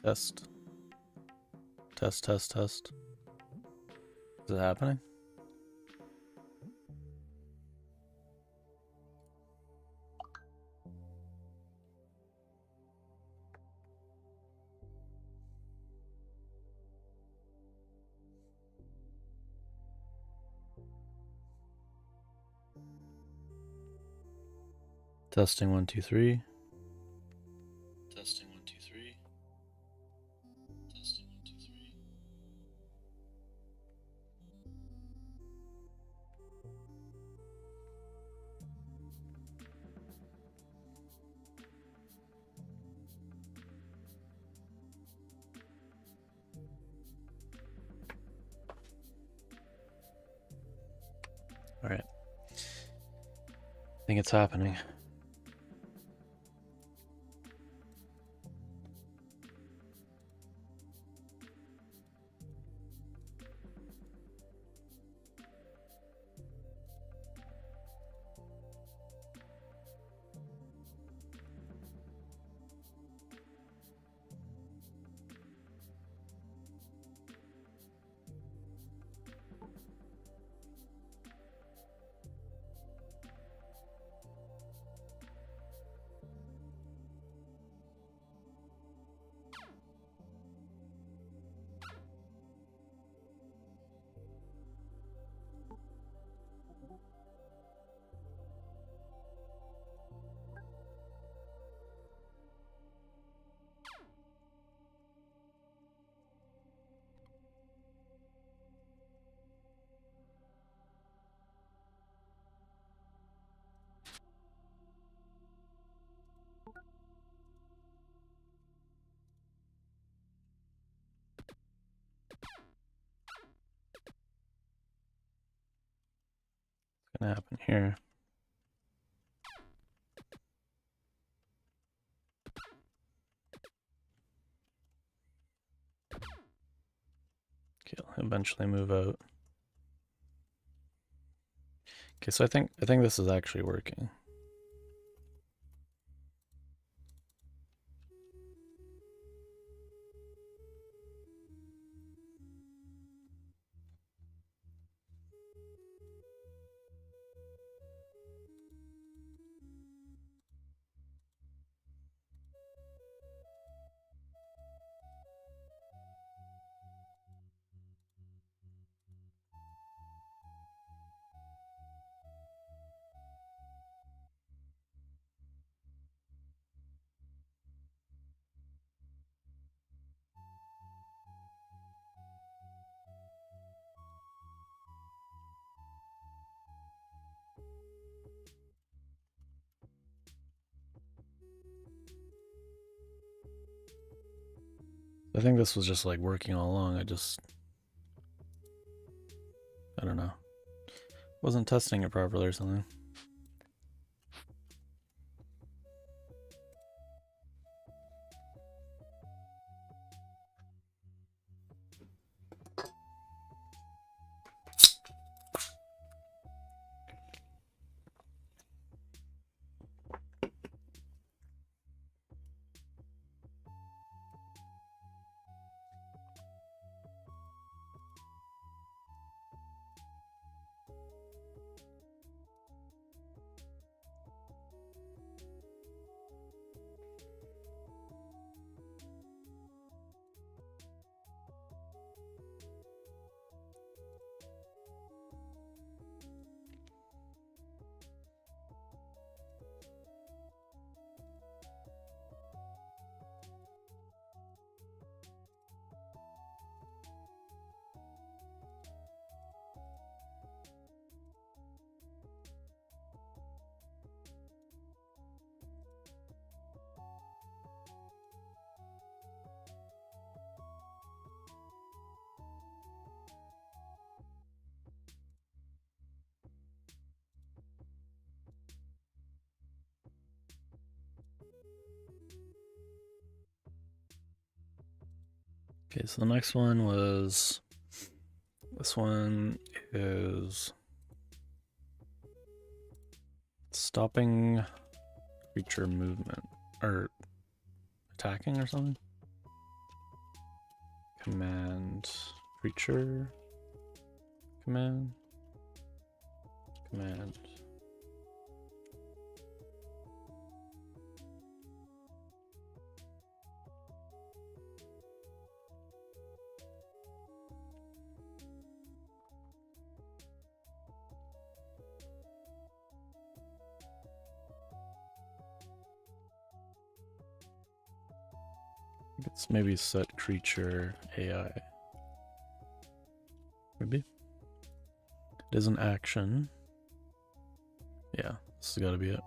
Test. Test, test, test. Is it happening? Testing 1, 2, 3. Testing 1, 2, 3. Testing 1, 2, 3. All right. I think it's happening. What's gonna happen here? Okay, I'll eventually move out. Okay, so I think this is actually working. I think this was just like working all along. I don't know. Wasn't testing it properly or something. Okay, so the next one was, this one is stopping creature movement, or attacking or something. command creature, command. It's maybe set creature AI. Maybe. It is an action. Yeah, this has got to be it.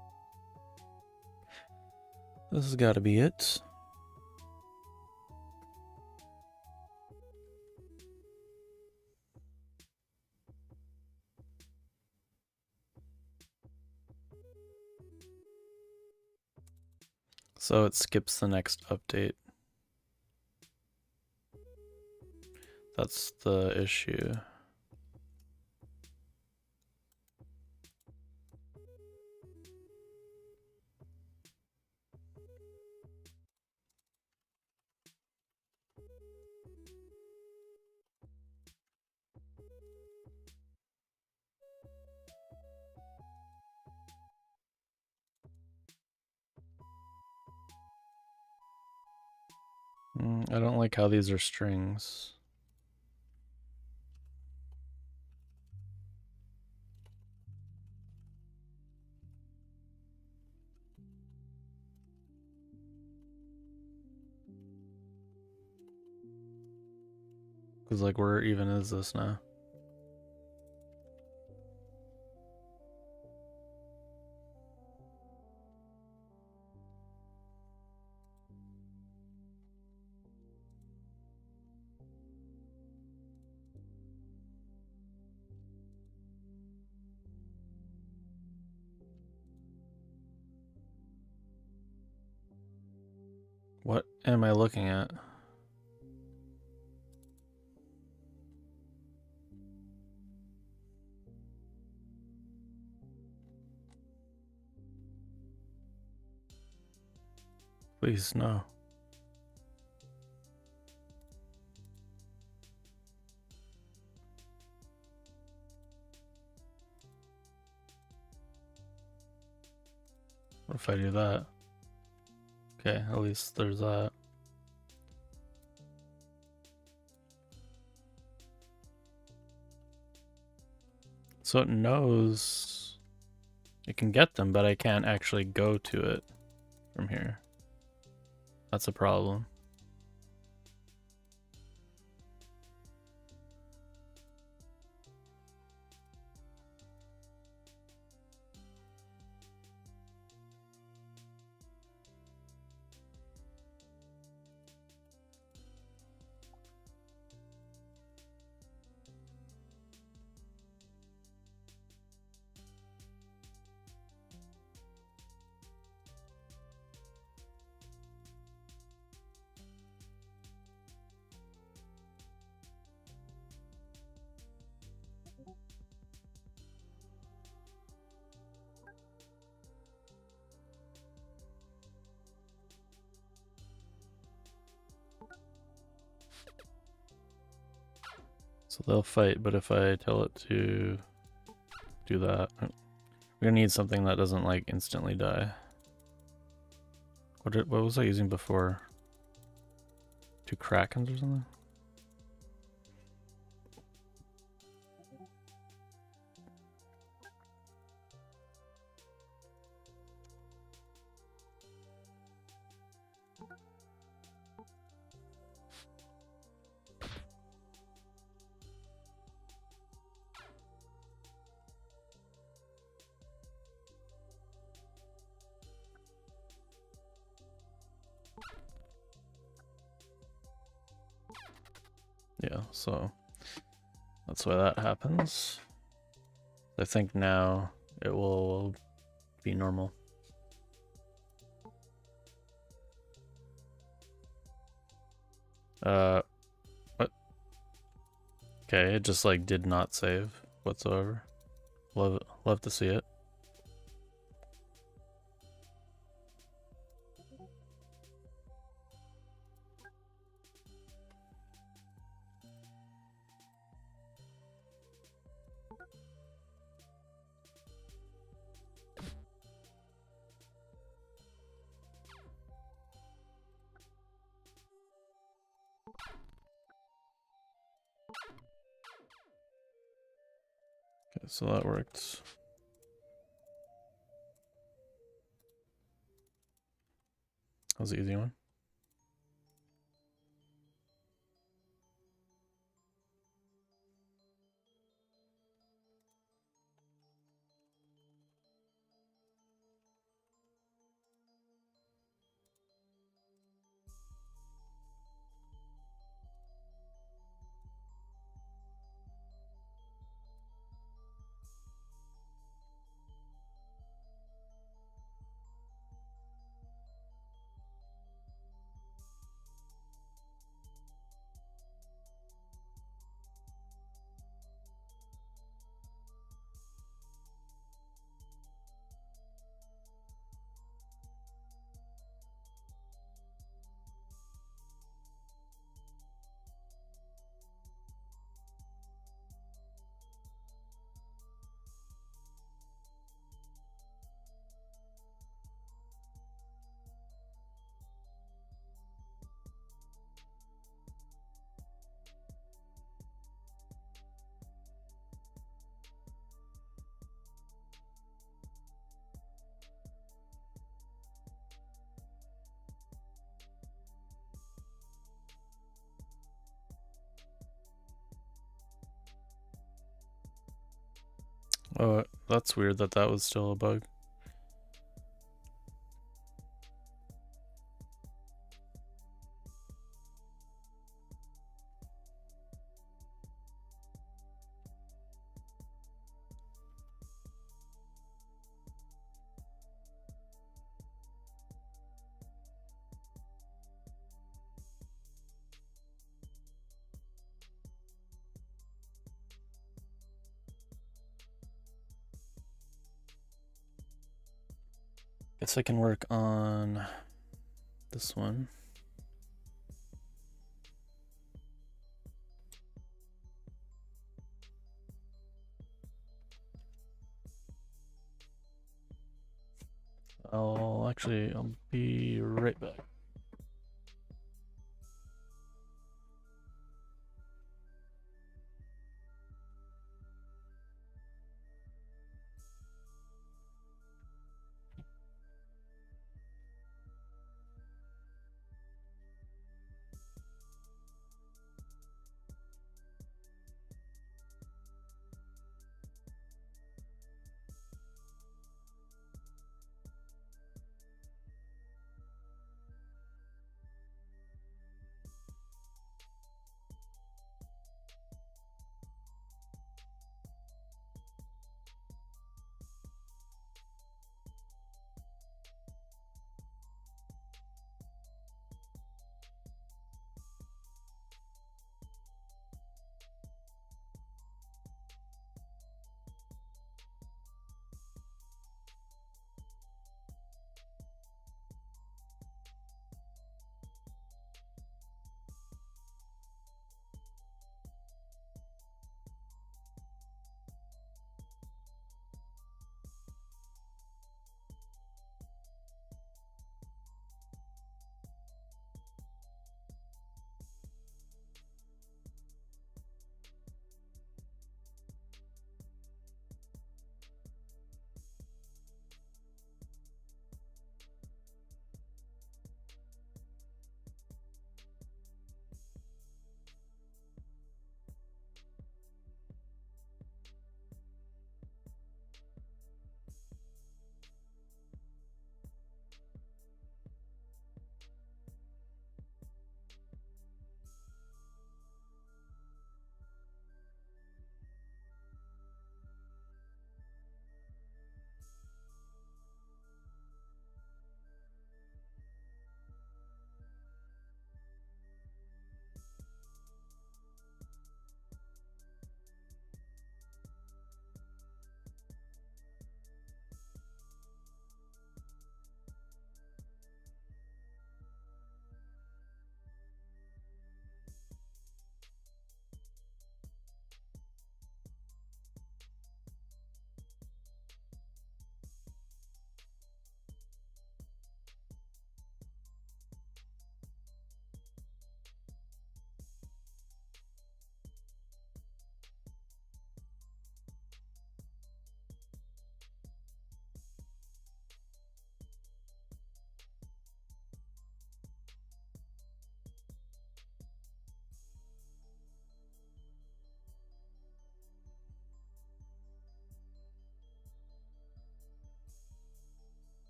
This has got to be it. So it skips the next update. That's the issue. I don't like how these are strings. Because, like, where even is this now? What am I looking at? Please, no. What if I do that? Okay, at least there's that. So it knows it can get them, but I can't actually go to it from here. That's a problem. So they'll fight, but if I tell it to do that, we're gonna need something that doesn't like instantly die. What was I using before? 2 Krakens or something? Yeah, so that's why that happens. I think now it will be normal. What? Okay, it just like did not save whatsoever. Love to see it. Okay, so that worked. That was the easy one. Oh, that's weird that that was still a bug. Guess I can work on this one. I'll be right back.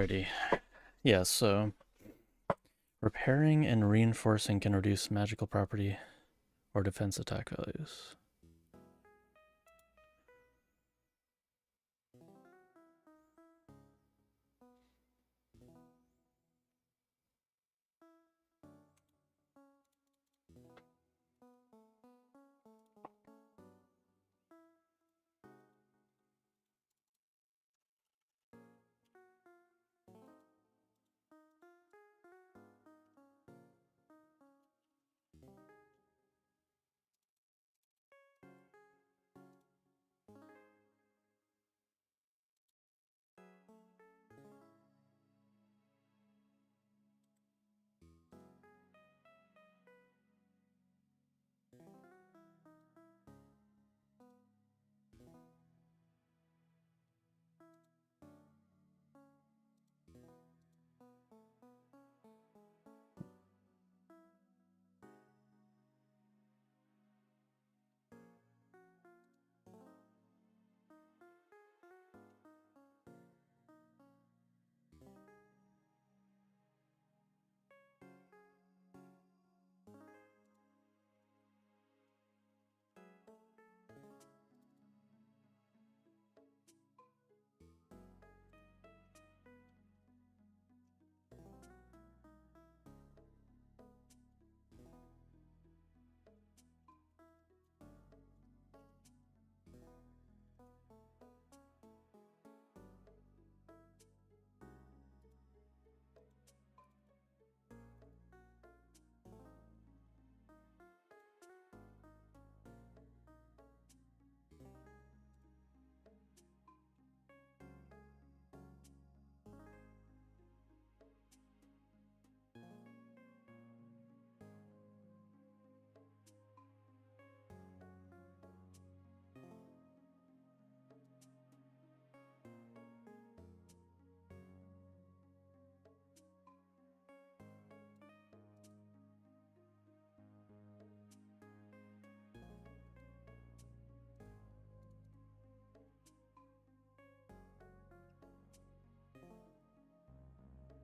Alrighty. Yeah, so repairing and reinforcing can reduce magical property or defense attack values.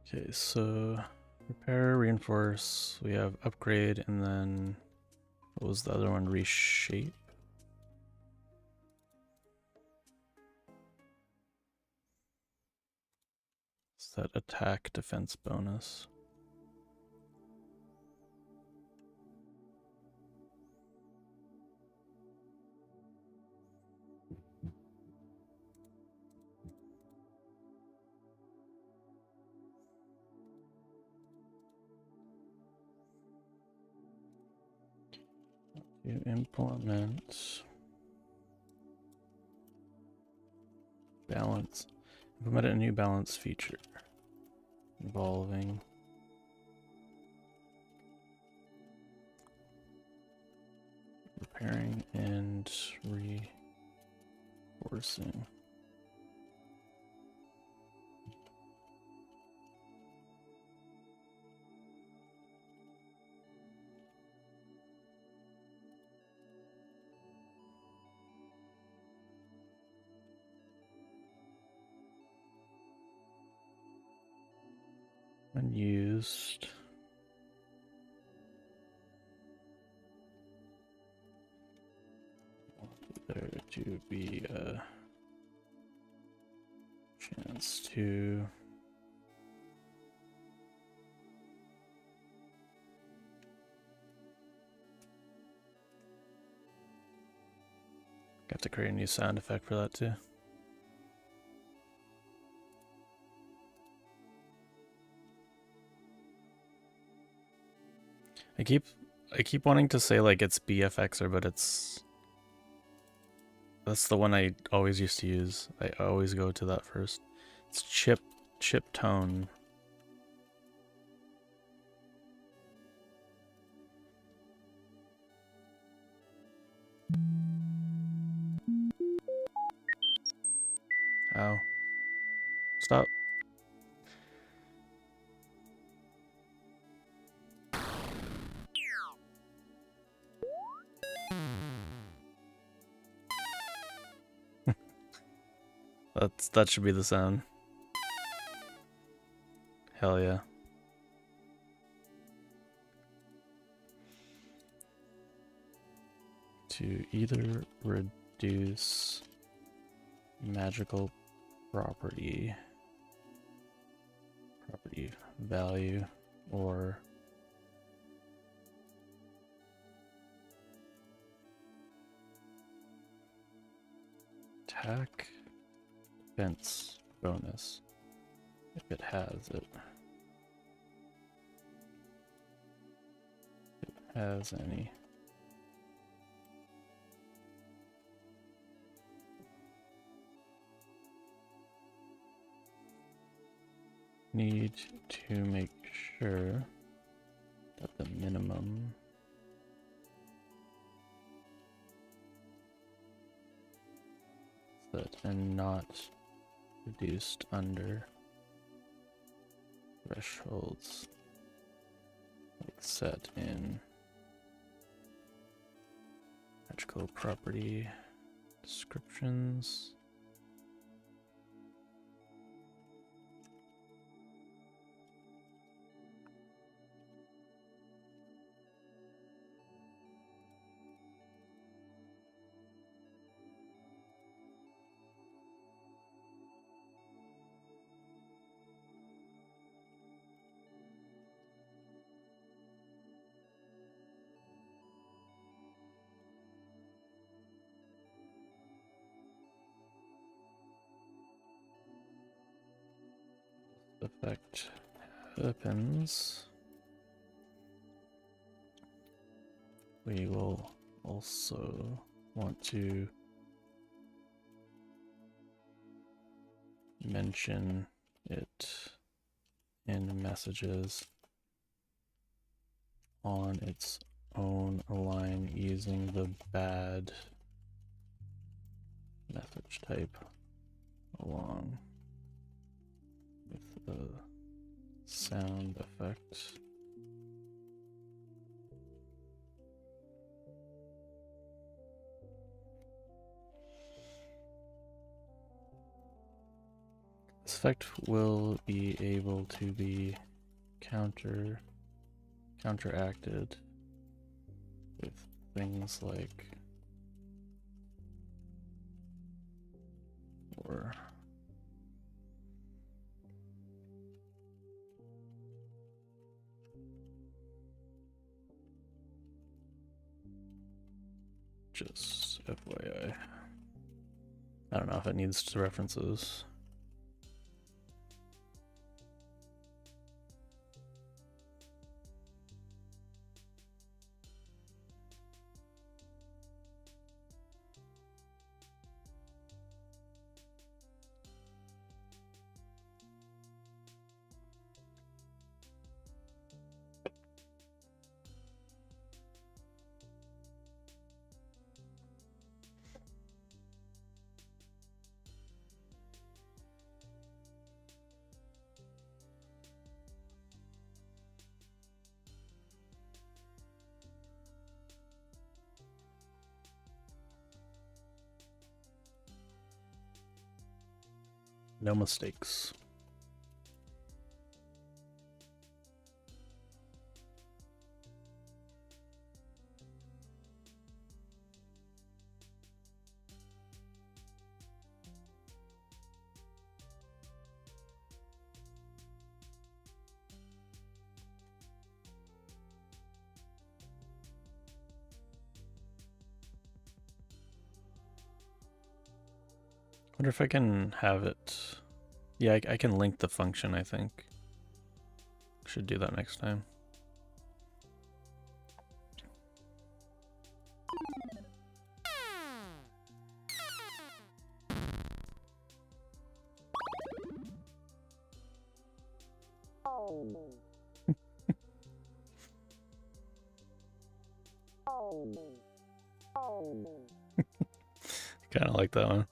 Okay, so repair, reinforce, we have upgrade, and then what was the other one? Reshape? Is that attack defense bonus? You implement balance. Implement a new balance feature involving repairing and reinforcing. When used, there to be a chance to have to create a new sound effect for that too. I keep wanting to say like it's BFXer, but that's the one I always used to use. I always go to that first. It's chip tone. Ow. Stop. That should be the sound. Hell yeah. To either reduce magical property value or attack defense bonus if it has it. If it has any. Need to make sure that the minimum set and not reduced under thresholds like set in magical property descriptions. Effect happens. We will also want to mention it in messages on its own line using the bad message type along with the sound effect. This effect will be able to be counteracted with things like or just FYI. I don't know if it needs to references. No mistakes. Wonder if I can have it. Yeah, I can link the function, I think. Should do that next time. Kind of like that one.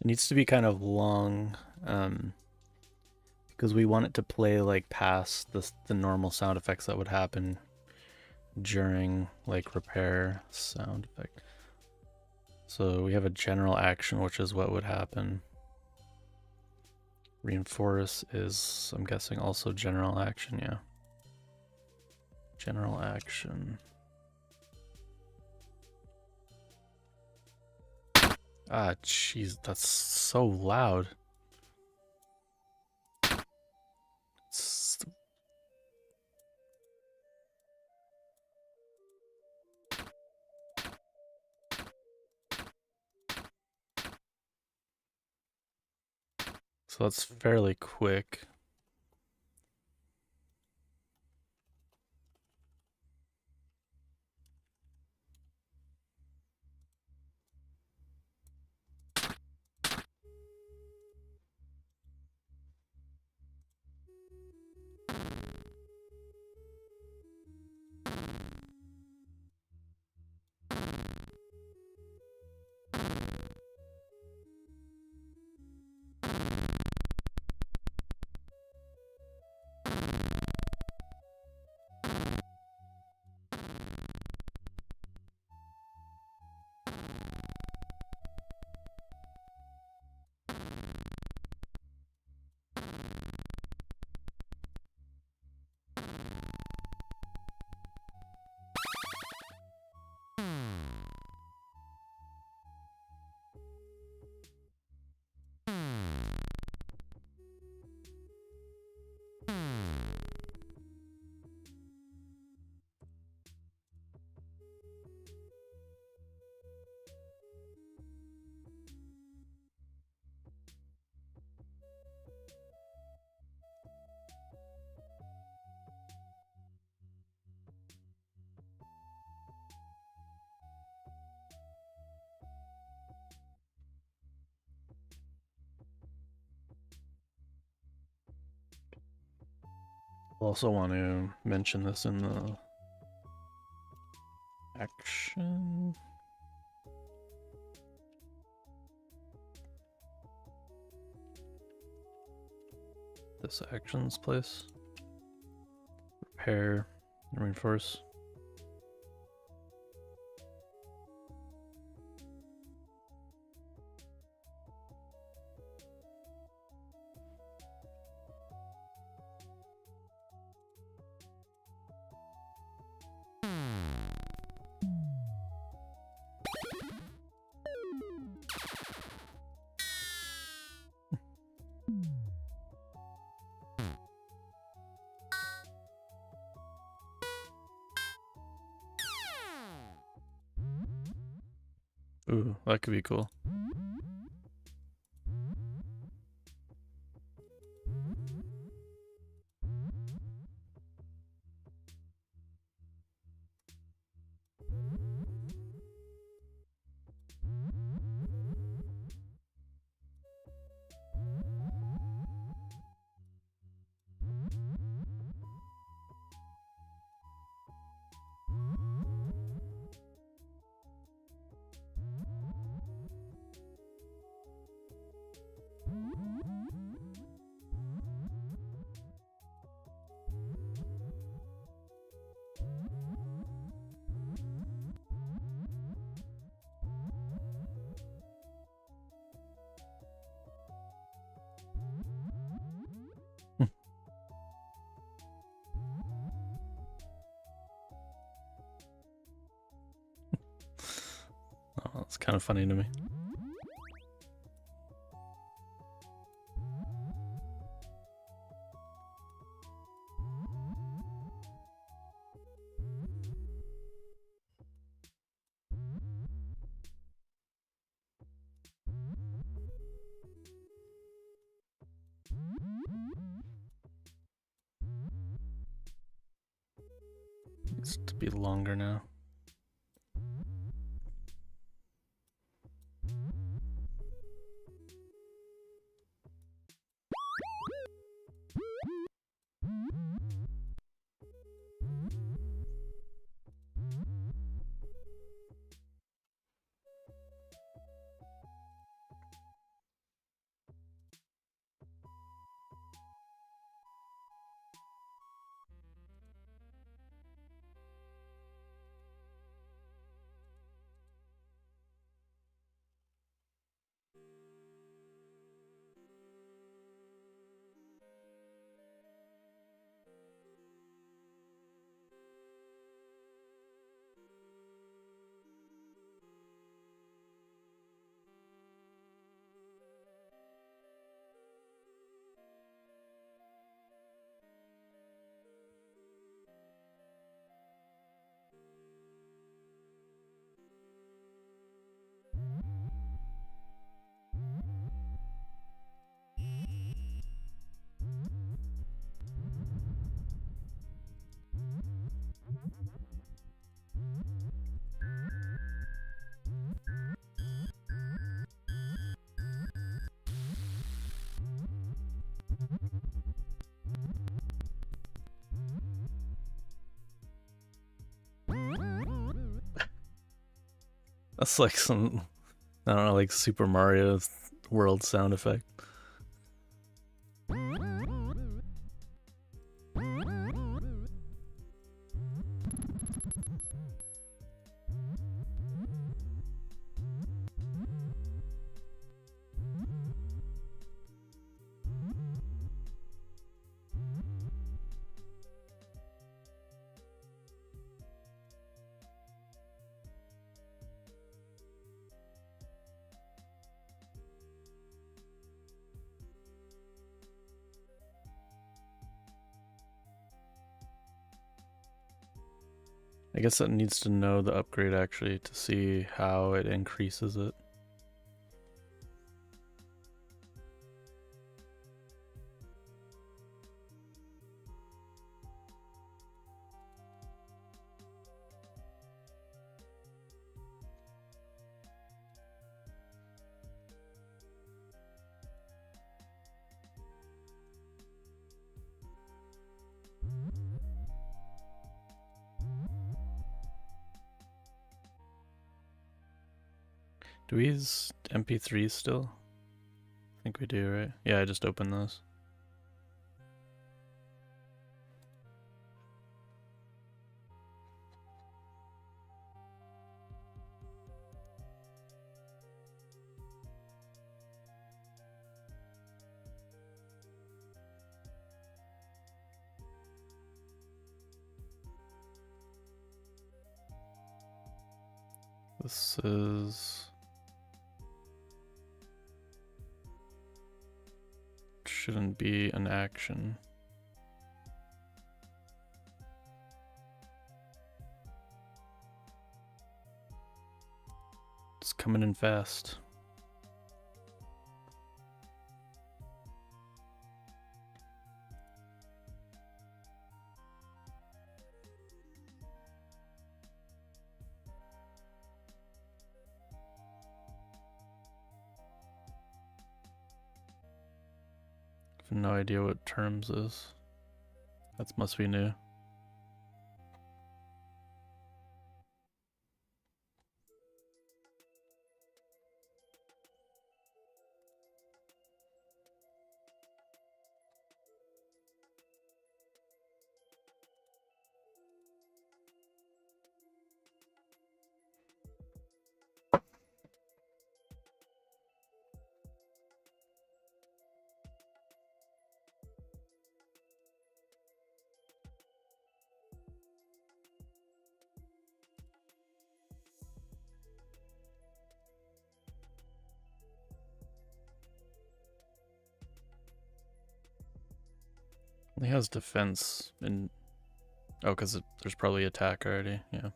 It needs to be kind of long, because we want it to play like past the normal sound effects that would happen during like repair sound effect. So we have a general action, which is what would happen. Reinforce is, I'm guessing, also general action, yeah. General action. Ah, jeez, that's so loud. So that's fairly quick. I also want to mention this in the action. This actions place. Repair and reinforce. Ooh, that could be cool. Oh, that's kind of funny to me. Needs to be longer now. That's like some, I don't know, like Super Mario World sound effect. I guess that needs to know the upgrade actually to see how it increases it. Do we use MP3s still? I think we do, right? Yeah, I just opened those. This is... shouldn't be an action. It's coming in fast. I have no idea what terms is. That must be new. It has defense in... oh, because there's probably attack already, yeah.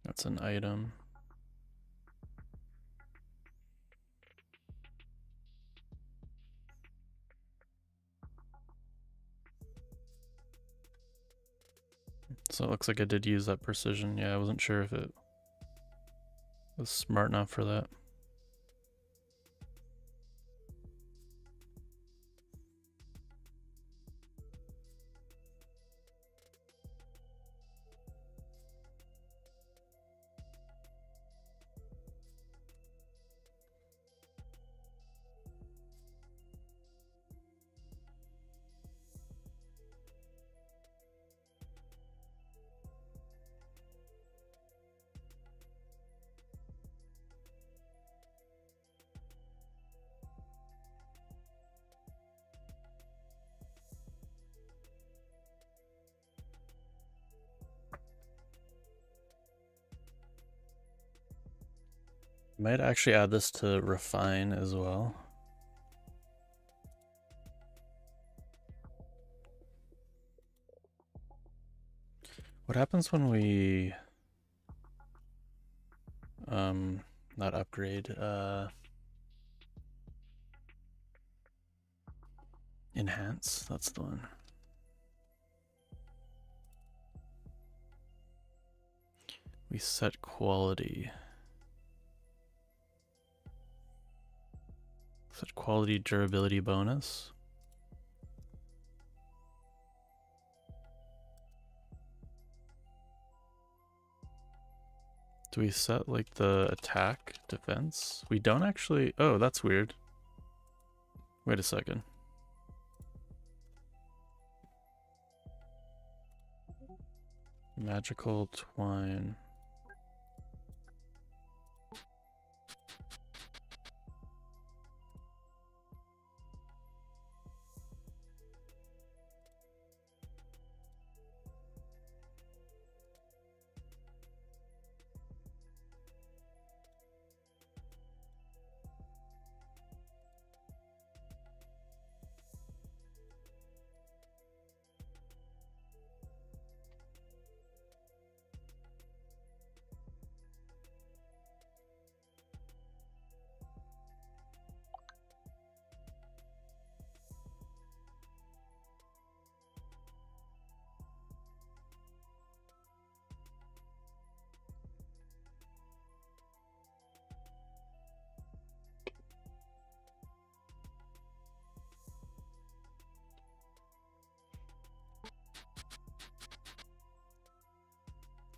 That's an item. So it looks like I did use that precision. Yeah, I wasn't sure if it was smart enough for that. Might actually add this to refine as well. What happens when we not upgrade, enhance, that's the one. We set quality. Set quality durability bonus. Do we set like the attack defense? We don't actually. Oh, that's weird. Wait a second. Magical twine.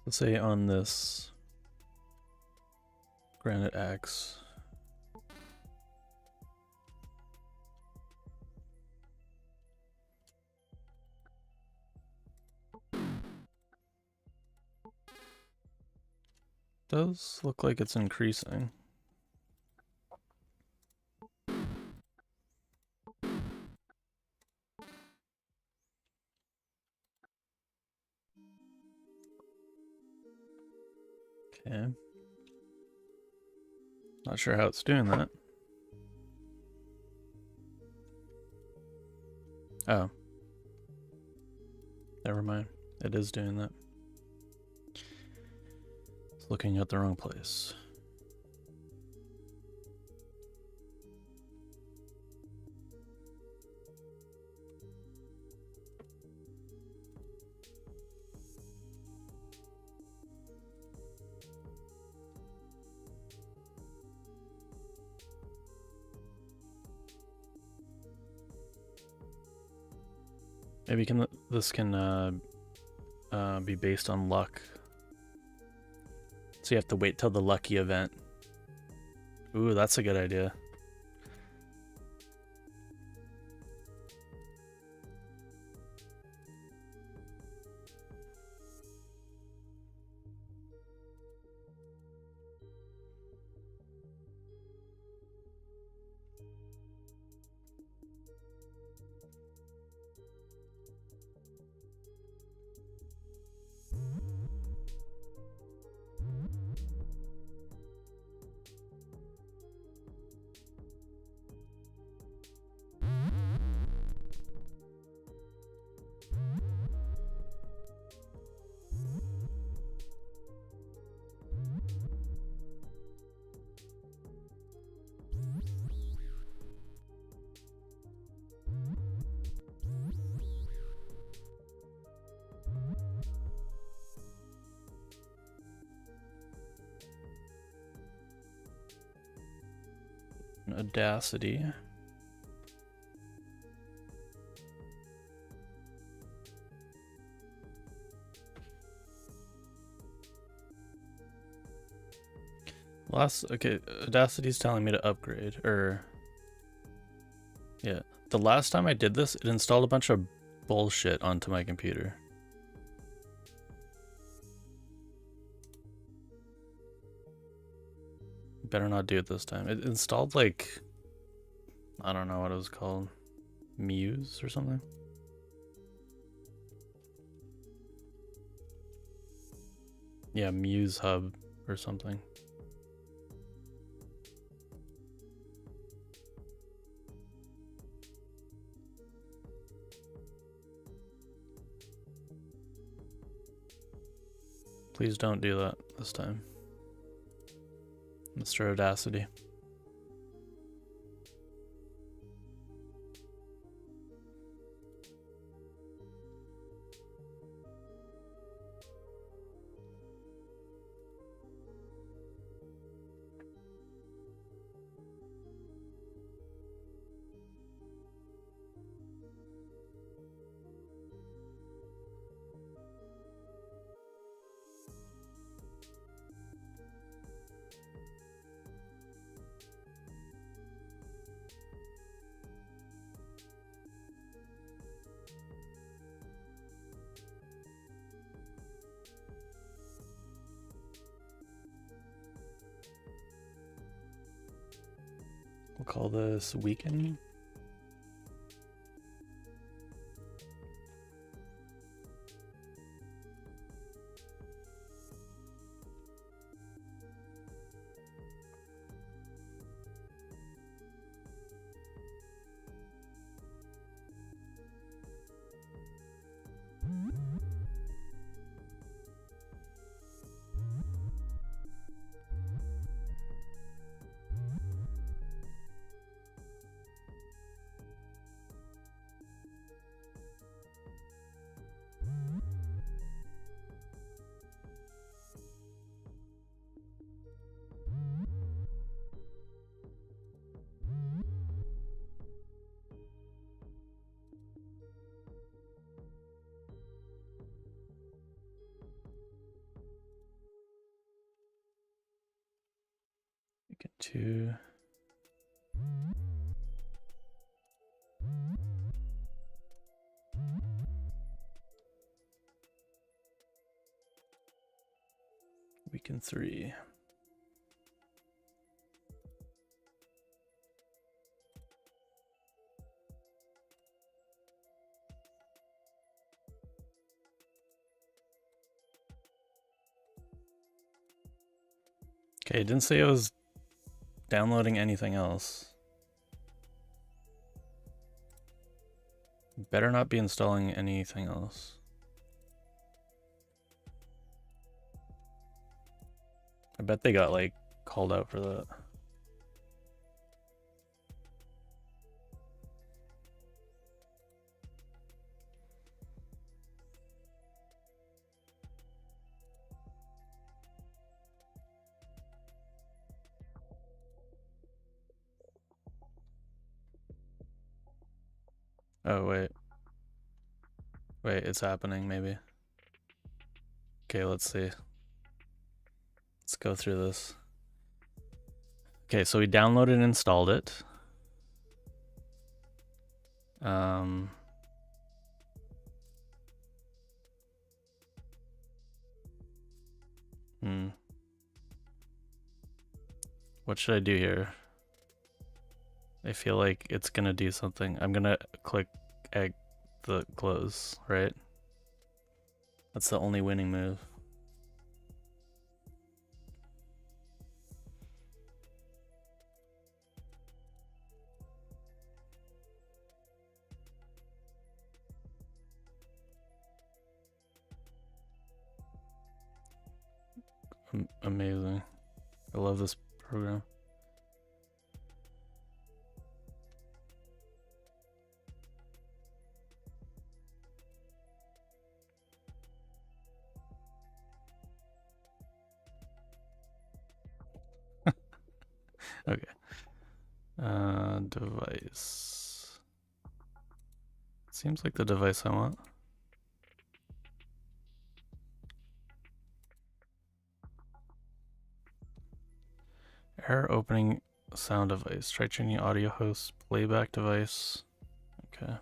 Let's say on this granite axe. Does look like it's increasing. Okay. Not sure how it's doing that. Oh. Never mind. It is doing that. It's looking at the wrong place. Maybe this can be based on luck. So you have to wait till the lucky event. Ooh, that's a good idea. Audacity. Okay, Audacity's telling me to upgrade, or yeah. The last time I did this, it installed a bunch of bullshit onto my computer. Better not do it this time. It installed like, I don't know what it was called, Muse or something. Yeah, Muse Hub or something. Please don't do that this time, Mr. Audacity. call this weaken. Get to weaken 3. Okay, it didn't say I was downloading anything else. Better not be installing anything else. I bet they got like called out for that. Oh, wait. Wait, it's happening, maybe. Okay, let's see. Let's go through this. Okay, so we downloaded and installed it. What should I do here? I feel like it's gonna do something. I'm gonna click the close, right? That's the only winning move. Amazing. I love this program. Okay. Device. Seems like the device I want. Error opening sound device. Try changing audio host playback device. Okay.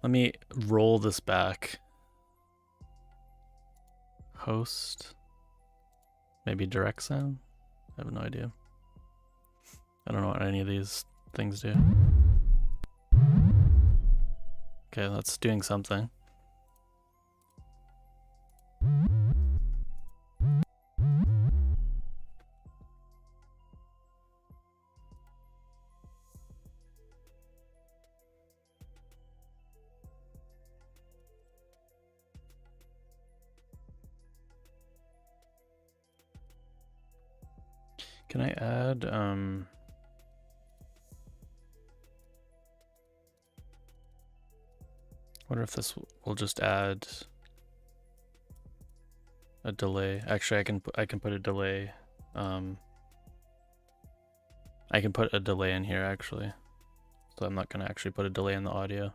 Let me roll this back. Host. Maybe direct sound? I have no idea. I don't know what any of these things do. Okay, that's doing something. Can I add, wonder if this will just add a delay. Actually, I can put a delay. I can put a delay in here actually. So I'm not gonna actually put a delay in the audio.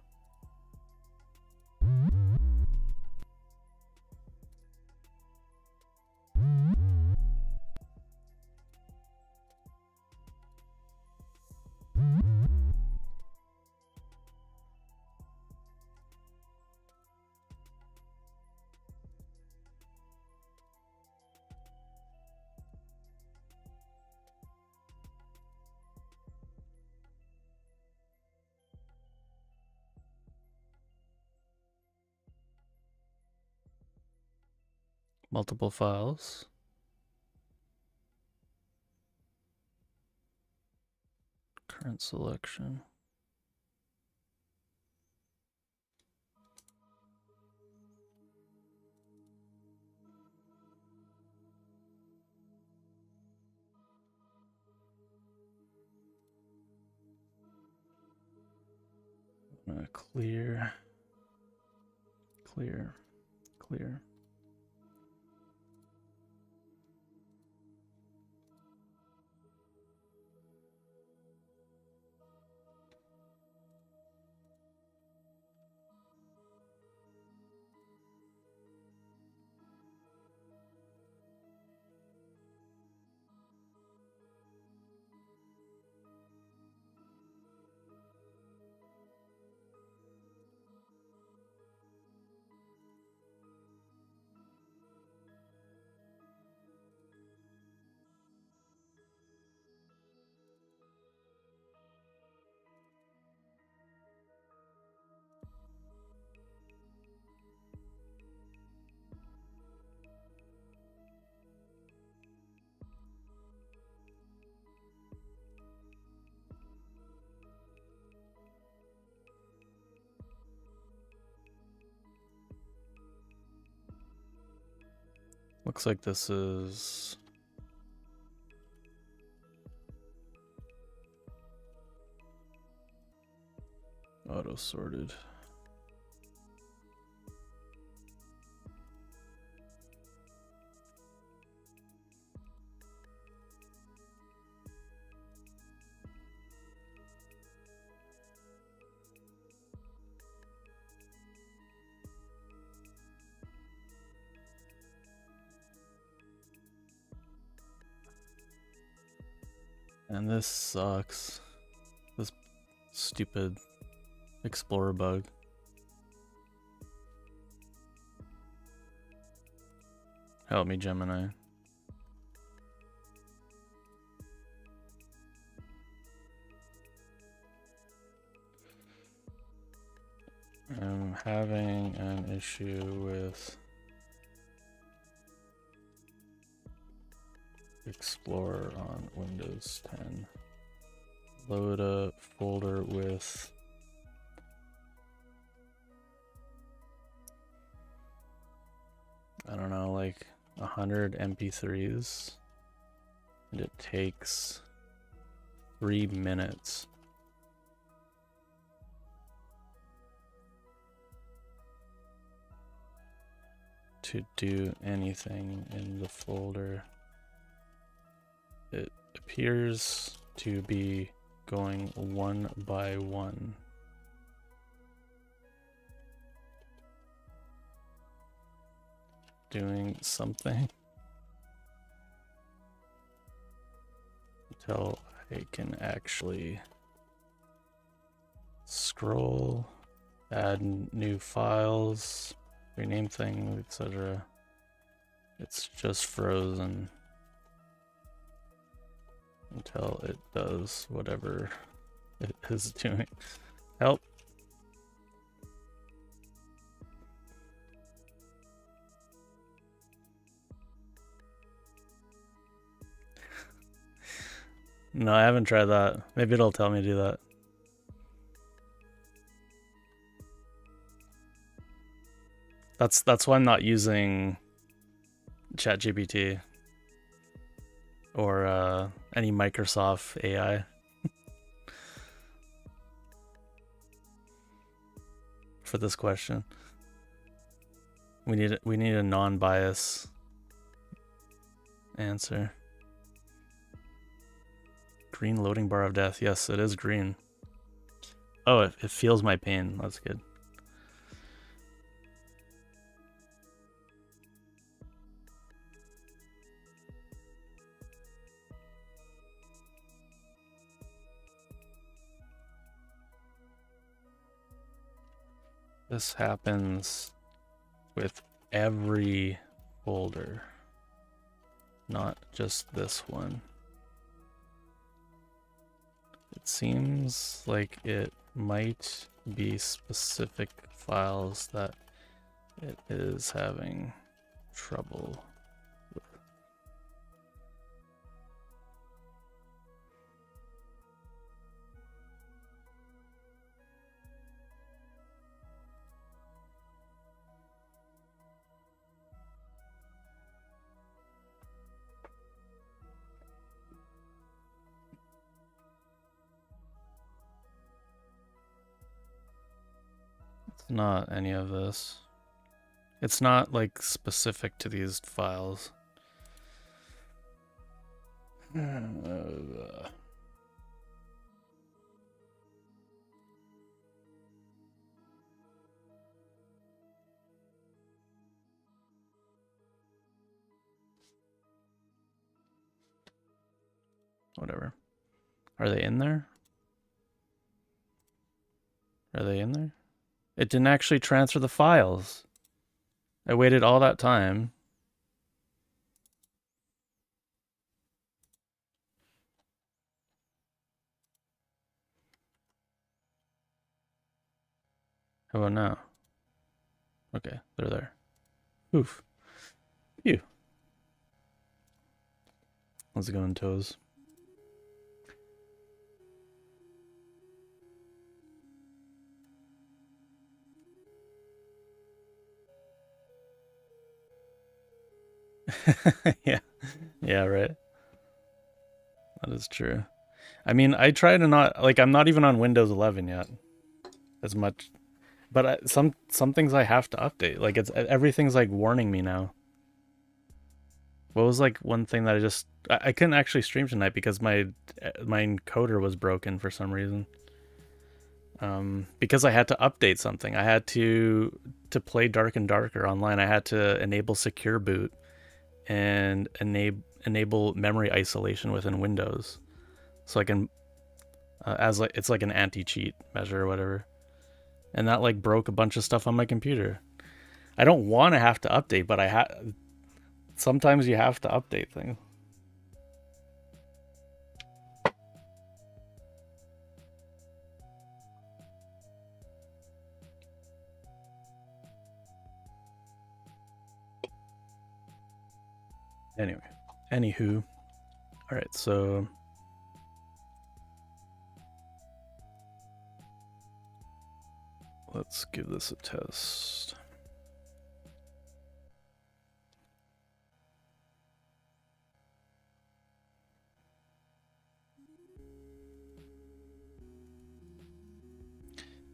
multiple files. Current selection. Clear, clear, clear. Looks like this is auto sorted. And this sucks. This stupid Explorer bug. Help me, Gemini. I'm having an issue with Explorer on Windows 10. Load a folder with I don't know, like 100 MP3s, and it takes 3 minutes. To do anything in the folder. It appears to be going one by one. Doing something until I can actually scroll, add new files, rename things, etc. It's just frozen until it does whatever it is doing. Help. No, I haven't tried that. Maybe it'll tell me to do that. That's why I'm not using ChatGPT or any Microsoft AI. For this question. We need a non-bias answer. Green loading bar of death. Yes, it is green. Oh, it feels my pain. That's good. This happens with every folder, not just this one. It seems like it might be specific files that it is having trouble with. It's not any of this. It's not like specific to these files. Whatever. Are they in there? Are they in there? It didn't actually transfer the files. I waited all that time. How about now? Okay, they're there. Oof. Phew. How's it going, Toes? Yeah. Yeah, right. That is true. I mean, I try to not like I'm not even on Windows 11 yet as much, but some things I have to update. Like it's everything's like warning me now. What was like one thing that I couldn't actually stream tonight because my encoder was broken for some reason. Because I had to update something. I had to play Dark and Darker online. I had to enable secure boot and enable memory isolation within Windows, so I can as like it's like an anti-cheat measure or whatever. And that like broke a bunch of stuff on my computer. I don't want to have to update, but sometimes you have to update things. Anyway, anywho, all right, so let's give this a test.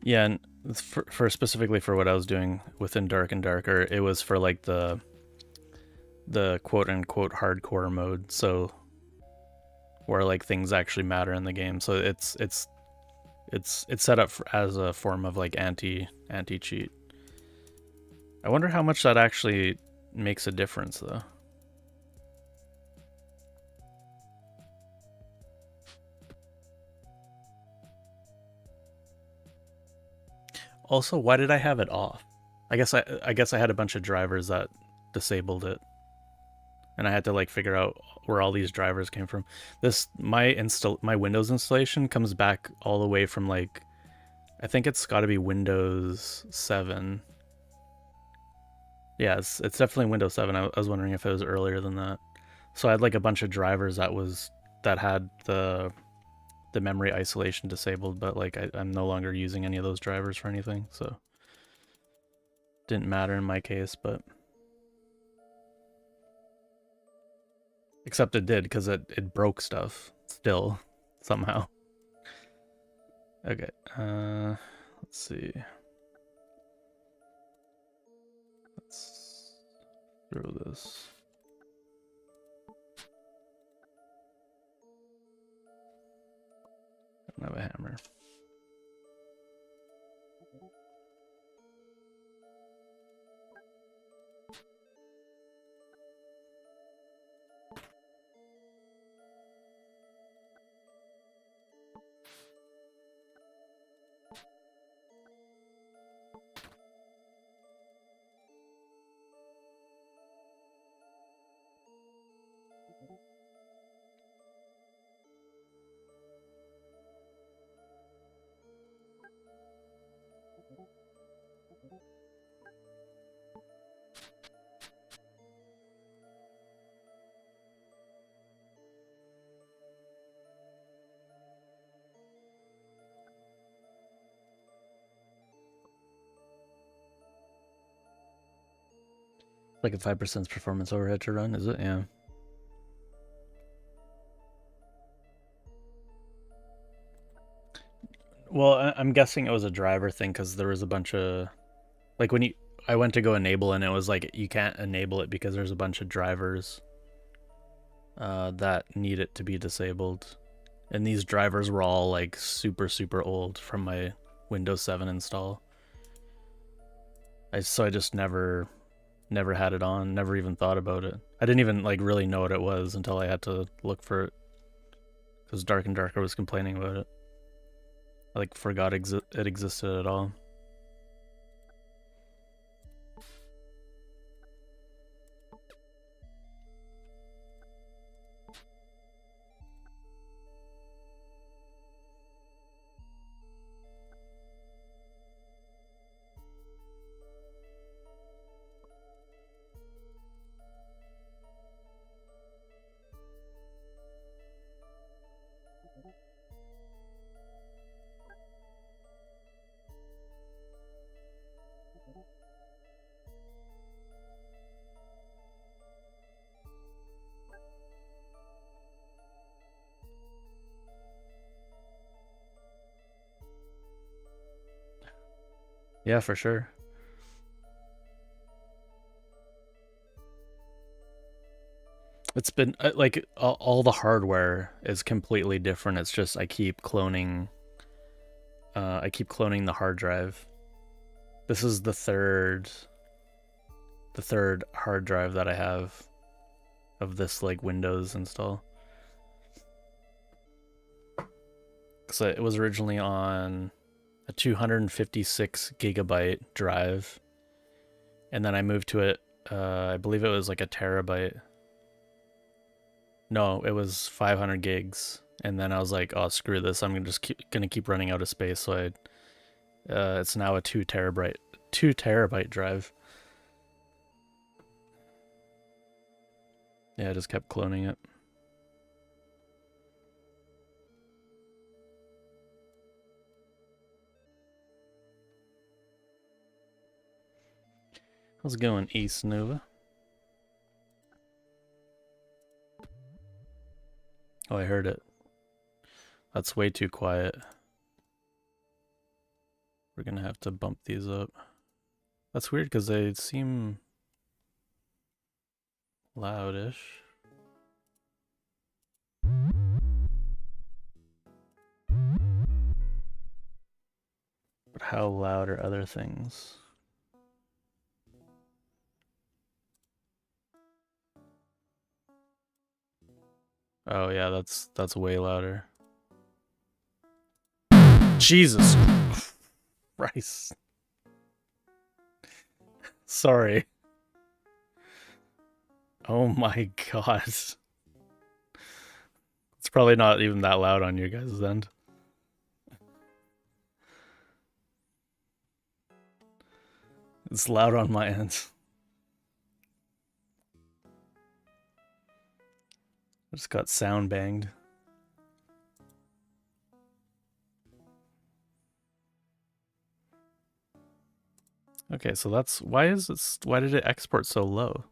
Yeah, and for specifically for what I was doing within Dark and Darker, it was for like the quote unquote hardcore mode, so where like things actually matter in the game. So it's set up as a form of like anti cheat. I wonder how much that actually makes a difference though. Also, why did I have it off? I guess I had a bunch of drivers that disabled it, and I had to like figure out where all these drivers came from. My Windows installation comes back all the way from like, I think it's got to be Windows 7. Yeah, it's definitely Windows 7. I was wondering if it was earlier than that. So I had like a bunch of drivers that had the memory isolation disabled, but like I'm no longer using any of those drivers for anything, so didn't matter in my case. But except it did, because it broke stuff still somehow. Okay, let's see. Let's throw this. I don't have a hammer. Like a 5% performance overhead to run, is it? Yeah. Well, I'm guessing it was a driver thing because there was a bunch of like I went to go enable and it was like you can't enable it because there's a bunch of drivers that need it to be disabled, and these drivers were all like super old from my Windows 7 install. So I just never had it on, never even thought about it. I didn't even like really know what it was until I had to look for it because Dark and Darker was complaining about it. I like forgot it existed at all. Yeah, for sure. It's been like all the hardware is completely different. It's just I keep cloning the hard drive. This is the third hard drive that I have of this like Windows install. So it was originally on a 256 gigabyte drive, and then I moved to it. I believe it was like a terabyte. No, it was 500 gigs, and then I was like, "Oh, screw this! I'm gonna keep running out of space." So it's now a 2 terabyte drive. Yeah, I just kept cloning it. How's it going, East Nova? Oh, I heard it. That's way too quiet. We're gonna have to bump these up. That's weird because they seem loudish. But how loud are other things? Oh yeah, that's way louder. Jesus Christ. Sorry. Oh my god. It's probably not even that loud on your guys' end. It's loud on my end. I just got sound banged. Okay, so that's why did it export so low?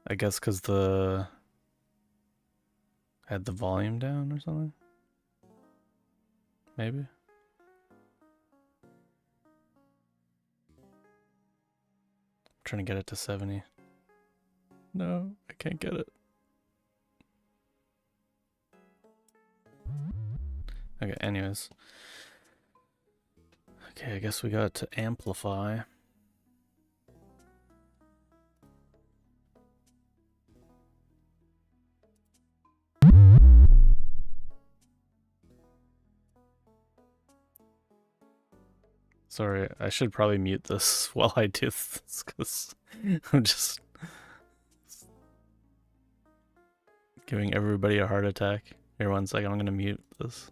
I guess because had the volume down or something? Maybe? I'm trying to get it to 70. No, I can't get it. Okay, anyways. Okay, I guess we got to amplify. Sorry, I should probably mute this while I do this because I'm just giving everybody a heart attack. Here, 1 second, I'm gonna mute this.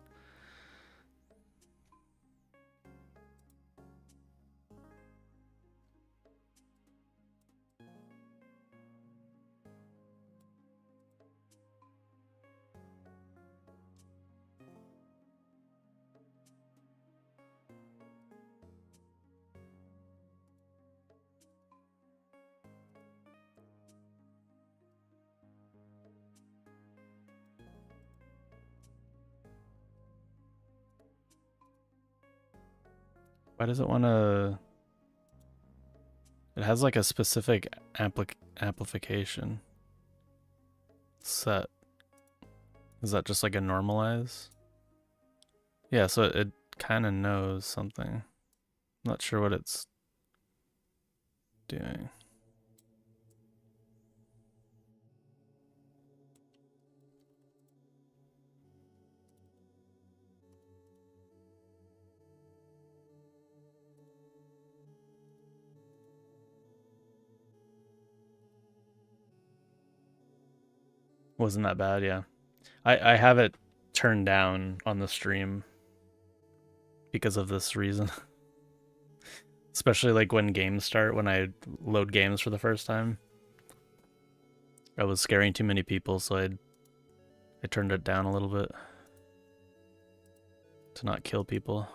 Why does it want to... It has like a specific amplification set. Is that just like a normalize? Yeah, so it kind of knows something. I'm not sure what it's doing. Wasn't that bad, yeah. I have it turned down on the stream because of this reason. Especially like when games start, when I load games for the first time. I was scaring too many people, so I turned it down a little bit to not kill people.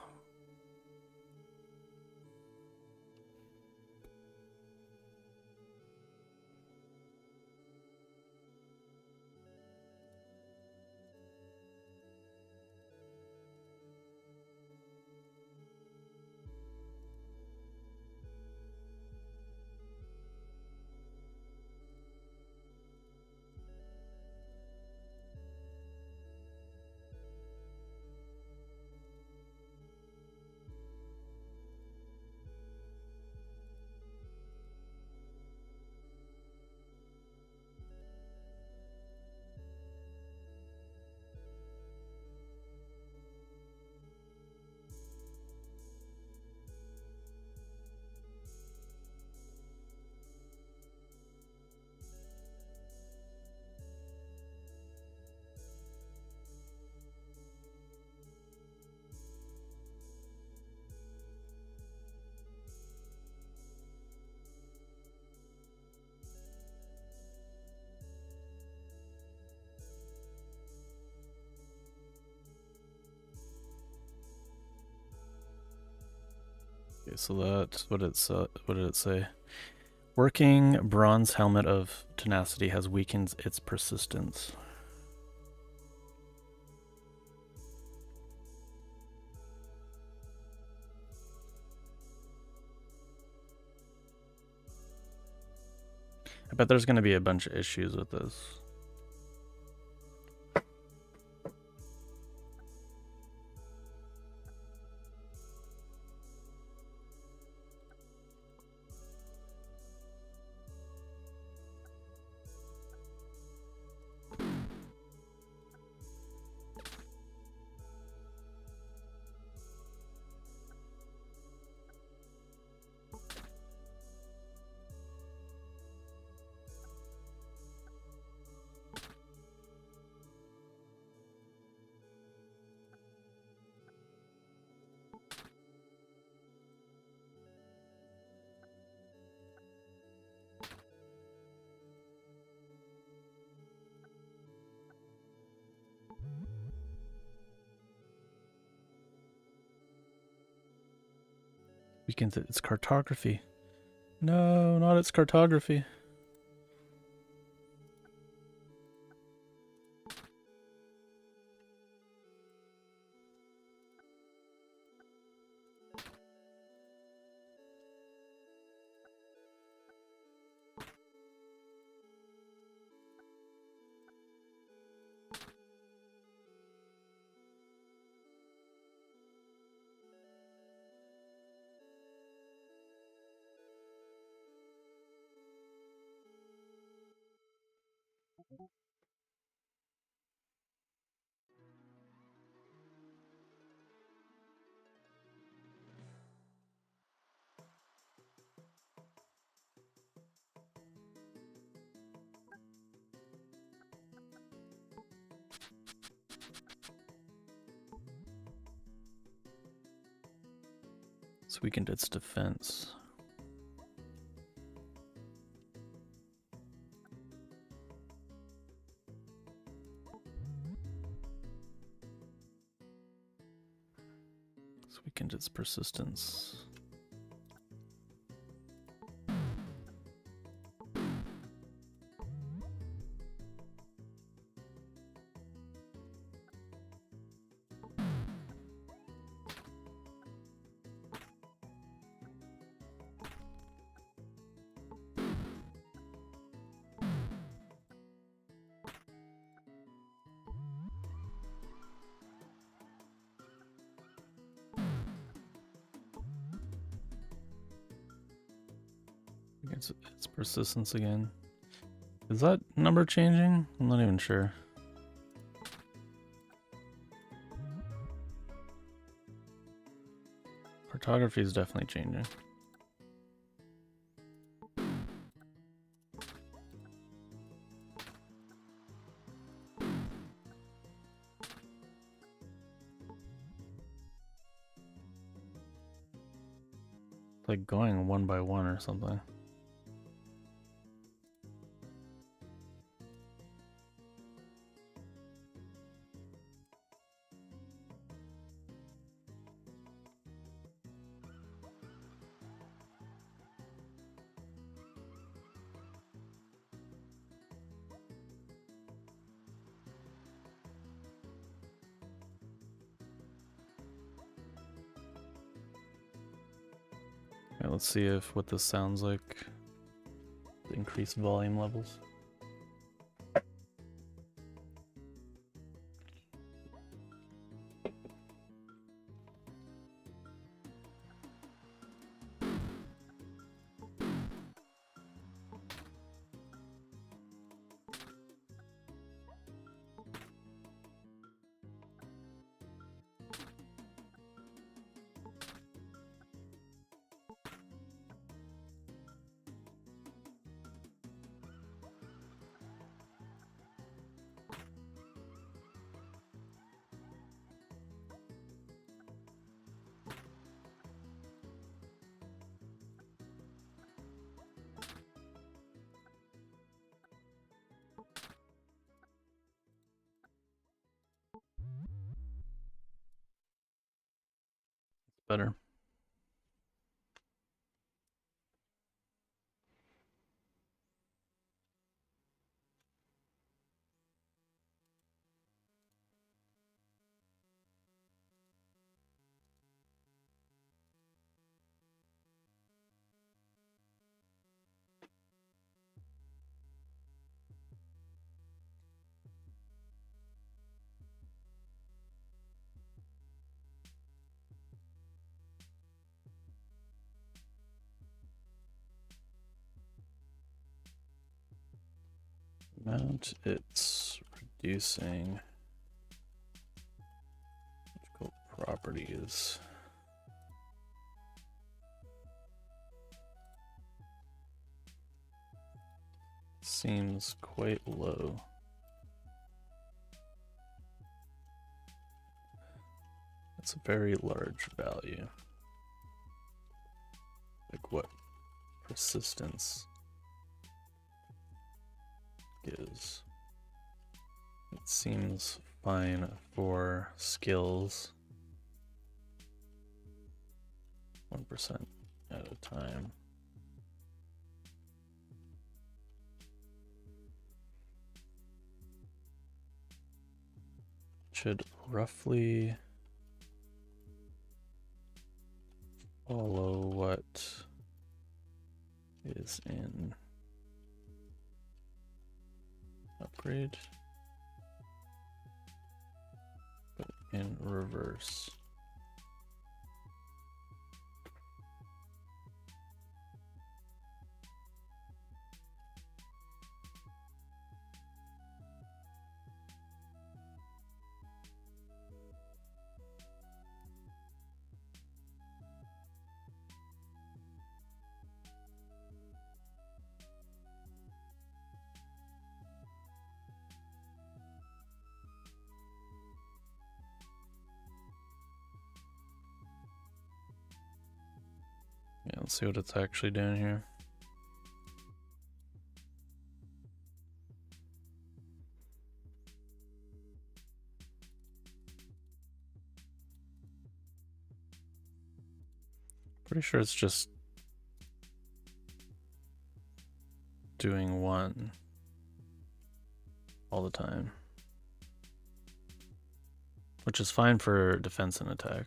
Okay, so that's what did it say? Working bronze helmet of tenacity has weakened its persistence. I bet there's going to be a bunch of issues with this. Weakens its cartography. No, not its cartography. It's weakened its defense. It's weakened its persistence. its persistence again. Is that number changing? I'm not even sure. Cartography is definitely changing. Like going one by one or something. Okay, let's see if what this sounds like. The increased volume levels. Better. Amount it's reducing electrical properties. Seems quite low. It's a very large value. Like what persistence is. It seems fine for skills. 1% at a time. Should roughly follow what is in upgrade, but in reverse. Yeah, let's see what it's actually doing here. Pretty sure it's just doing one all the time, which is fine for defense and attack.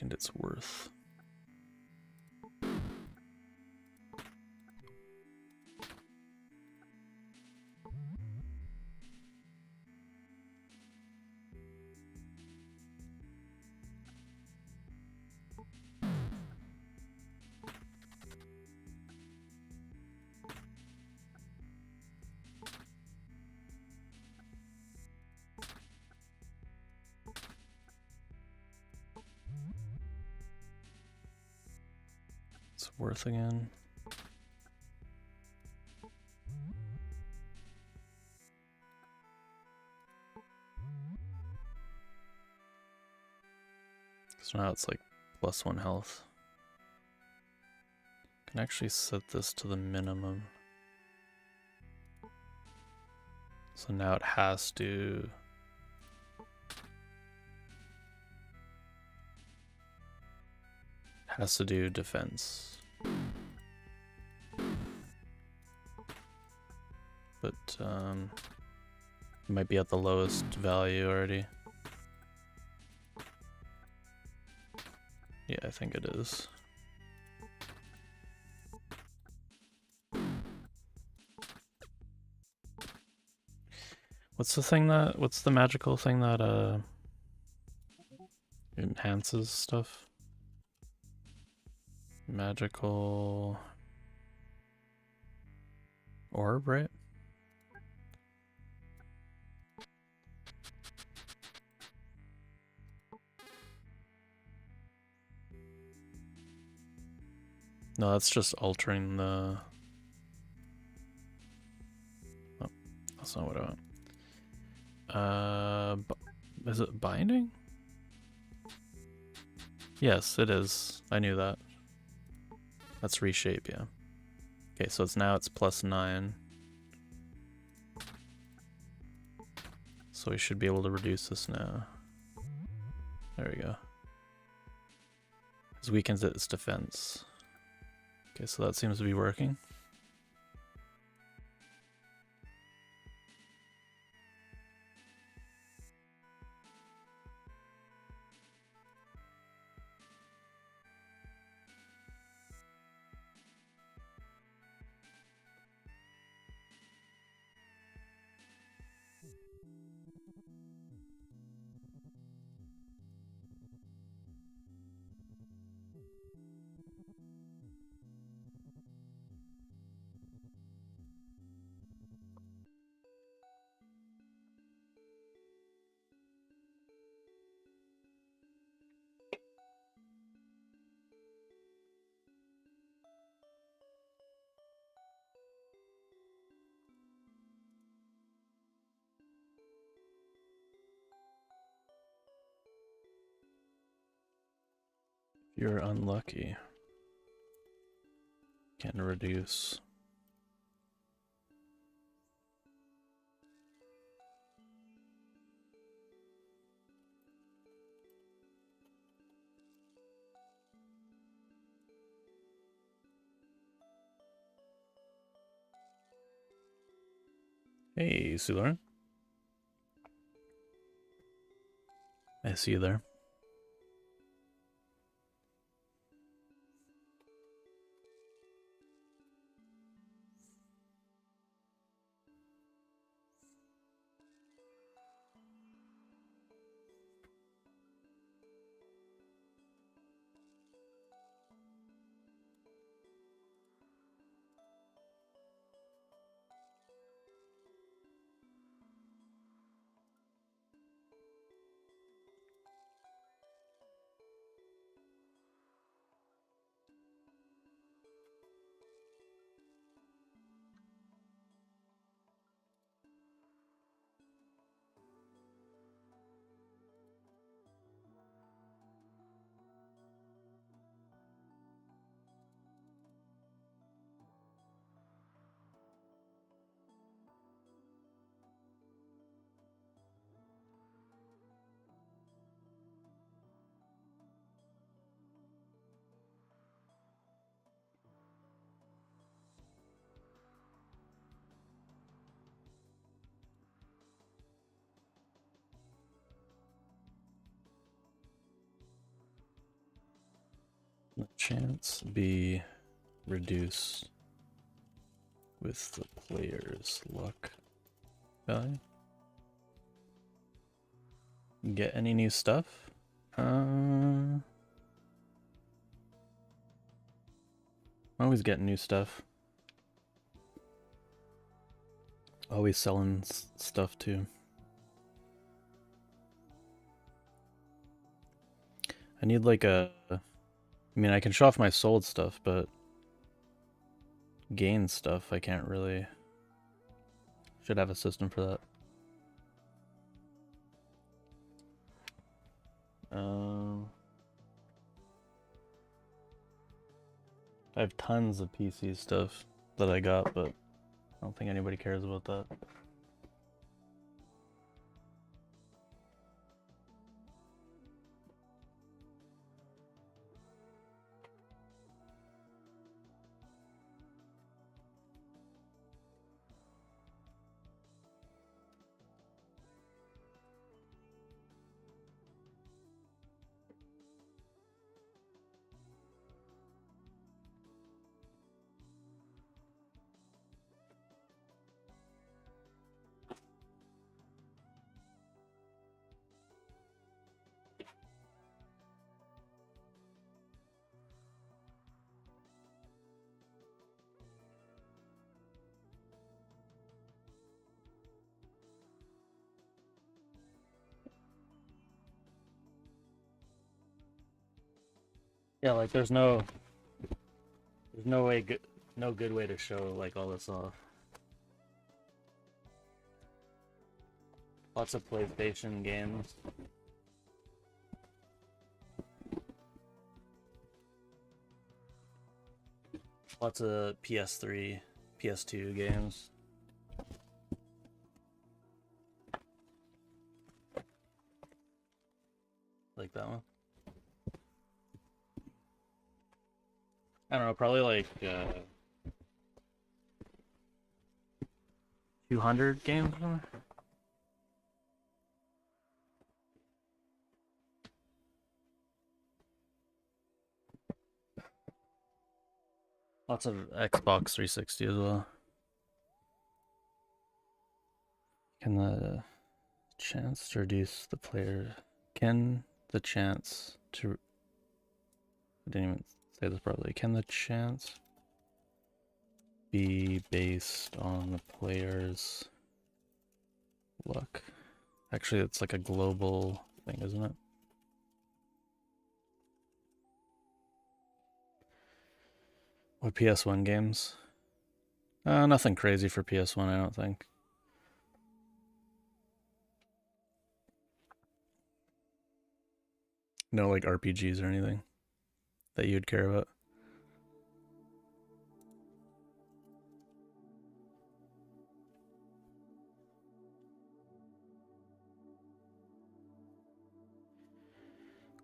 And it's worth. It's worth again. So now it's like +1 health. Can actually set this to the minimum. So now it has to do defense. But it might be at the lowest value already. Yeah, I think it is. What's the magical thing that enhances stuff? Magical orb, right? No, that's just altering the... Oh, that's not what I want. Is it binding? Yes, it is. I knew that. That's reshape, yeah. Okay, so now it's +9. So we should be able to reduce this now. There we go. This weakens its defense. Okay, so that seems to be working. You're unlucky. Can reduce. Hey, Sular. I see you there. chance be reduced with the player's luck value. Get any new stuff? Always getting new stuff. Always selling stuff too. I need like a... I mean, I can show off my sold stuff, but gain stuff, I can't really... Should have a system for that. I have tons of PC stuff that I got, but I don't think anybody cares about that. Yeah, like there's no way no good way to show like all this off. Lots of PlayStation games. Lots of PS3, PS2 games. Like that one. I don't know, probably like 200 games. Lots of Xbox 360 as well. Can the chance to reduce the player... Can the chance to... I didn't even say this properly. Can the chance be based on the player's luck? Actually, it's like a global thing, isn't it? What PS1 games? Nothing crazy for PS1, I don't think. No, like RPGs or anything that you'd care about.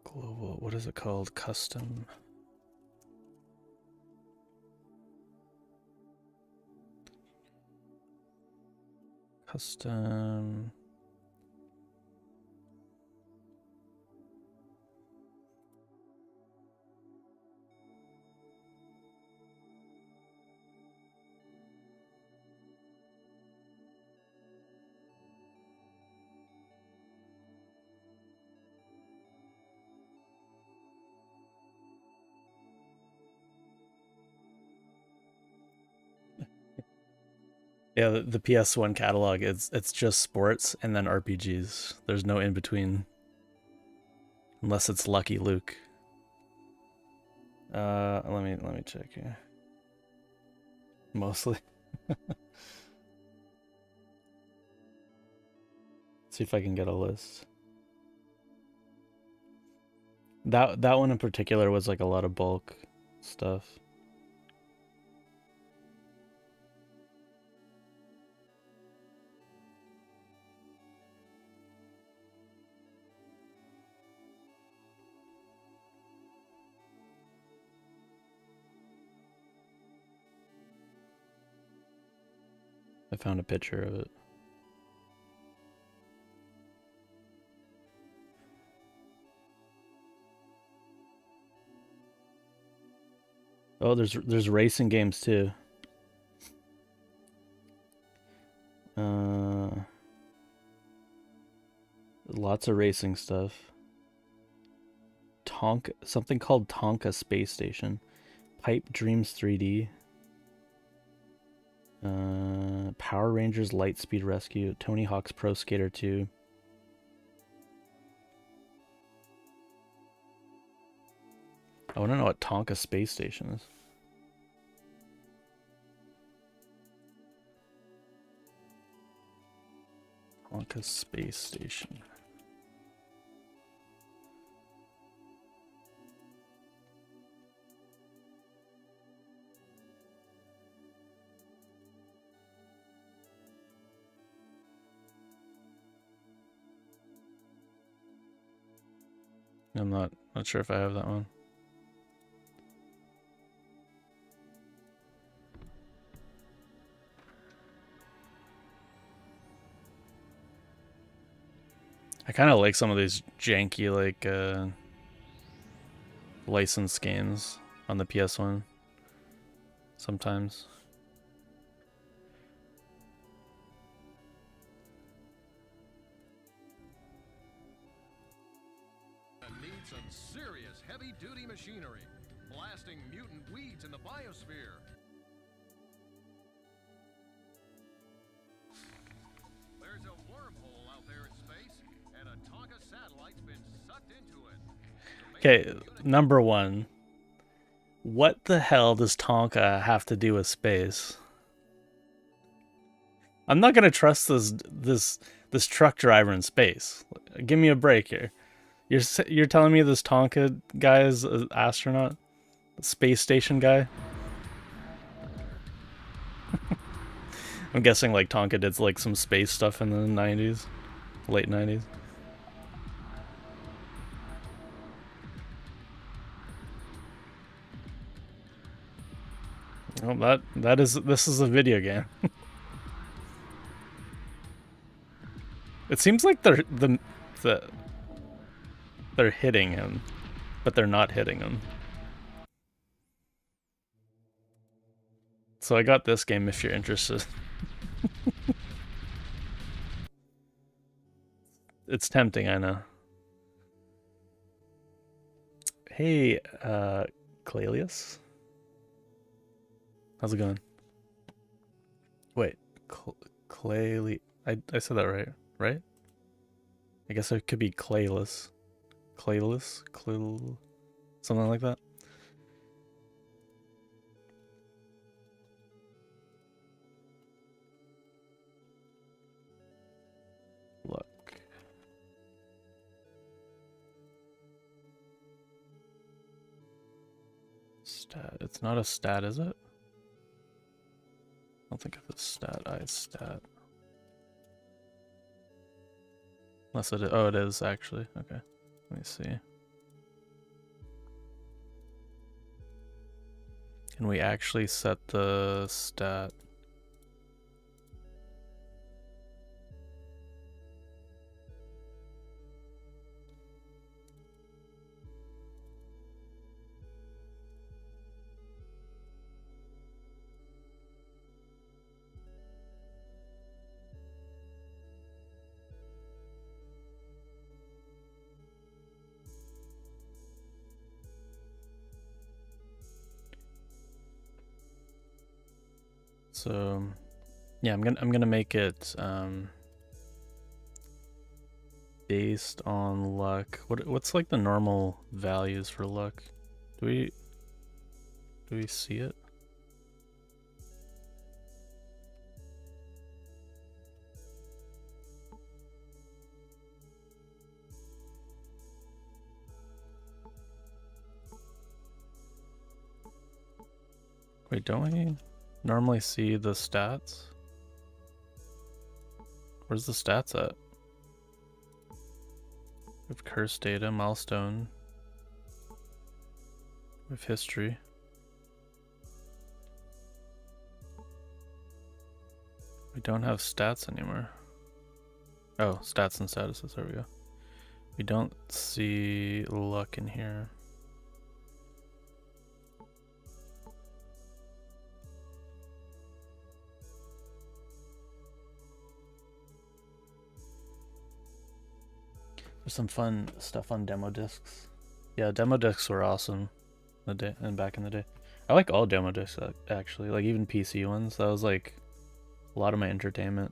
Global, what is it called? Custom. Custom. Yeah, the PS1 catalog, it's just sports and then RPGs. There's no in between. Unless it's Lucky Luke. Let me check here. Mostly. See if I can get a list. That one in particular was like a lot of bulk stuff. I found a picture of it. Oh, there's racing games too. Lots of racing stuff. Something called Tonka Space Station. Pipe Dreams 3D. Power Rangers Lightspeed Rescue. Tony Hawk's Pro Skater 2. I want to know what Tonka Space Station is. Tonka Space Station. I'm not sure if I have that one. I kind of like some of these janky, like, license games on the PS1. Sometimes. Need some serious heavy-duty machinery, blasting mutant weeds in the biosphere. There's a wormhole out there in space, and a Tonka satellite's been sucked into it. Okay, number one. What the hell does Tonka have to do with space? I'm not gonna trust this truck driver in space. Give me a break here. You're telling me this Tonka guy is an astronaut? Space station guy? I'm guessing like Tonka did like some space stuff in the 90s. Late 90s. Well, this is a video game. It seems like they're hitting him, but they're not hitting him. So I got this game if you're interested. It's tempting, I know. Hey, Clalius? How's it going? Wait, Clayly. I said that right? I guess it could be Clayless. Something like that. Look. Stat. It's not a stat, is it? I don't think it's a stat. It's stat. Unless it is. Oh, it is actually. Okay. Let me see. Can we actually set the stat? So, yeah, I'm gonna make it based on luck. What's like the normal values for luck? Do we see it? Wait, don't we normally see the stats? Where's the stats at? We have curse data, milestone. We have history. We don't have stats anymore. Oh, stats and statuses, there we go. We don't see luck in here. There's some fun stuff on demo discs. Yeah, demo discs were awesome back in the day. I like all demo discs actually, like even PC ones. That was like a lot of my entertainment.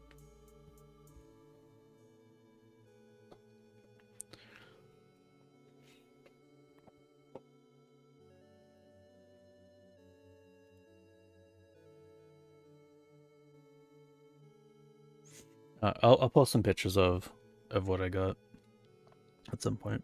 I'll post some pictures of what I got at some point.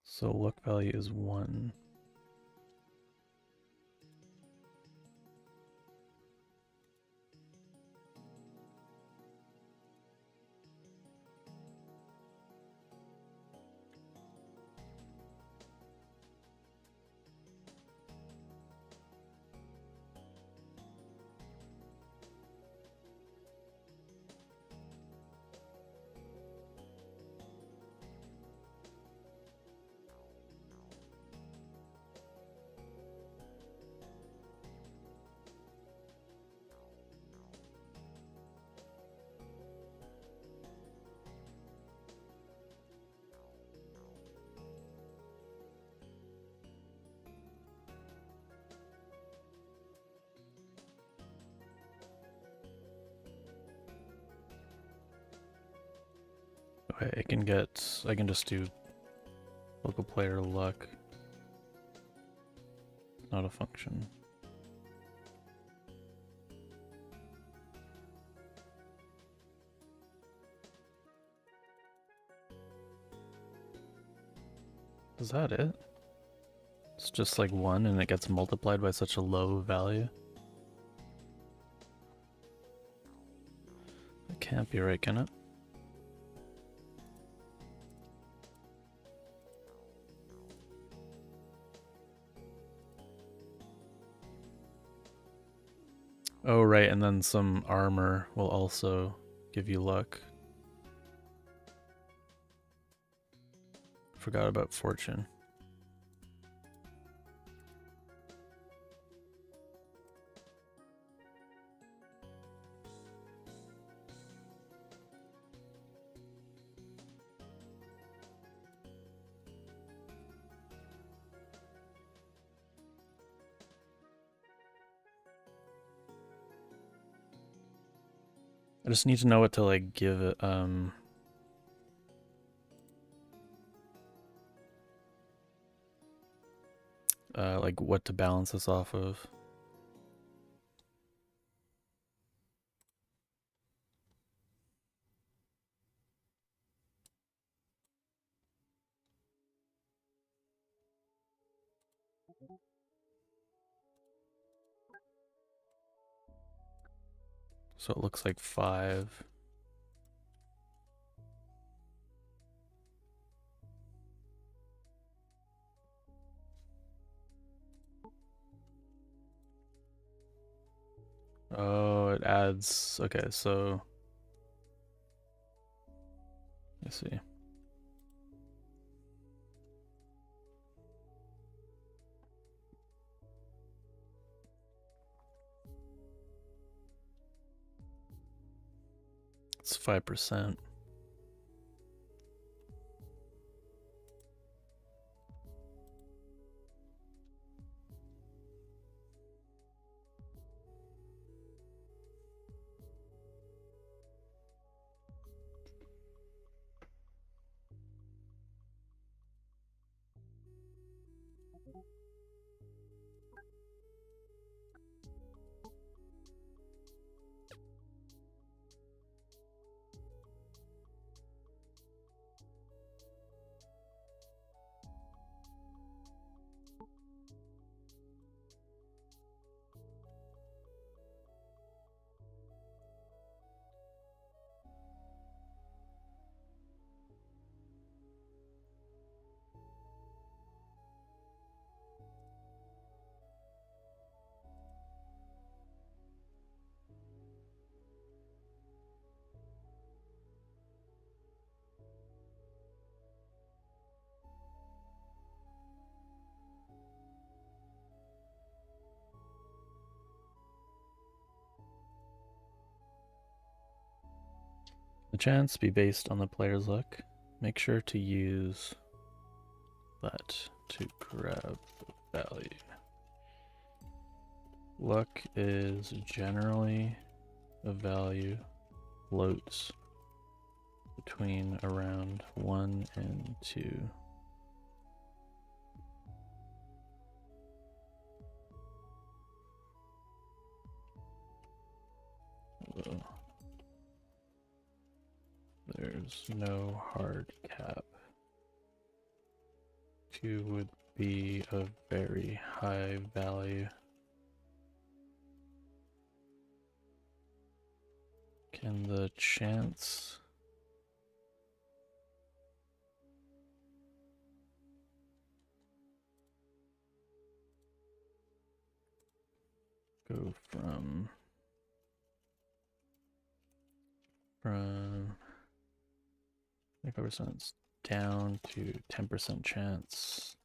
So look value is 1. Okay, I can just do local player luck. Not a function. Is that it? It's just like 1 and it gets multiplied by such a low value? It can't be right, can it? Oh, right, and then some armor will also give you luck. Forgot about fortune. I just need to know what to like give it, like what to balance this off of. So it looks like 5. Oh, it adds, okay, so let's see. It's 5%. The chance be based on the player's luck. Make sure to use that to grab the value. Luck is generally a value floats between around 1 and 2. Although there's no hard cap. 2 would be a very high value. Can the chance go from 25% down to 10% chance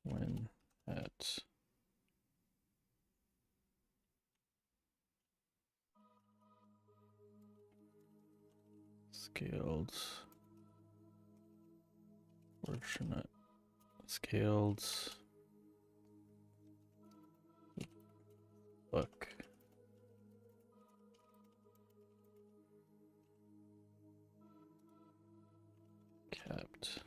when at scaled fortunate scaled luck capped.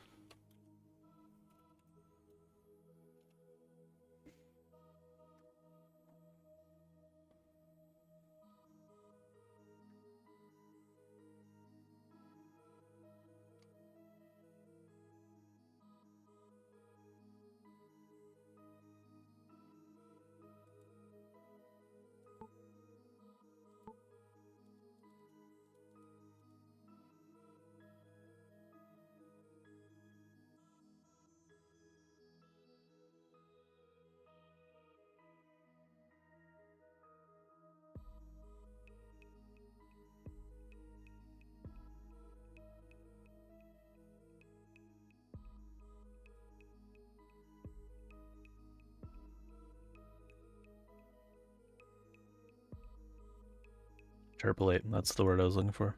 Interpolate, that's the word I was looking for.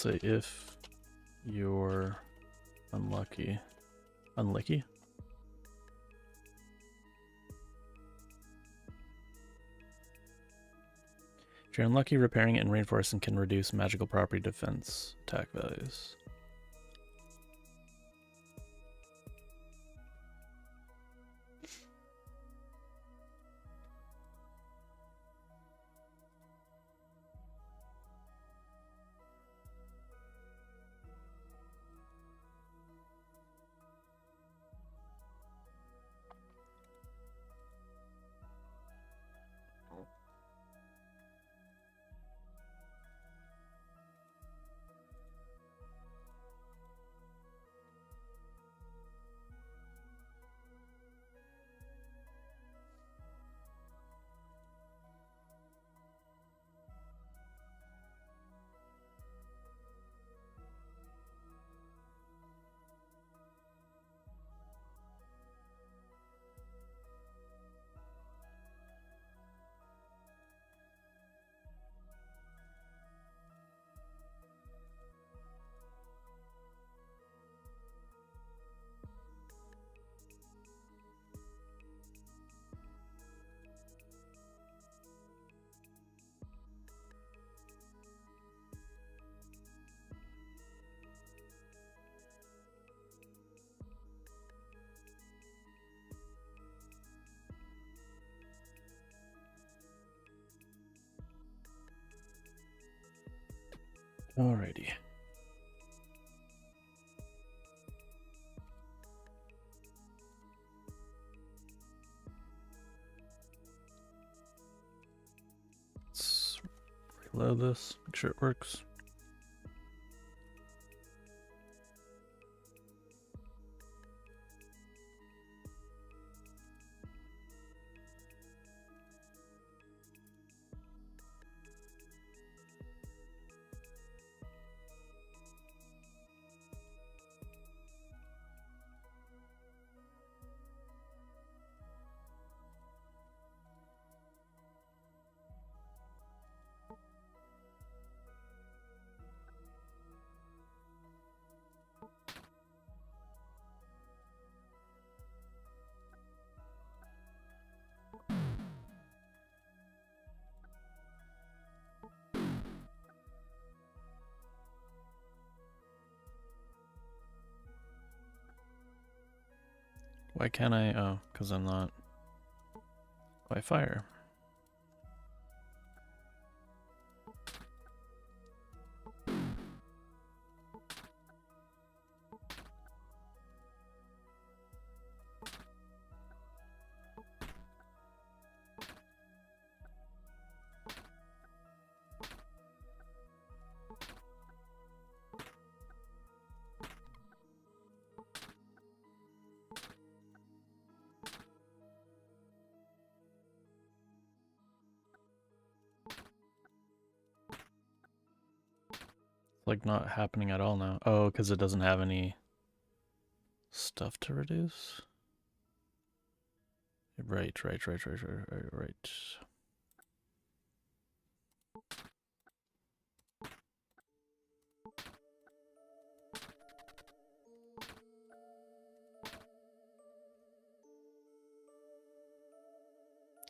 So if you're unlucky, if you're unlucky, repairing it and reinforcing can reduce magical property defense attack values. Alrighty. Let's reload this, make sure it works. Why can't I? Oh, because I'm not. Why fire? Like not happening at all now. Oh, because it doesn't have any stuff to reduce. Right.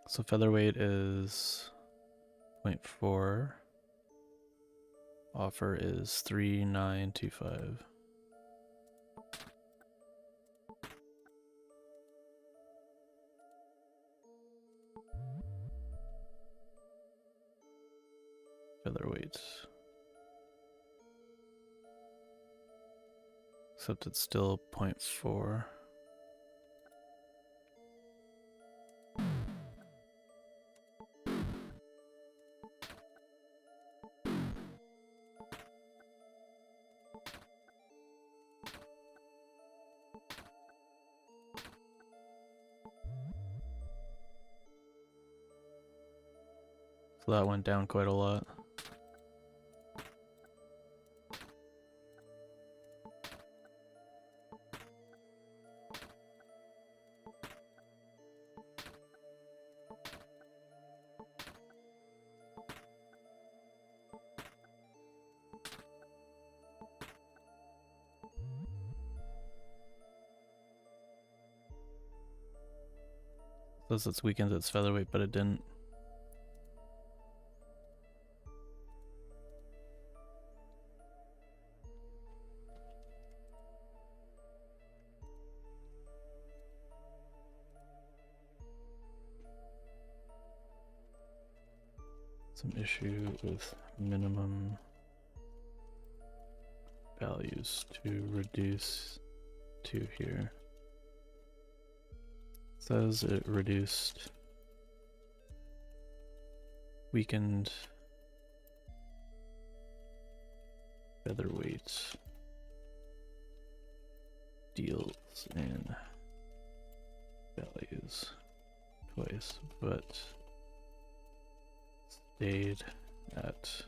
So featherweight is 0.4. Offer is 3925. Featherweight. Except it's still 0.4. So that went down quite a lot. Says it's weakened its featherweight, but it didn't. Some issue with minimum values to reduce to here. It says it reduced weakened featherweight deals in values twice, but stayed at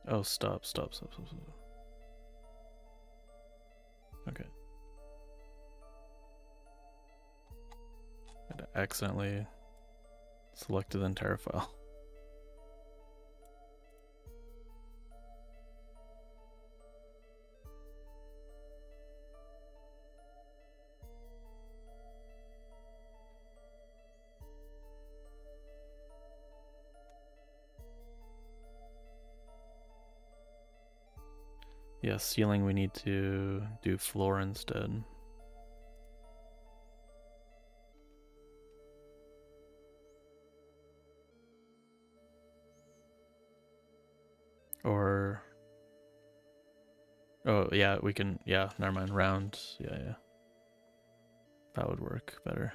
oh, stop. Okay. I accidentally selected the entire file. Yeah, ceiling we need to do floor instead. Or... oh, yeah, we can... yeah, never mind. Round. Yeah. That would work better.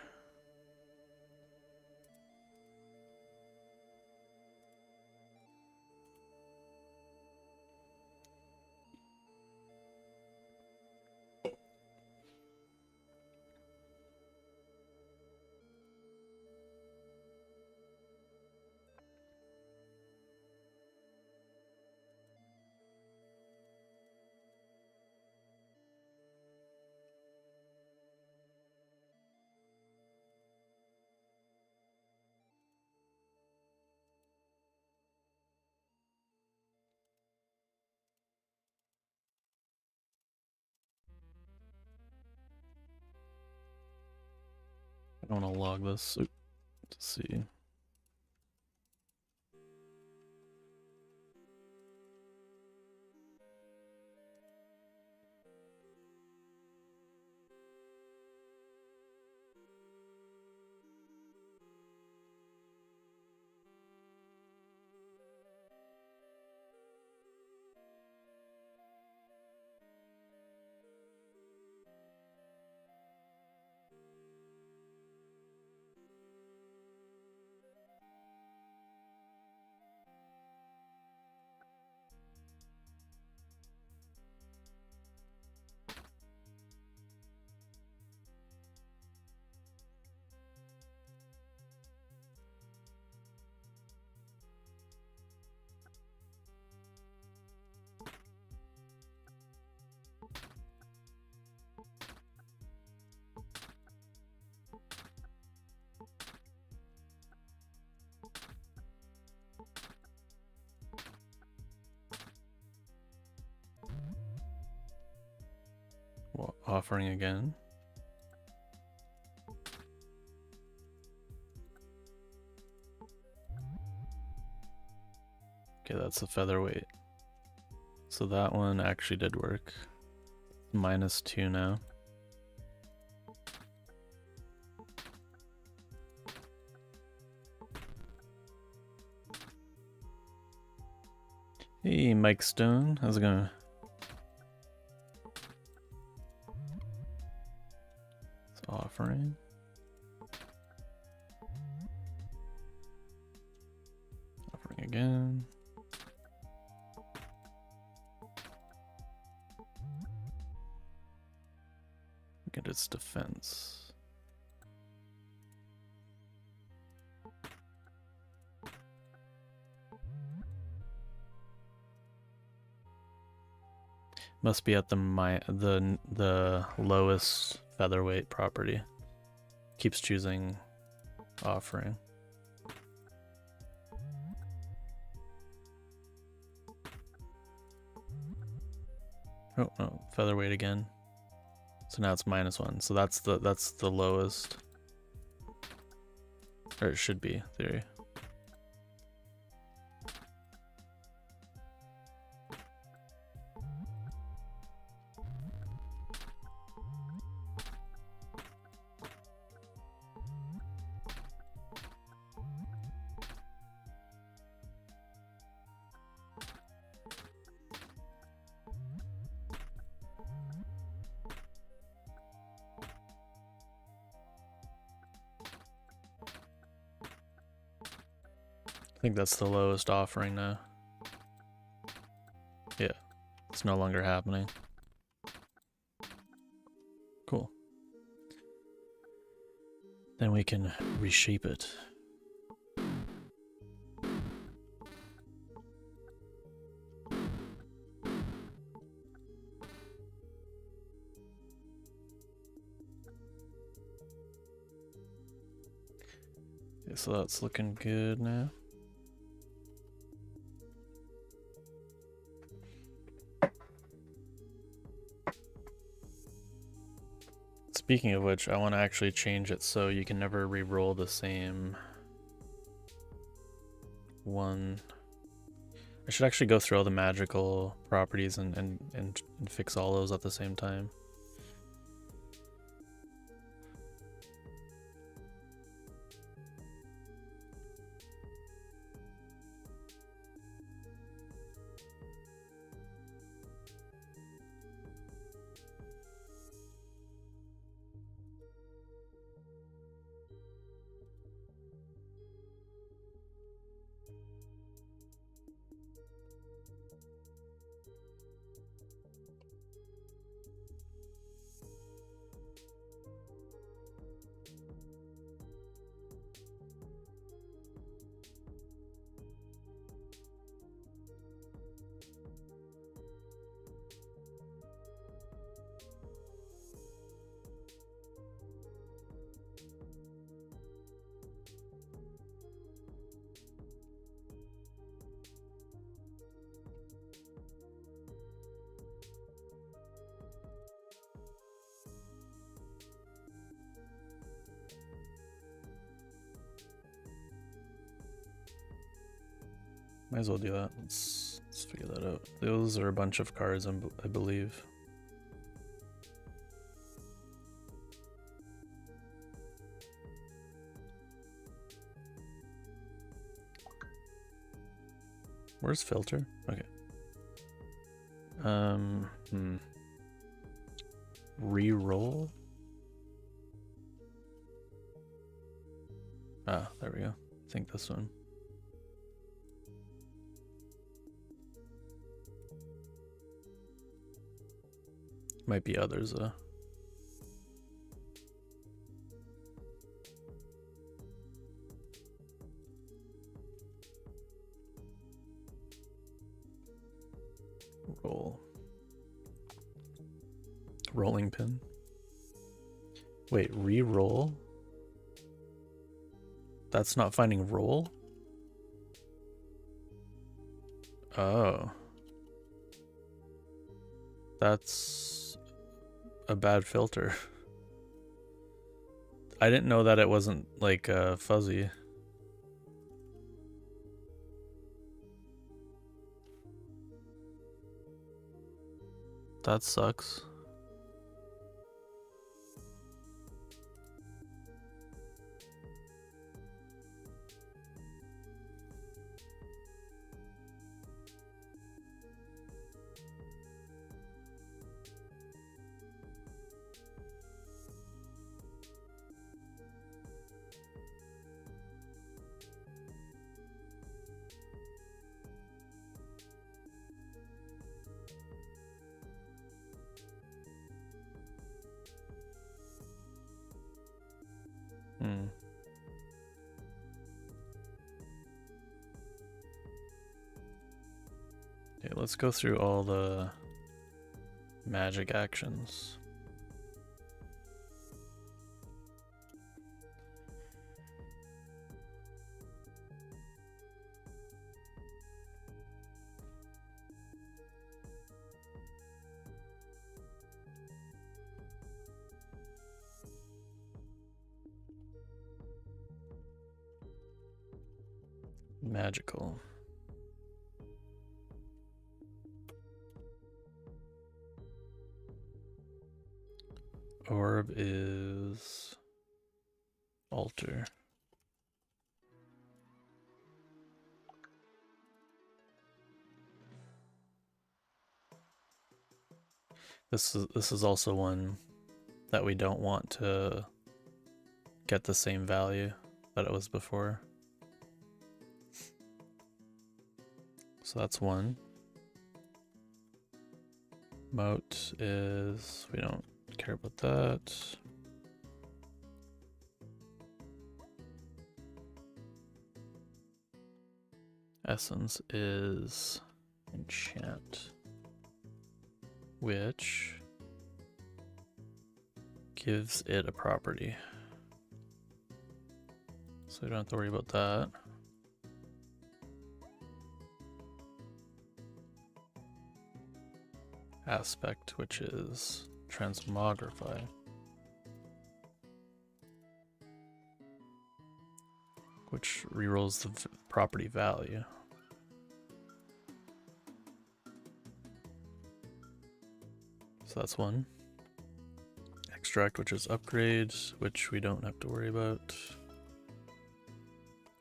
I don't want to log this to see. What, offering again? Okay, that's a featherweight. So that one actually did work. -2 now. Hey, Mike Stone, how's it going? It's offering. Offering again. Look at its defense. Must be at the lowest featherweight property. Keeps choosing offering. Oh no, featherweight again. So now it's -1. So that's the lowest. Or it should be, theory. I think that's the lowest offering now. Yeah, it's no longer happening. Cool. Then we can reshape it. Okay, so that's looking good now. Speaking of which, I want to actually change it so you can never re-roll the same one. I should actually go through all the magical properties and fix all those at the same time. Might as well do that. Let's figure that out. Those are a bunch of cards, I believe. Where's filter? Okay. Reroll. Ah, there we go. I think this one. Might be others though. Roll. Rolling pin. Wait, re-roll? That's not finding roll? Oh. That's a bad filter. I didn't know that it wasn't like fuzzy. That sucks. Okay, let's go through all the magic actions. Magical. Orb is alter. This is also one that we don't want to get the same value that it was before. So that's one. Moat is, we don't care about that. Essence is enchant, which gives it a property. So we don't have to worry about that. Aspect, which is transmogrify. Which rerolls the property value. So that's one. Extract, which is upgrade, which we don't have to worry about.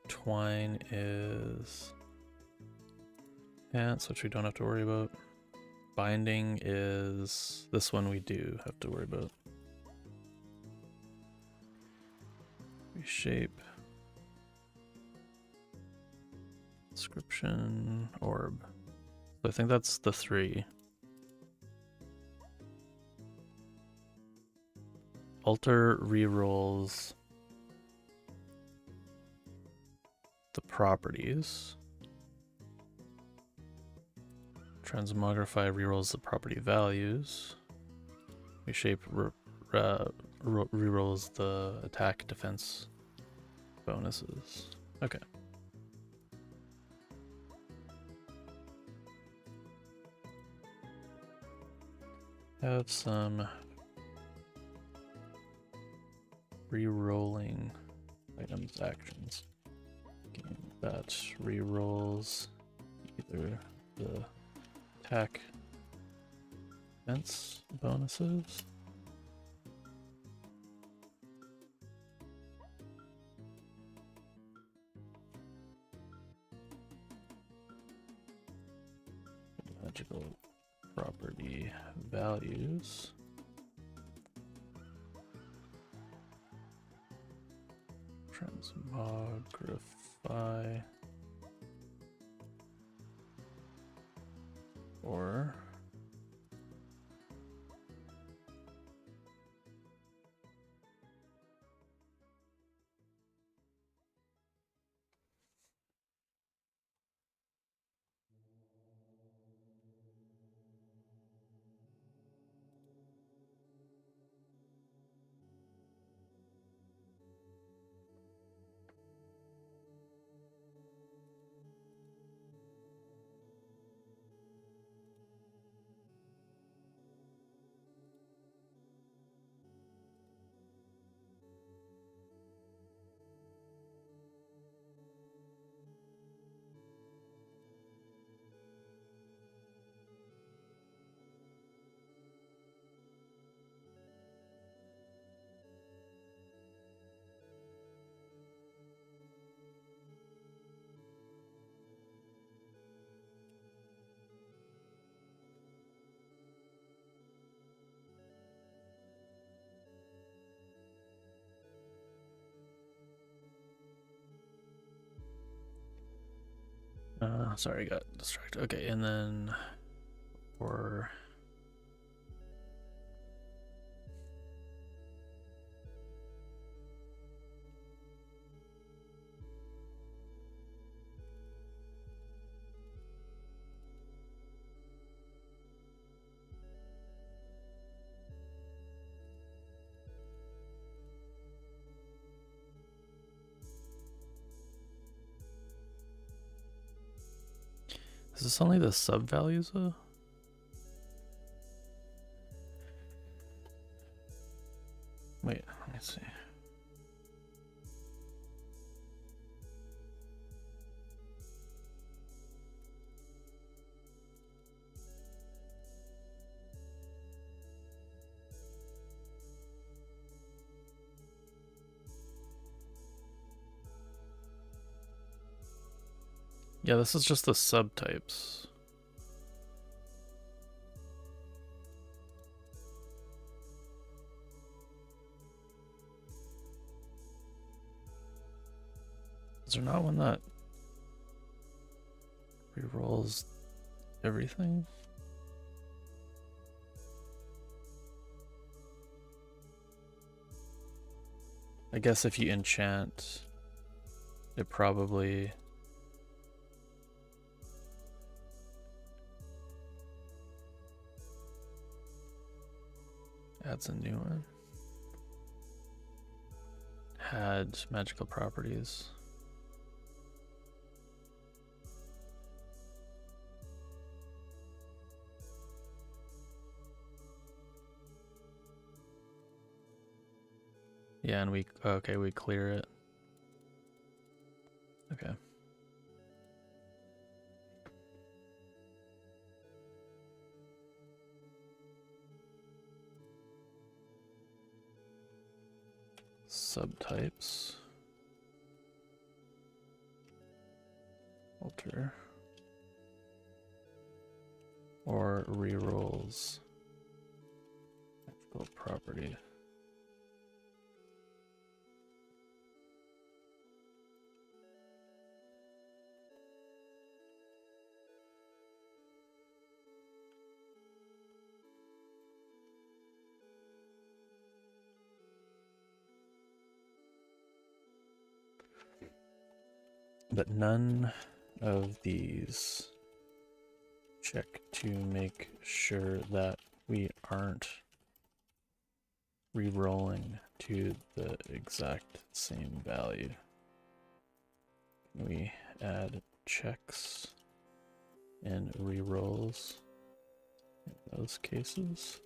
Twine is enhance, which we don't have to worry about. Binding is this one we do have to worry about. Reshape. Description, orb. So I think that's the three. Alter rerolls the properties. Transmogrify rerolls the property values. Reshape rerolls the attack defense bonuses. Okay. Have some rerolling items actions. That rerolls either the attack defense bonuses. Magical property values. Transmogrify or sorry, got distracted. Okay, and then for is this only the sub values though? Wait, let me see. Yeah, this is just the subtypes. Is there not one that rerolls everything? I guess if you enchant, it probably adds a new one. Had magical properties. Yeah, and we clear it. Okay. subtypes. Alter. Or rerolls. Actual property. But none of these check to make sure that we aren't re-rolling to the exact same value. We add checks and re-rolls in those cases.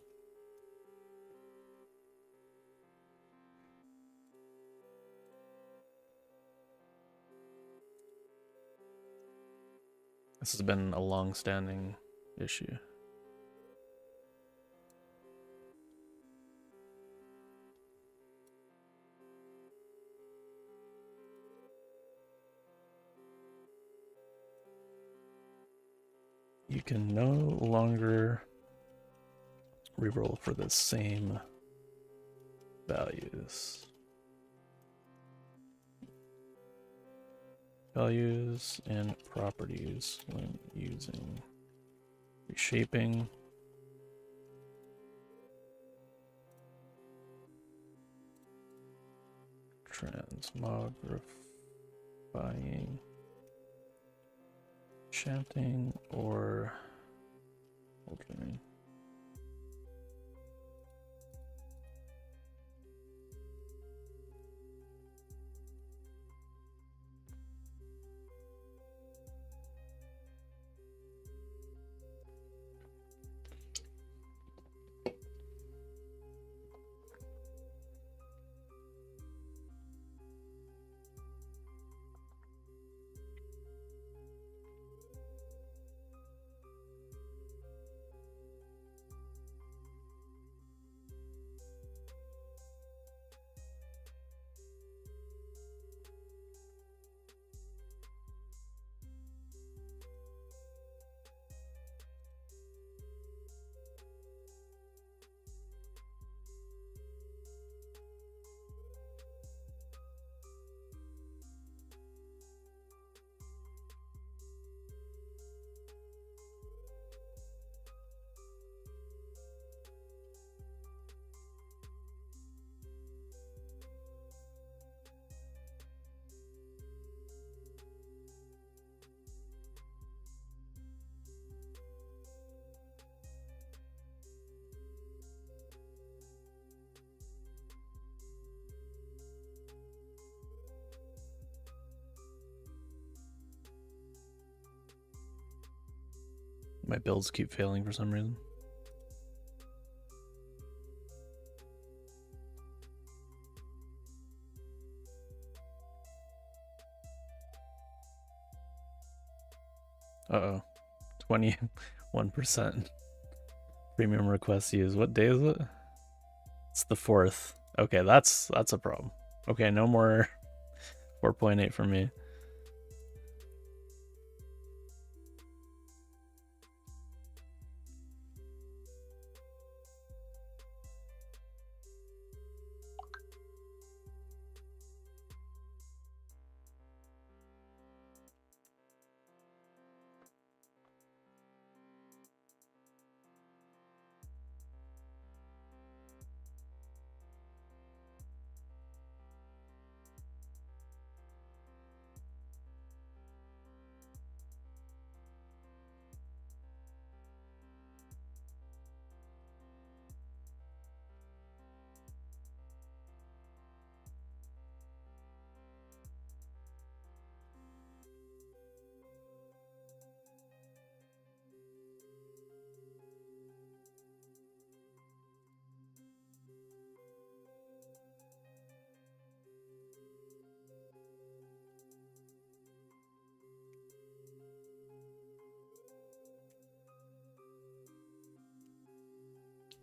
This has been a long-standing issue. You can no longer reroll for the same values. Values and properties when using reshaping. Transmogrifying. Chanting or altering. My builds keep failing for some reason. Uh-oh. 21% premium requests used. What day is it? It's the 4th. Okay, that's a problem. Okay, no more 4.8 for me.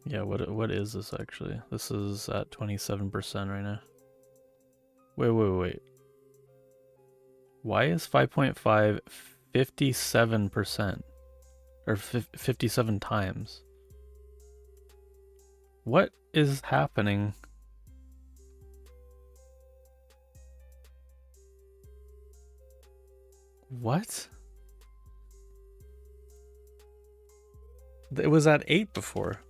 Yeah, what is this actually? This is at 27% right now. Wait. Why is 5.5 57%? Or 57 times? What is happening? What? It was at 8 before.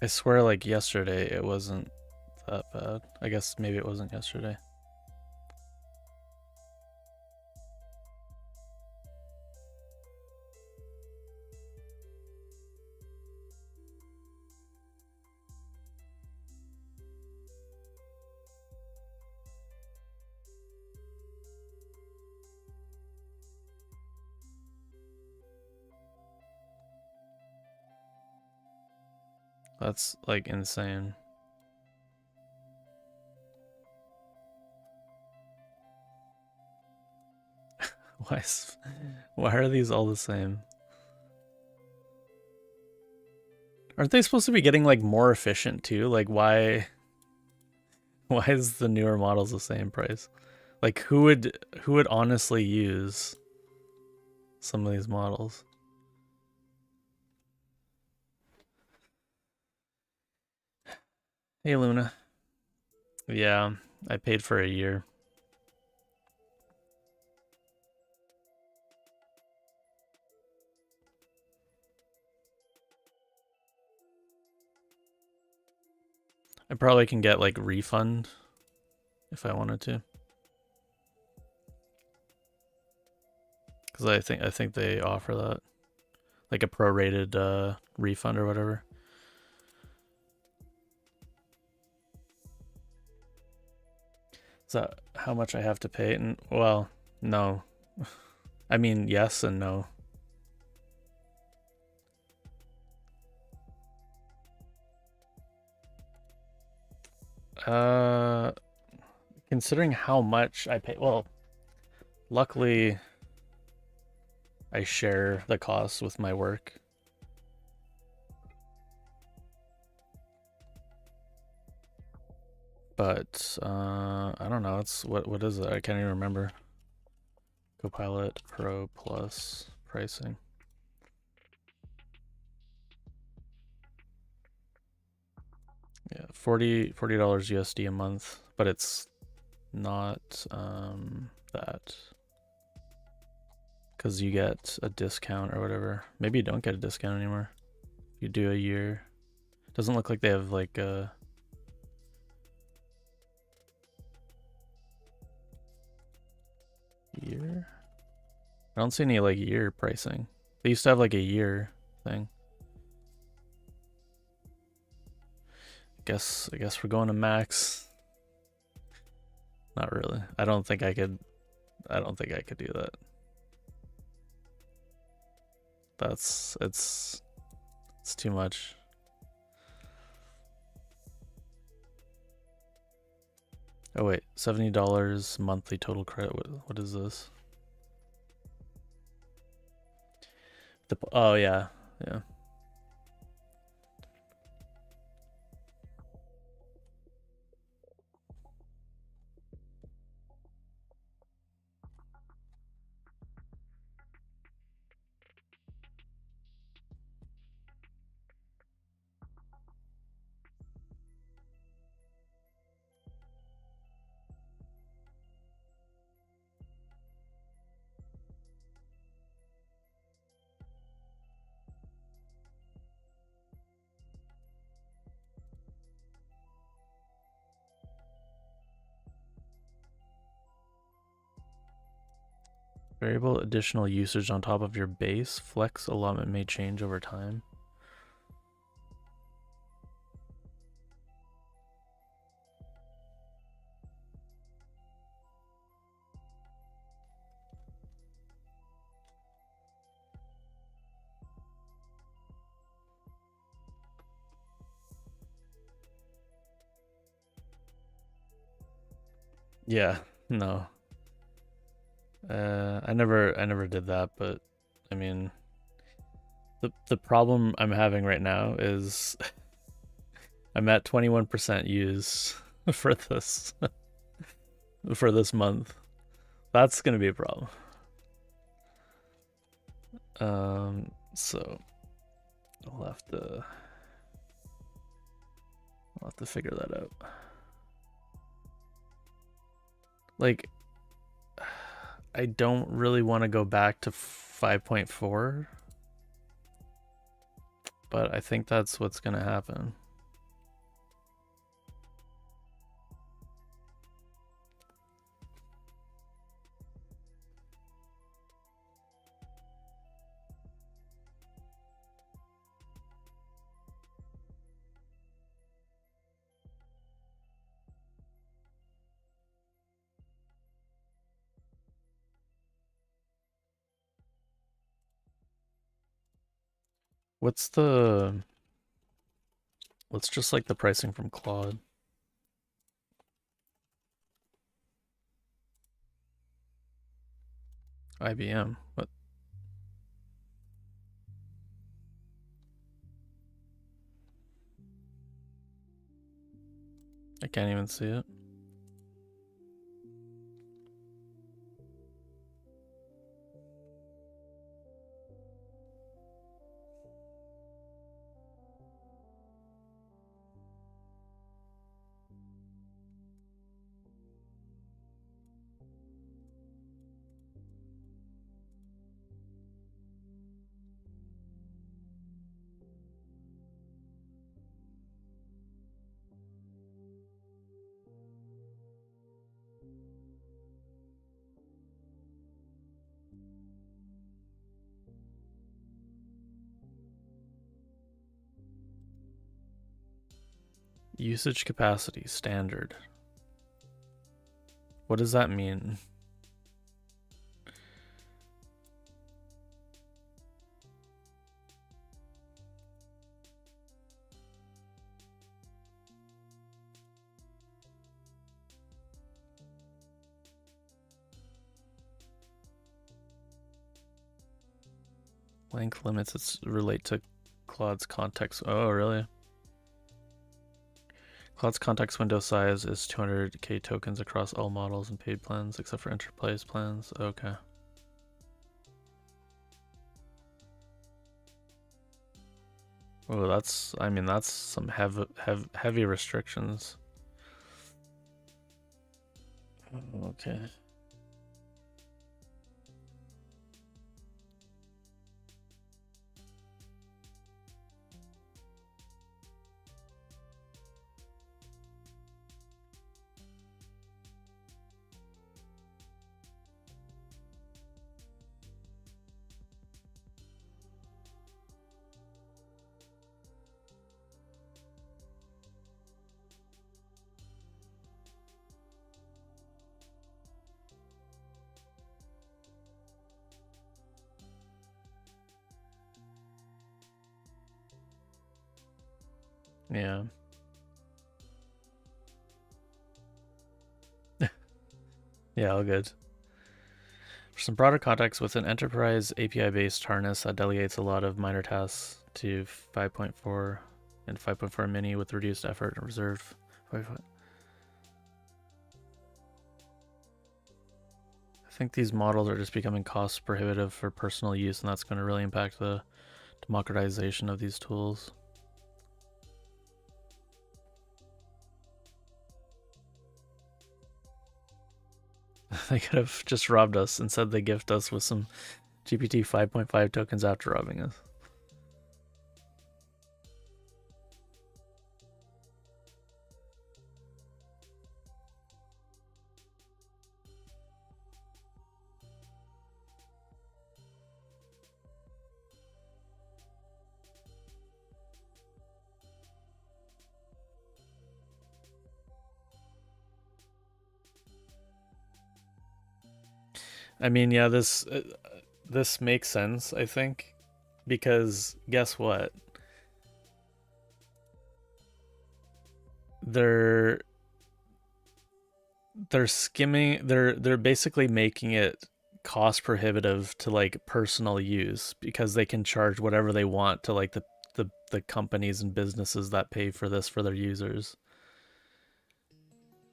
I swear, like yesterday, it wasn't that bad. I guess maybe it wasn't yesterday. That's like insane. Why are these all the same? Aren't they supposed to be getting like more efficient too? Like why is the newer models the same price? Like who would honestly use some of these models? Hey Luna. Yeah, I paid for a year. I probably can get like refund if I wanted to. Cuz I think they offer that. Like a prorated refund or whatever. Is that how much I have to pay? And well, no. I mean, yes and no. Uh, considering how much I pay, well, luckily I share the costs with my work. But I don't know. It's what is it? I can't even remember. Copilot Pro Plus pricing. Yeah, $40 USD a month, but it's not that, because you get a discount or whatever. Maybe you don't get a discount anymore. You do a year. Doesn't look like they have like a year. I don't see any like year pricing. They used to have like a year thing. I guess we're going to max. Not really. I don't think I could do that. It's too much. Oh wait, $70 monthly total credit. What is this? Oh yeah. Variable additional usage on top of your base. Flex allotment may change over time. Yeah, no. I never did that, but I mean, the problem I'm having right now is I'm at 21% use for this for this month. That's gonna be a problem. So I'll have to figure that out. Like, I don't really want to go back to 5.4, but I think that's what's gonna happen. What's just like the pricing from Claude? IBM. What? I can't even see it. Usage capacity standard. What does that mean? Length limits relate to Claude's context. Oh, really? Claude's context window size is 200k tokens across all models and paid plans, except for enterprise plans. Okay. Oh, that's, I mean, that's some heavy restrictions. Okay. Yeah. Yeah, all good. For some broader context, with an enterprise API-based harness that delegates a lot of minor tasks to 5.4 and 5.4 mini with reduced effort and reserve. I think these models are just becoming cost prohibitive for personal use, and that's going to really impact the democratization of these tools. They could have just robbed us and said they gift us with some GPT 5.5 tokens after robbing us. I mean, yeah, this makes sense, I think, because guess what? They're skimming. They're basically making it cost prohibitive to like personal use because they can charge whatever they want to like the companies and businesses that pay for this for their users,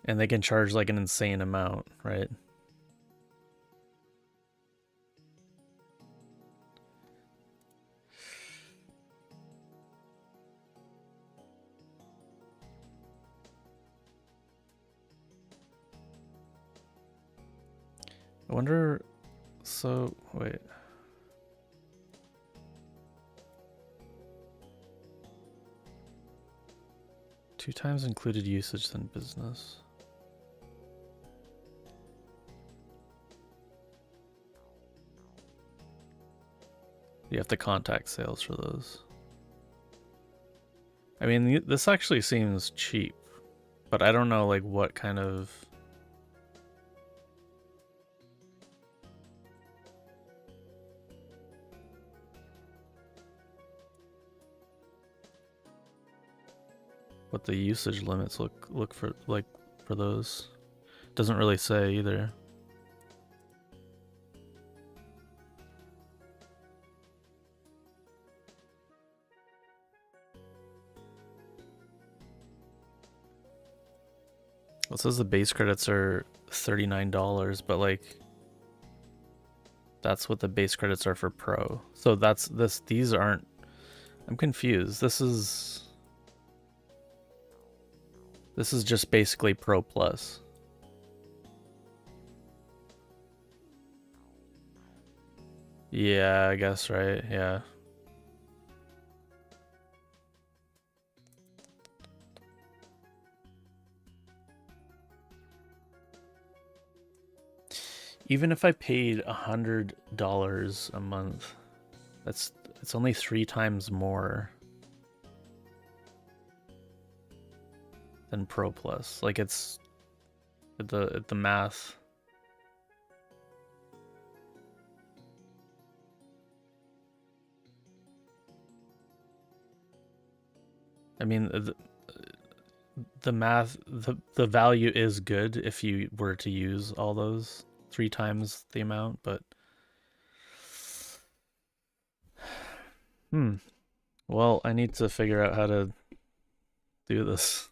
and they can charge like an insane amount, right? I wonder. So wait. Two times included usage than business. You have to contact sales for those. I mean, this actually seems cheap, but I don't know like what kind of. What the usage limits look for like for those. Doesn't really say either. It says the base credits are $39, but like that's what the base credits are for Pro. So that's this. These aren't. I'm confused. This is just basically Pro Plus. Yeah, I guess, right? Yeah. Even if I paid $100 a month, it's only 3 times more than Pro Plus. Like it's the math. I mean, the math, the value is good if you were to use all those 3 times the amount, but well, I need to figure out how to do this.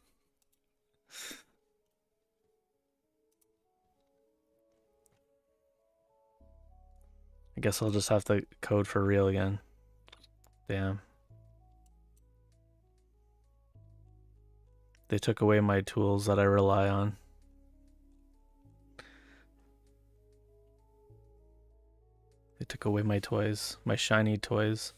I guess I'll just have to code for real again. Damn. They took away my tools that I rely on. They took away my toys, my shiny toys.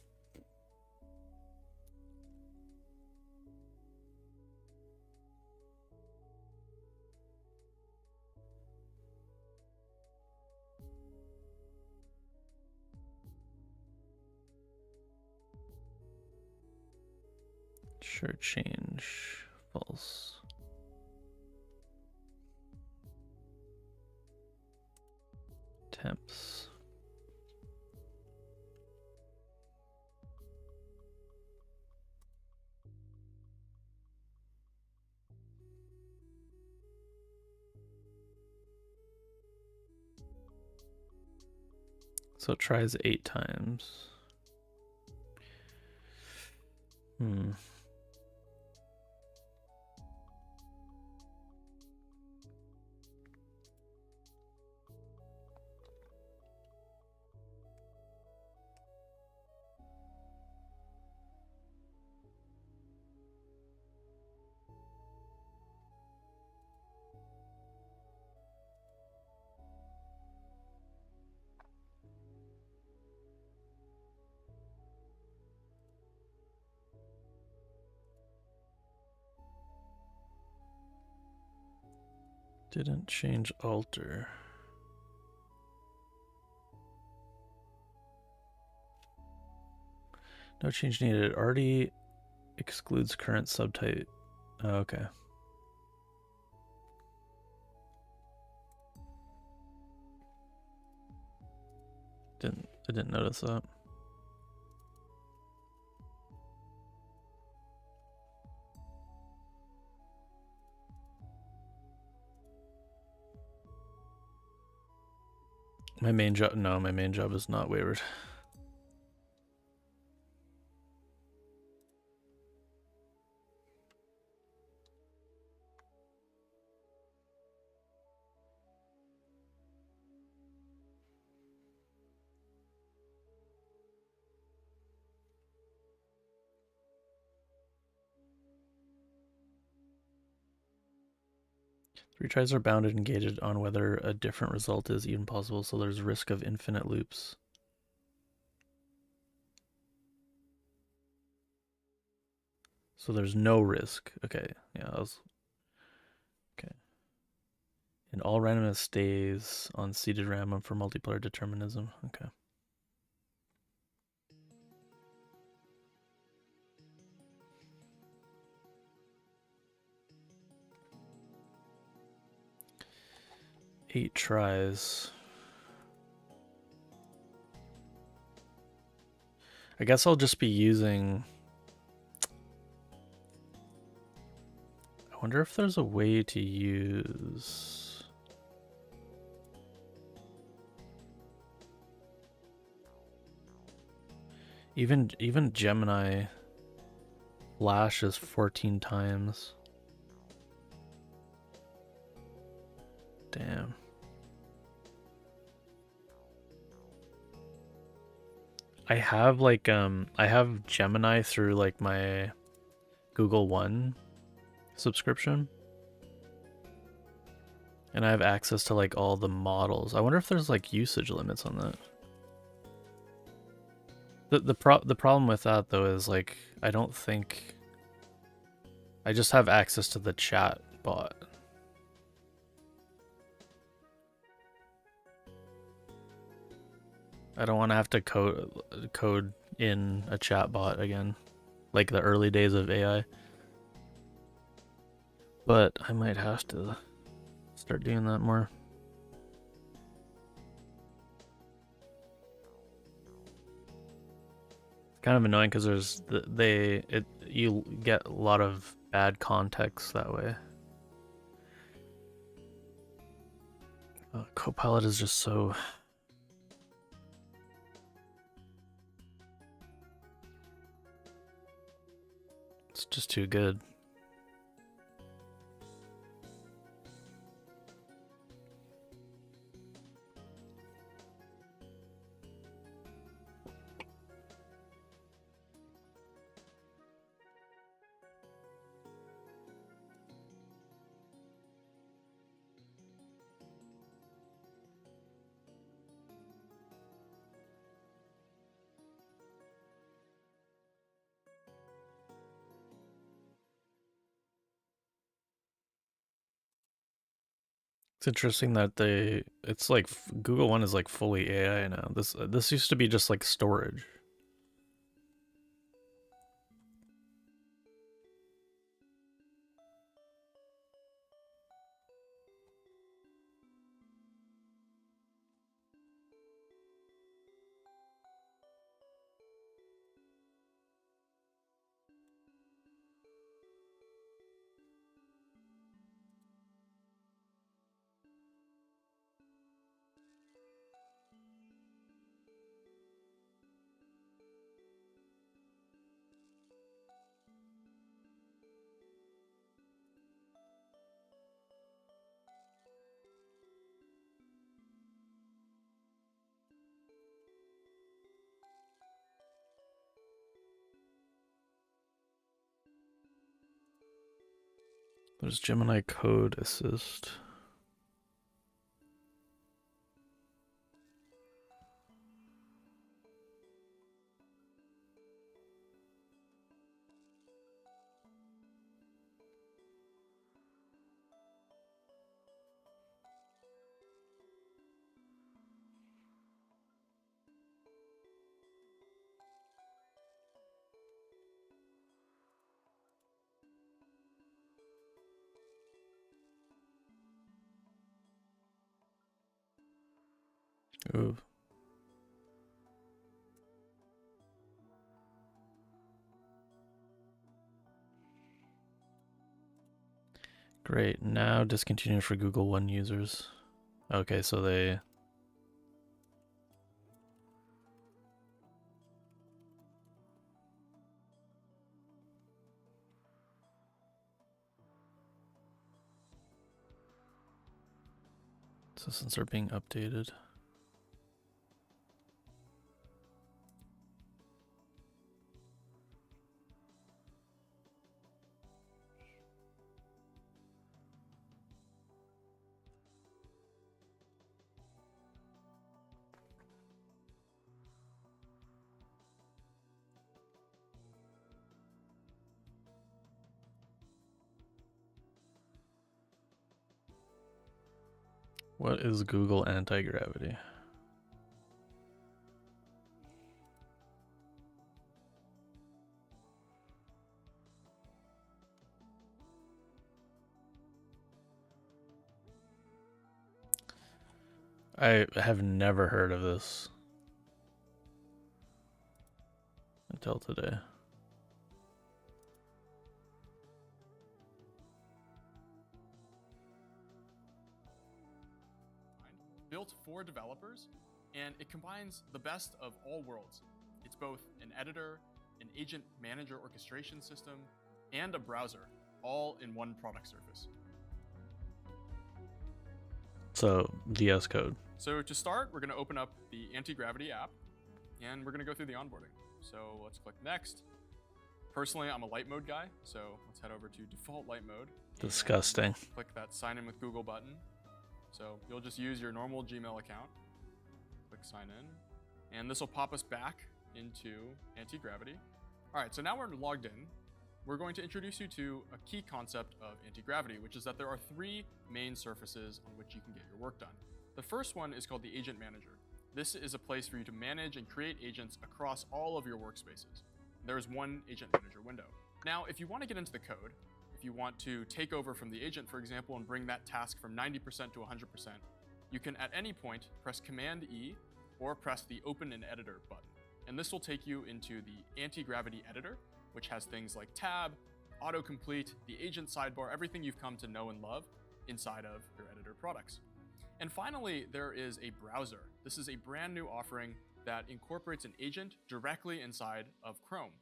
Sure, change. False. Temps. So it tries 8 times. Didn't change alter. No change needed. It already excludes current subtype. Oh, okay. I didn't notice that. My main job, no, my main job is not wayward. Retries are bounded and gated on whether a different result is even possible, so there's risk of infinite loops. So there's no risk. Okay, yeah, that was okay. And all randomness stays on seeded random for multiplayer determinism. Okay. Eight tries. I guess I'll just be using. I wonder if there's a way to use. Even Gemini Flash is 14 times. Damn. I have like I have Gemini through like my Google One subscription. And I have access to like all the models. I wonder if there's like usage limits on that. The problem with that though is like I don't think I just have access to the chat bot. I don't want to have to code in a chat bot again, like the early days of AI. But I might have to start doing that more. It's kind of annoying because there's you get a lot of bad context that way. Copilot is just so. It's just too good. It's interesting that it's like Google One is like fully AI now. This used to be just like storage. There's Gemini Code Assist. Ooh. Great. Now discontinue for Google One users. Okay, so they... Systems are being updated. What is Google anti-gravity? I have never heard of this until today. Built for developers, and it combines the best of all worlds. It's both an editor, an agent manager orchestration system, and a browser, all in one product surface. So, VS Code. So to start, we're going to open up the anti-gravity app, and we're going to go through the onboarding. So let's click next. Personally, I'm a light mode guy, so let's head over to default light mode. Disgusting. Click that sign in with Google button. So you'll just use your normal Gmail account. Click sign in, and this will pop us back into anti-gravity. All right, so now we're logged in. We're going to introduce you to a key concept of anti-gravity, which is that there are three main surfaces on which you can get your work done. The first one is called the Agent Manager. This is a place for you to manage and create agents across all of your workspaces. There's one Agent Manager window. Now, if you want to get into the code, if you want to take over from the agent, for example, and bring that task from 90% to 100%, you can at any point press Command-E or press the Open in Editor button. And this will take you into the anti-gravity editor, which has things like tab, autocomplete, the agent sidebar, everything you've come to know and love inside of your editor products. And finally, there is a browser. This is a brand new offering that incorporates an agent directly inside of Chrome.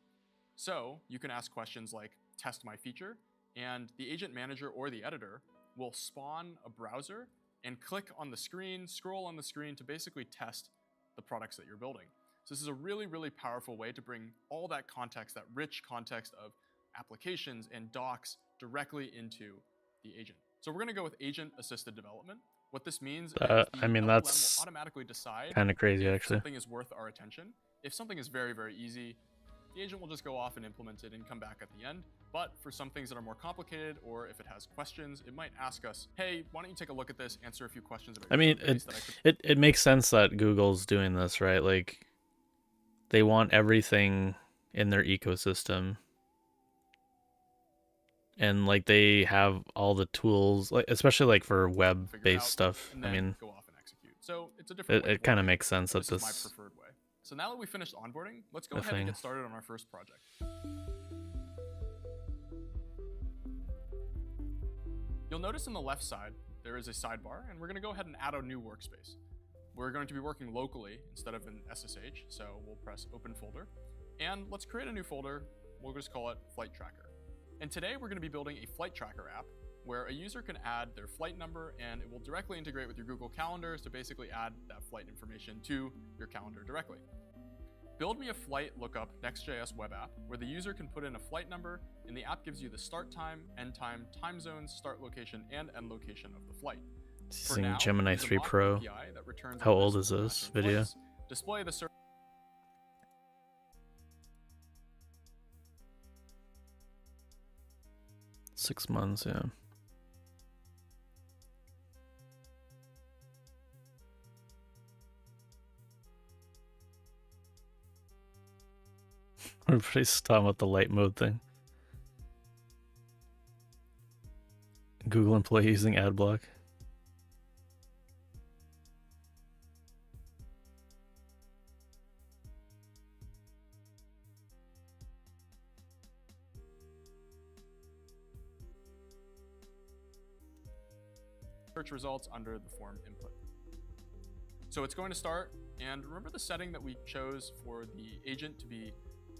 So you can ask questions like, test my feature, and the agent manager or the editor will spawn a browser and click on the screen, scroll on the screen to basically test the products that you're building. So this is a really, really powerful way to bring all that context, that rich context of applications and docs directly into the agent. So we're gonna go with agent-assisted development. What this means is the I mean, LLM that's will automatically decide kind of crazy, if actually. something is worth our attention. If something is very, very easy, the agent will just go off and implement it and come back at the end. But for some things that are more complicated, or if it has questions, it might ask us, hey, why don't you take a look at this, answer a few questions about I mean, it makes sense that Google's doing this, right? Like, they want everything in their ecosystem. And, like, they have all the tools, like, especially, like, for web-based stuff. I mean, go off and execute. So it's a different way it kind of makes sense that this is my preferred way. So now that we finished onboarding, let's go ahead and get started on our first project. You'll notice on the left side, there is a sidebar, and we're going to go ahead and add a new workspace. We're going to be working locally instead of in SSH, so we'll press Open Folder. And let's create a new folder. We'll just call it Flight Tracker. And today we're going to be building a flight tracker app where a user can add their flight number, and it will directly integrate with your Google Calendars to basically add that flight information to your calendar directly. Build me a flight lookup Next.js web app where the user can put in a flight number, and the app gives you the start time, end time, time zones, start location, and end location of the flight. Using Gemini 3 Pro. How old is this video? Display the service. Six months, yeah. Everybody's talking about the light mode thing. Google employee using ad block. search results under the form input. So it's going to start, and remember the setting that we chose for the agent to be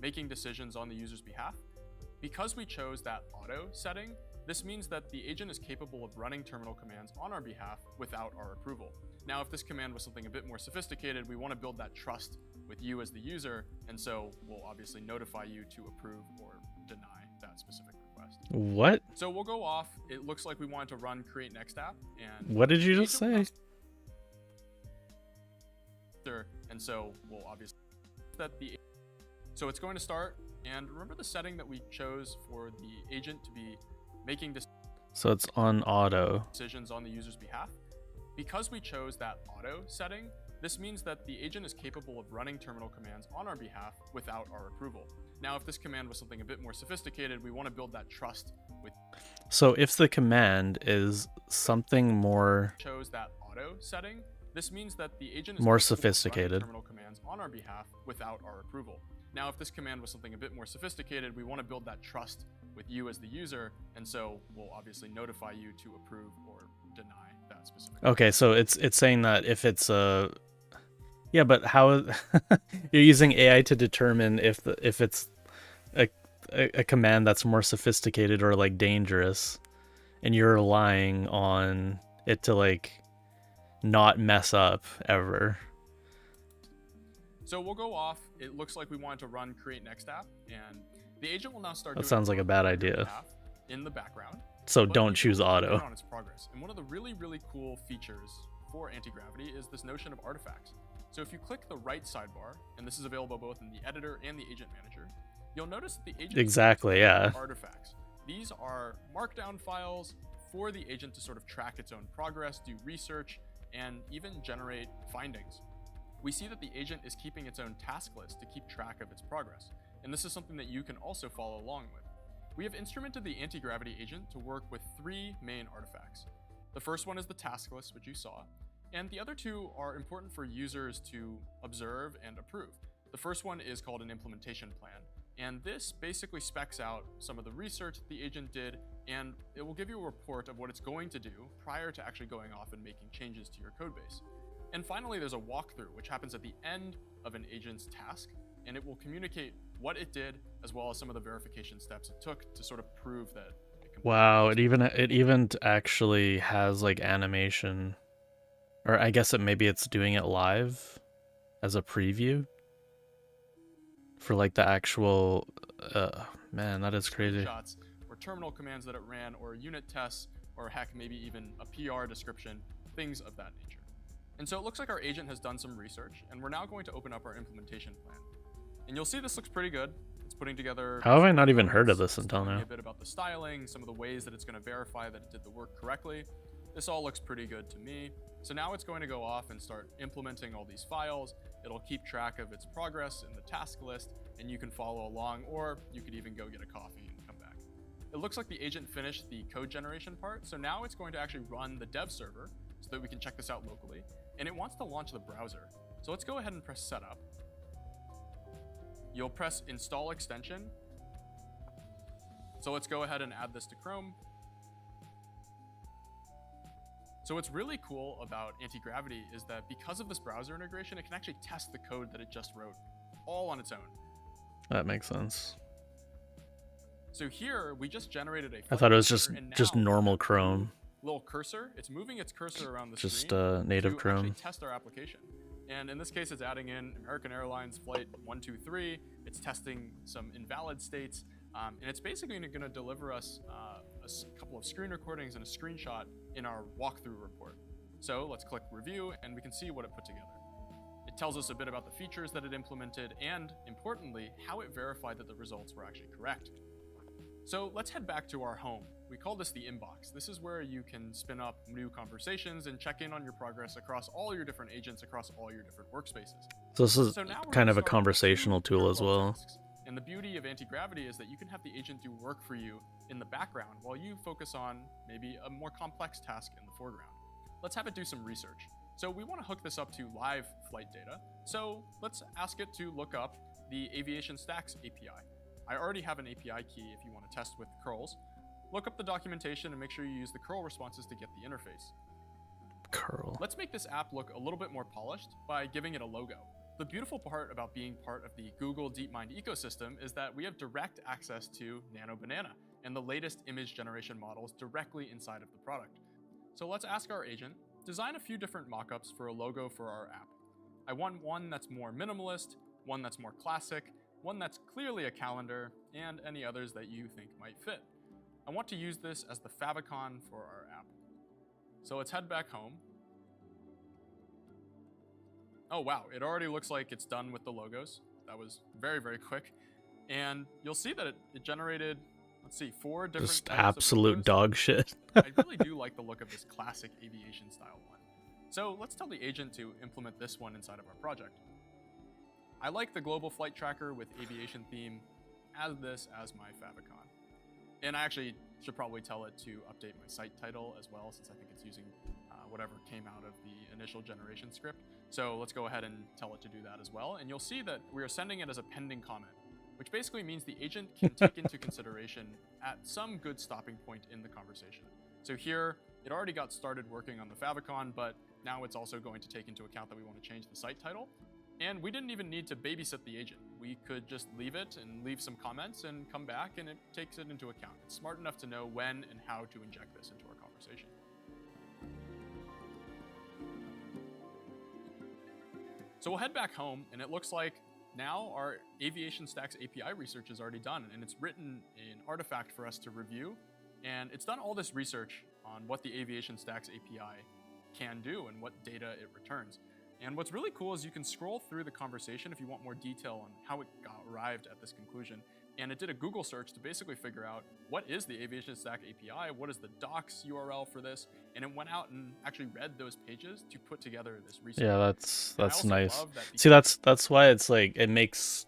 making decisions on the user's behalf? Because we chose that auto setting, this means that the agent is capable of running terminal commands on our behalf without our approval. Now, if this command was something a bit more sophisticated, we want to build that trust with you as the user, and so we'll obviously notify you to approve or deny that specific request. What? So we'll go off. It looks like we wanted to run create next app, and What did you just say? And so we'll obviously so it's going to start, and remember the setting that we chose for the agent to be making So it's on auto. decisions on the user's behalf? Because we chose that auto setting, this means that the agent is capable of running terminal commands on our behalf without our approval. Now, if this command was something a bit more sophisticated, we want to build that trust with So if the command is something more chose that auto setting, this means that the agent is more capable of running sophisticated. terminal commands on our behalf without our approval. Now, if this command was something a bit more sophisticated, we want to build that trust with you as the user, and so we'll obviously notify you to approve or deny that specific. Okay, so it's saying that if it's a yeah, but how you're using AI to determine if it's a command that's more sophisticated or like dangerous, and you're relying on it to like not mess up ever. So we'll go off. It looks like we wanted to run create next app, and the agent will now start That doing sounds like a bad on your idea. behalf in the background. So But don't you choose can keep auto. on its progress. And one of the really cool features for anti-gravity is this notion of artifacts. So if you click the right sidebar, and this is available both in the editor and the agent manager, you'll notice that the agent Exactly, yeah. artifacts. These are markdown files for the agent to sort of track its own progress, do research, and even generate findings. We see that the agent is keeping its own task list to keep track of its progress, and this is something that you can also follow along with. We have instrumented the anti-gravity agent to work with three main artifacts. The first one is the task list, which you saw, and the other two are important for users to observe and approve. The first one is called an implementation plan, and this basically specs out some of the research that the agent did, and it will give you a report of what it's going to do prior to actually going off and making changes to your code base. And finally, there's a walkthrough, which happens at the end of an agent's task, and it will communicate what it did, as well as some of the verification steps it took to sort of prove that it completed. Wow, it even actually has like animation, or I guess maybe it's doing it live as a preview for like the actual. Man, that is crazy. Screenshots or terminal commands that it ran, or unit tests, or heck, maybe even a PR description, things of that nature. And so it looks like our agent has done some research, and we're now going to open up our implementation plan. And you'll see this looks pretty good. It's putting together... How have I not even heard of this it's until telling now? you a bit about the styling, some of the ways that it's going to verify that it did the work correctly. This all looks pretty good to me. So now it's going to go off and start implementing all these files. It'll keep track of its progress in the task list, and you can follow along, or you could even go get a coffee and come back. It looks like the agent finished the code generation part, so now it's going to actually run the dev server so that we can check this out locally. And it wants to launch the browser. So let's go ahead and press setup. You'll press install extension. So let's go ahead and add this to Chrome. So what's really cool about anti-gravity is that because of this browser integration, it can actually test the code that it just wrote all on its own. That makes sense. So here we just generated a I thought it was folder, and just now normal Chrome, little cursor, it's moving its cursor around the just screen native to actually Chrome. test our application. And in this case, it's adding in American Airlines flight 123. It's testing some invalid states, and it's basically going to deliver us a couple of screen recordings and a screenshot in our walkthrough report. So let's click review, and we can see what it put together. It tells us a bit about the features that it implemented, and importantly, how it verified that the results were actually correct. So let's head back to our home. We call this the inbox. This is where you can spin up new conversations and check in on your progress across all your different agents, across all your different workspaces. So this is So now we're kind gonna of a start with conversational two tool as parallel well. tasks. And the beauty of anti-gravity is that you can have the agent do work for you in the background while you focus on maybe a more complex task in the foreground. Let's have it do some research. So we want to hook this up to live flight data. So let's ask it to look up the Aviation Stacks API. I already have an API key if you want to test with curls. Look up the documentation and make sure you use the curl responses to get the interface. curl. Let's make this app look a little bit more polished by giving it a logo. The beautiful part about being part of the Google DeepMind ecosystem is that we have direct access to Nano Banana and the latest image generation models directly inside of the product. So let's ask our agent, design a few different mockups for a logo for our app. I want one that's more minimalist, one that's more classic, one that's clearly a calendar, and any others that you think might fit. I want to use this as the favicon for our app. So let's head back home. Oh wow, it already looks like it's done with the logos. That was very, very quick. And you'll see that it generated, let's see, 4 different Just types of absolute logos. dog shit. I really do like the look of this classic aviation style one. So let's tell the agent to implement this one inside of our project. I like the global flight tracker with aviation theme as this as my favicon. And I actually should probably tell it to update my site title as well, since I think it's using whatever came out of the initial generation script. So let's go ahead and tell it to do that as well. And you'll see that we are sending it as a pending comment, which basically means the agent can take into consideration at some good stopping point in the conversation. So here, it already got started working on the favicon, but now it's also going to take into account that we want to change the site title. And we didn't even need to babysit the agent. We could just leave it and leave some comments and come back, and it takes it into account. It's smart enough to know when and how to inject this into our conversation. So we'll head back home, and it looks like now our Aviation Stacks API research is already done, and it's written an artifact for us to review. And it's done all this research on what the Aviation Stacks API can do and what data it returns. And what's really cool is you can scroll through the conversation if you want more detail on how it got arrived at this conclusion. And it did a Google search to basically figure out what is the Aviation Stack API, what is the docs URL for this, and it went out and actually read those pages to put together this research. Yeah, that's nice. love that See, that's why it's like it makes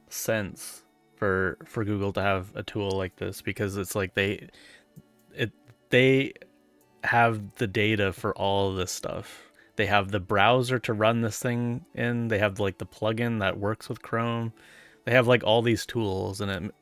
sense for Google to have a tool like this, because it's like they have the data for all of this stuff. They have the browser to run this thing in. They have like the plugin that works with Chrome. They have like all these tools and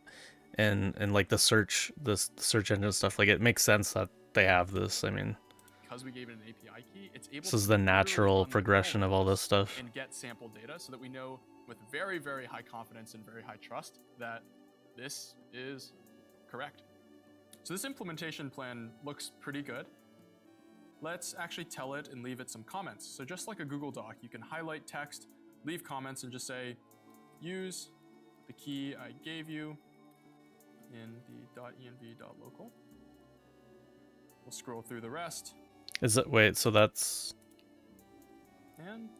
like the search engine stuff. Like it makes sense that they have this. I mean, because we gave it an API key, it's able this to is the literally natural run progression of all this stuff. and get sample data so that we know with very, very high confidence and very high trust that this is correct. So this implementation plan looks pretty good. Let's actually tell it and leave it some comments. So just like a Google Doc, you can highlight text, leave comments, and just say, use the key I gave you in the .env.local. We'll scroll through the rest. Is it, wait, so that's... And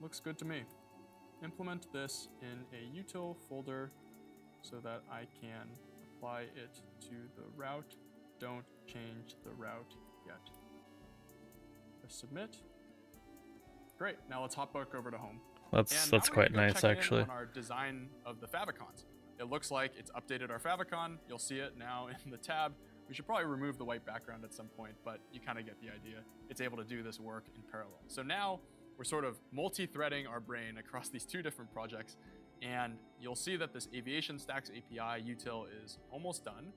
looks good to me. Implement this in a util folder so that I can apply it to the route. Don't change the route yet. Press submit. Great, now let's hop back over to home. That's we're quite gonna go nice, check in actually. on our design of the favicons. It looks like it's updated our favicon. You'll see it now in the tab. We should probably remove the white background at some point, but you kind of get the idea. It's able to do this work in parallel. So now we're sort of multi-threading our brain across these 2 different projects, and you'll see that this Aviation Stacks API util is almost done.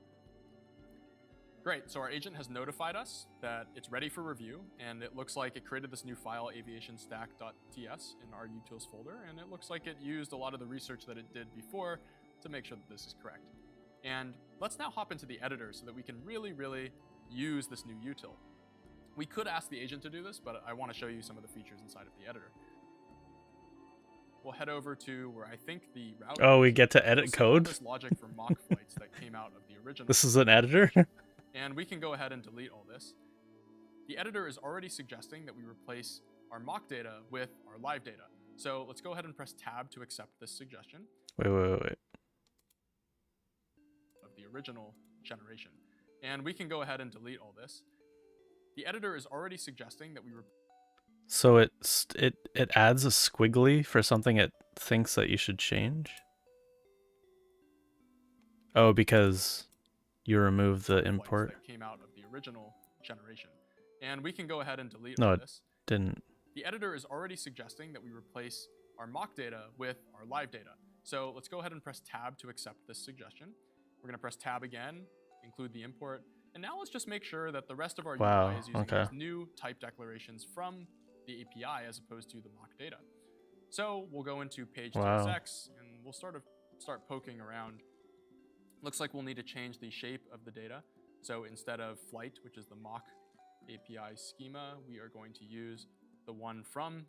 Great, so our agent has notified us that it's ready for review, and it looks like it created this new file, aviationstack.ts, in our utils folder, and it looks like it used a lot of the research that it did before to make sure that this is correct. And let's now hop into the editor so that we can really, really use this new util. We could ask the agent to do this, but I want to show you some of the features inside of the editor. We'll head over to where I think the route Oh, we is. get to You'll edit see all code? this logic for mock flights that came out of the original. This is an editor? And we can go ahead and delete all this. The editor is already suggesting that we replace our mock data with our live data. So let's go ahead and press tab to accept this suggestion Wait. of the original generation. And we can go ahead and delete all this. The editor is already suggesting that we So it adds a squiggly for something it thinks that you should change? Oh, because you remove the import? that came out of the original generation. And we can go ahead and delete No, all it this. didn't. The editor is already suggesting that we replace our mock data with our live data. So let's go ahead and press tab to accept this suggestion. We're going to press tab again, include the import, And now let's just make sure that the rest of our Wow, UI is using okay. these new type declarations from the API as opposed to the mock data. So we'll go into page Wow. TSX and we'll start poking around. Looks like we'll need to change the shape of the data. So instead of flight, which is the mock API schema, we are going to use the one from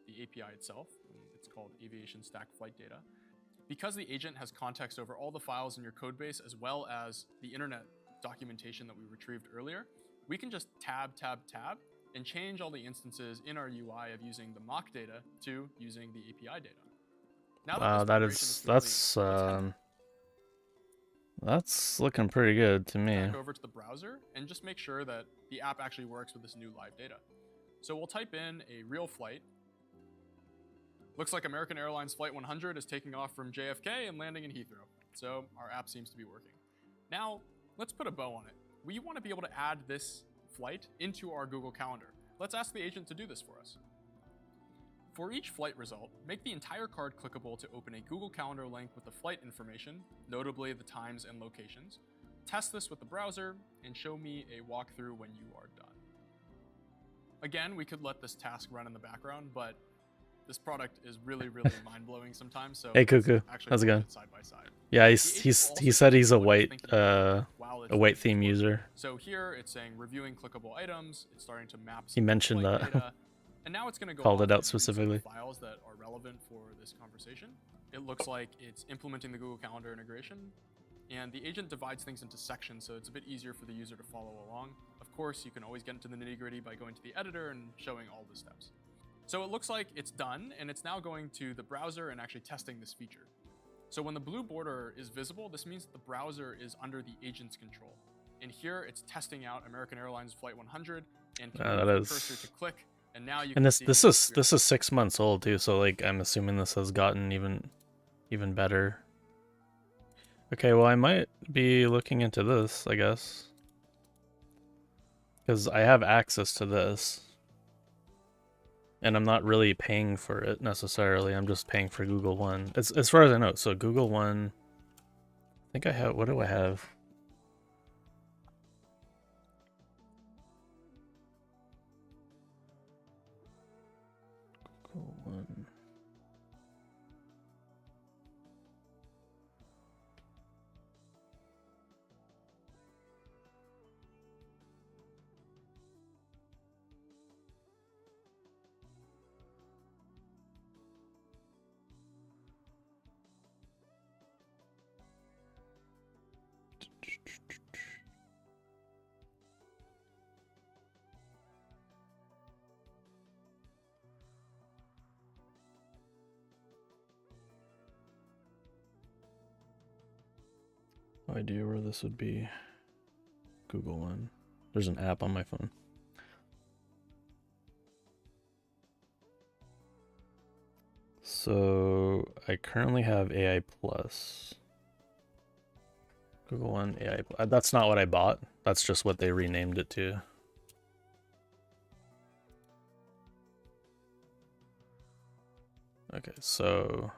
the API itself. It's called aviation stack flight data. Because the agent has context over all the files in your code base as well as the internet documentation that we retrieved earlier, we can just tab and change all the instances in our UI of using the mock data to using the API data. Now Wow, that this that's looking pretty good to me. back over to the browser and just make sure that the app actually works with this new live data. So we'll type in a real flight. Looks like American Airlines Flight 100 is taking off from JFK and landing in Heathrow. So our app seems to be working. Now, let's put a bow on it. We want to be able to add this flight into our Google Calendar. Let's ask the agent to do this for us. For each flight result, make the entire card clickable to open a Google Calendar link with the flight information, notably the times and locations. Test this with the browser and show me a walkthrough when you are done. Again, we could let this task run in the background, but this product is really mind-blowing sometimes. So Hey Cuckoo, how's it going? Side by side. Yeah, he said he's a white theme user. So here it's saying reviewing clickable items. It's starting to map. He mentioned that. Data, and now it's going to go called it out and specifically. Files that are relevant for this conversation. It looks like it's implementing the Google Calendar integration, and the agent divides things into sections, so it's a bit easier for the user to follow along. Of course, you can always get into the nitty-gritty by going to the editor and showing all the steps. So it looks like it's done, and it's now going to the browser and actually testing this feature. So when the blue border is visible, this means that the browser is under the agent's control. And here it's testing out American Airlines Flight 100 and that is... cursor to click. And now you and can this is 6 months old too, so like I'm assuming this has gotten even better. Okay, well I might be looking into this, I guess, because I have access to this, and I'm not really paying for it necessarily. I'm just paying for Google One. As far as I know. So Google One, I think I have. What do I have? One. No idea where this would be. Google One. There's an app on my phone. So I currently have AI Plus. Google One AI Plus. That's not what I bought. That's just what they renamed it to. Okay, so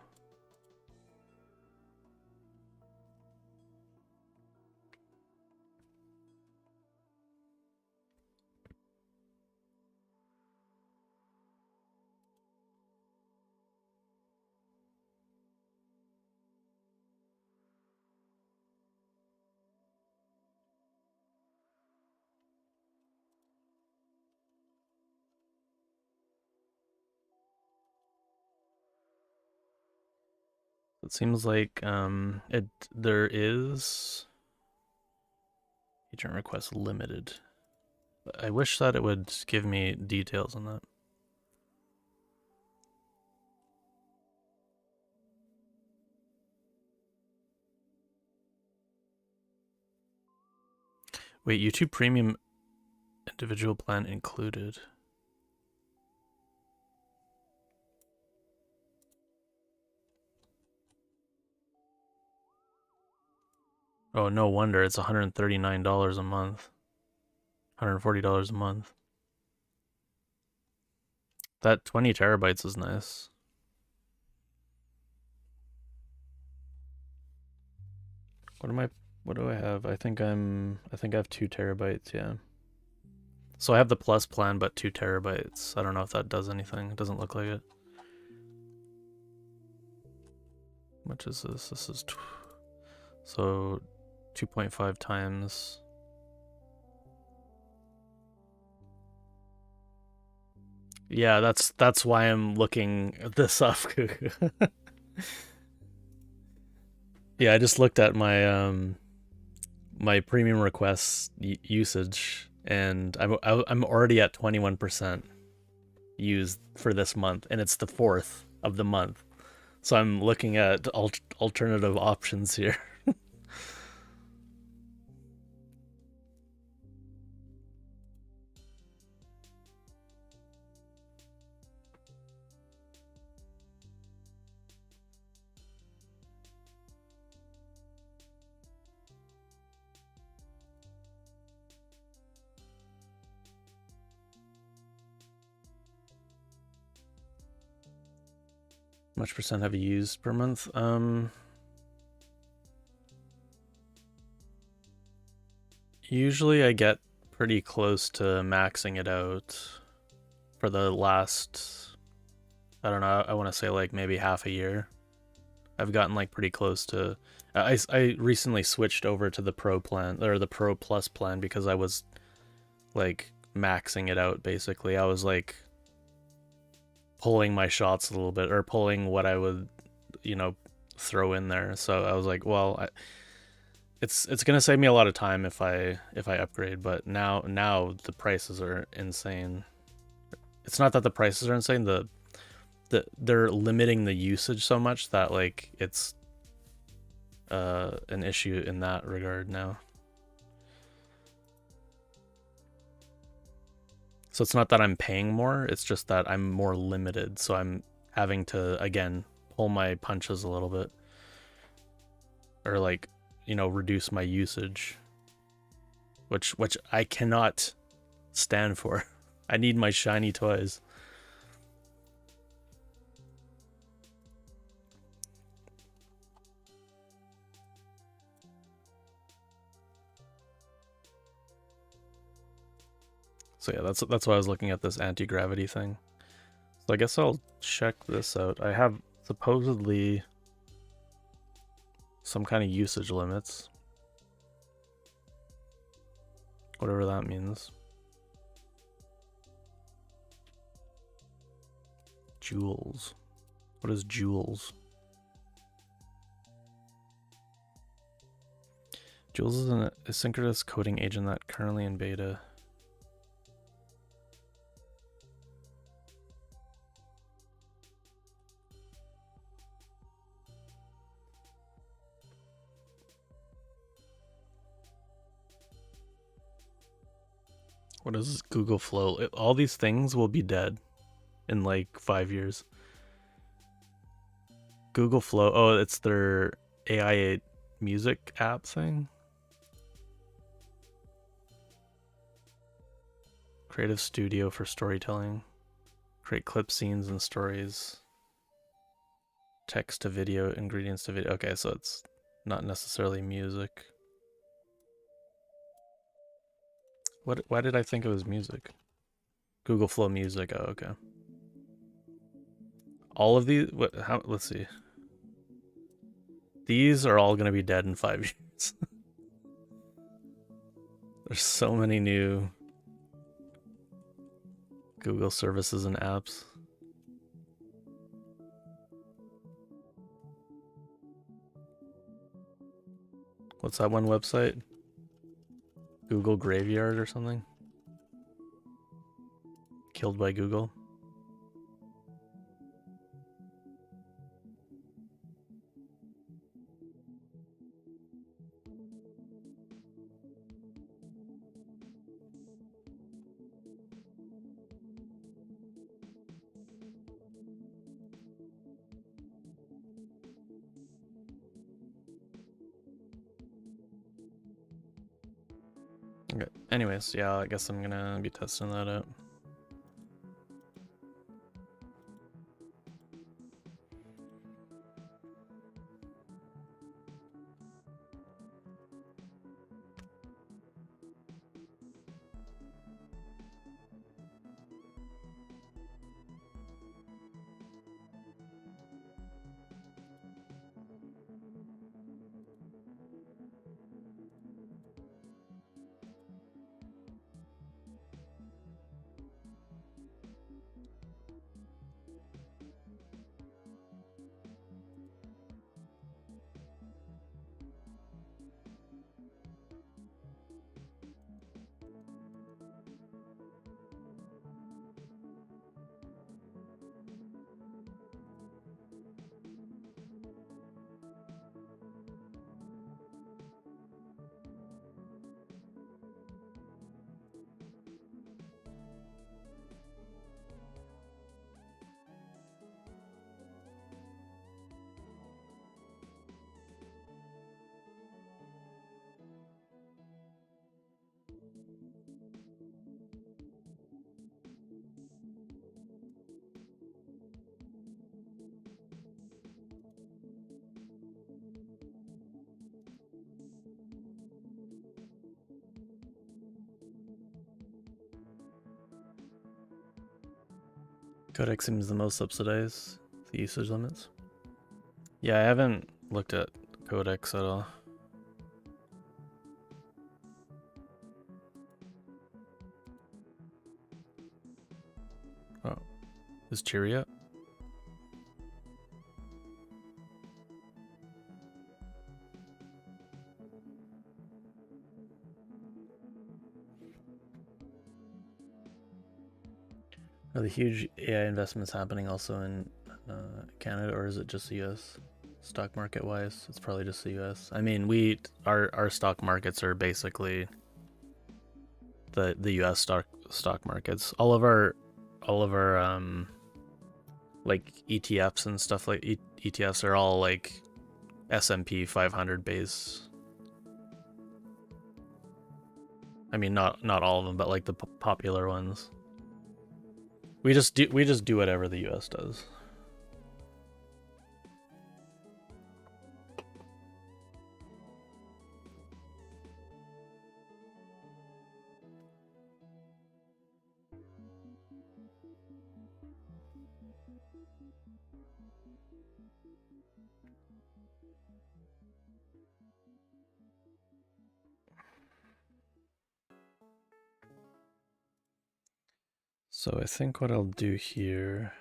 it seems like there is agent request limited. I wish that it would give me details on that. Wait, YouTube Premium individual plan included. Oh, no wonder it's $139 a month. $140 a month. That 20 terabytes is nice. What do I have? I think I have 2 terabytes, yeah. So I have the plus plan, but 2 terabytes. I don't know if that does anything. It doesn't look like it. How much is this? This is so 2.5 times. Yeah, that's why I'm looking this up. Yeah, I just looked at my my premium requests usage, and I'm already at 21% used for this month, and it's the 4th of the month. So I'm looking at alternative options here. How much percent have you used per month? Usually I get pretty close to maxing it out for the last, I don't know, I want to say like maybe half a year. I've gotten like pretty close to, I recently switched over to the Pro plan, or the Pro Plus plan, because I was like maxing it out basically. I was like pulling my shots a little bit, or pulling what I would, you know, throw in there. So I was like, well, it's gonna save me a lot of time if I upgrade. But now the prices are insane. It's not that the prices are insane. They're limiting the usage so much that like it's an issue in that regard now. So it's not that I'm paying more, it's just that I'm more limited, so I'm having to, again, pull my punches a little bit. Or like, you know, reduce my usage. Which I cannot stand for. I need my shiny toys. So yeah, that's why I was looking at this anti-gravity thing. So I guess I'll check this out. I have supposedly some kind of usage limits. Whatever that means. Joules. What is joules? Joules is an asynchronous coding agent that currently in beta. What is Google Flow? All these things will be dead in like 5 years. Google Flow. Oh, it's their AI music app thing. Creative Studio for storytelling. Create clip scenes and stories. Text to video, ingredients to video. Okay, so it's not necessarily music. Why did I think it was music? Google Flow Music. Oh, okay. All of these, let's see. These are all going to be dead in 5 years. There's so many new Google services and apps. What's that one website? Google Graveyard or something? Killed by Google? Okay. Anyways, yeah, I guess I'm gonna be testing that out. Codex seems the most subsidized. The usage limits. Yeah, I haven't looked at Codex at all. Oh, is Cheery up? Are the huge AI investments happening also in Canada, or is it just the US? Stock market wise, it's probably just the US. I mean, our stock markets are basically the US stock markets. All of our like ETFs and stuff like ETFs are all like S&P 500 base. I mean, not all of them, but like the popular ones. We just do whatever the US does. So I think what I'll do here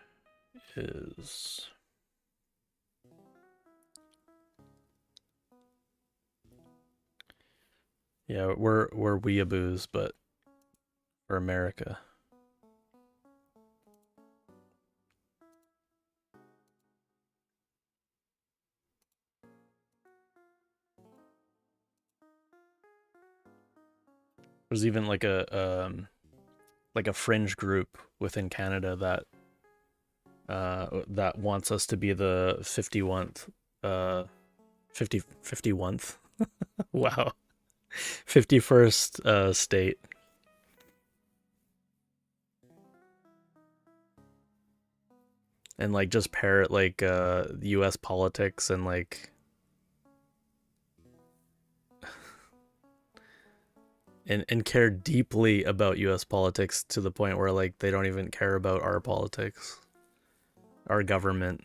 is yeah, we're weeaboos, but for America. There's even like a fringe group within Canada that wants us to be the 51th 51th wow 51st state. And like just parrot like US politics and like and care deeply about US politics to the point where like they don't even care about our politics, our government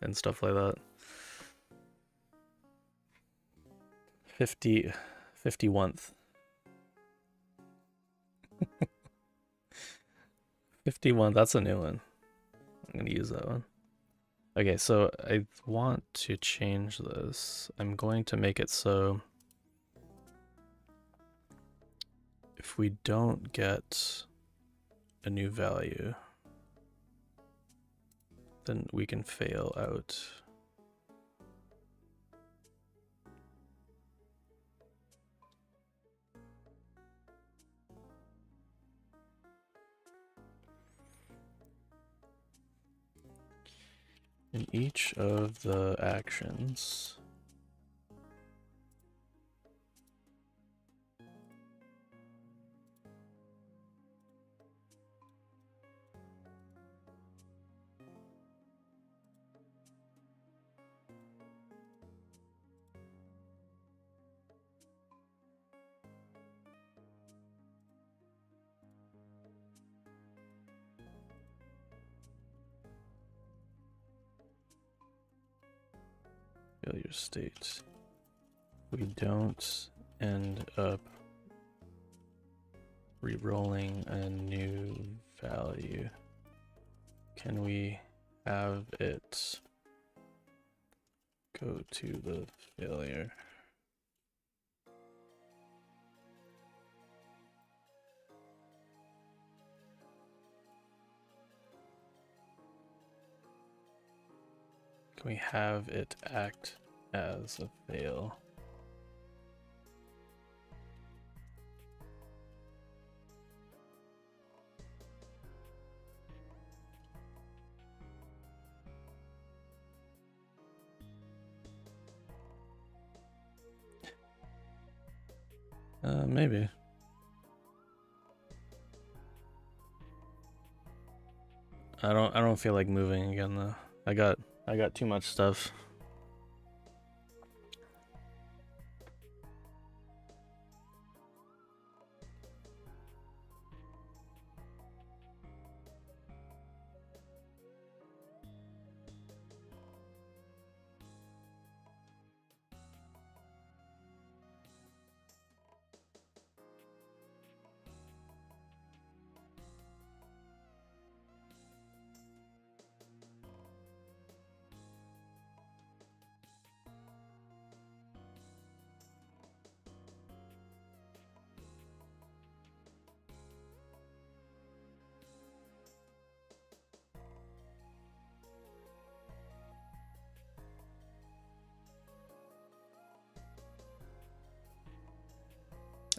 and stuff like that. 51th 51, that's a new one. I'm gonna use that one. Okay, so I want to change this. I'm going to make it so if we don't get a new value, then we can fail out. In each of the actions, failure state, we don't end up re-rolling a new value. Can we have it go to the failure? Can we have it act as a fail? Maybe. I don't feel like moving again though. I got too much stuff.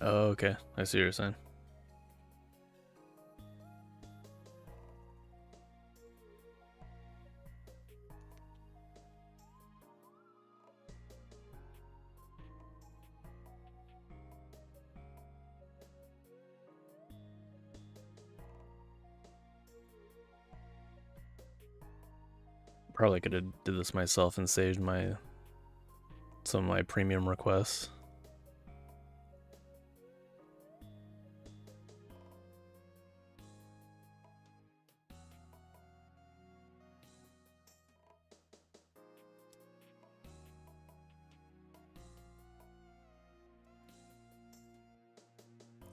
Oh, okay. I see what you're saying. Probably could have did this myself and saved some of my premium requests.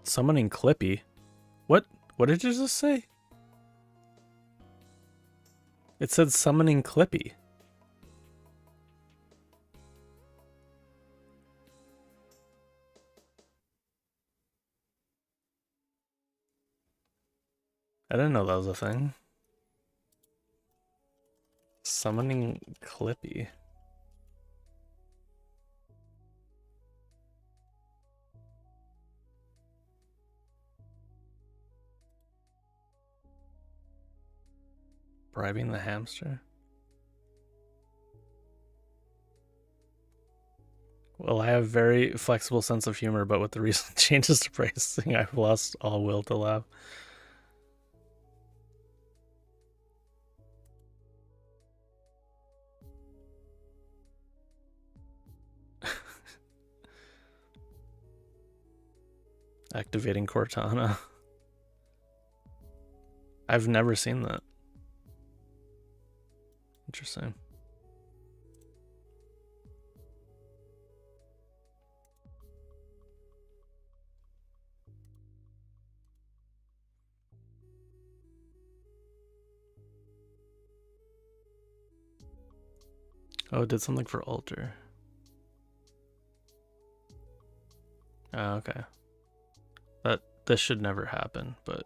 Summoning Clippy? What? What did you just say? It said summoning Clippy. I didn't know that was a thing. Summoning Clippy. Bribing the hamster? Well, I have very flexible sense of humor, but with the recent changes to pricing, I've lost all will to laugh. Activating Cortana. I've never seen that. Interesting. Oh, it did something for altar. Oh, okay. This should never happen, but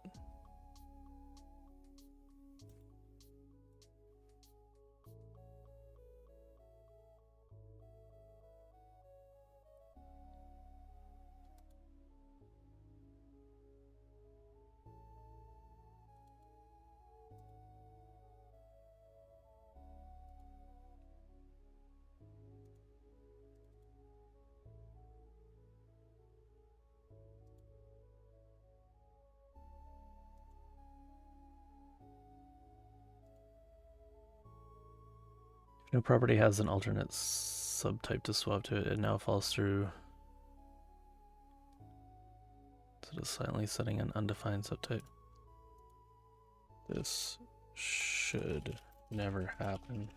if no property has an alternate subtype to swap to it, it now falls through. So it's silently setting an undefined subtype. This should never happen.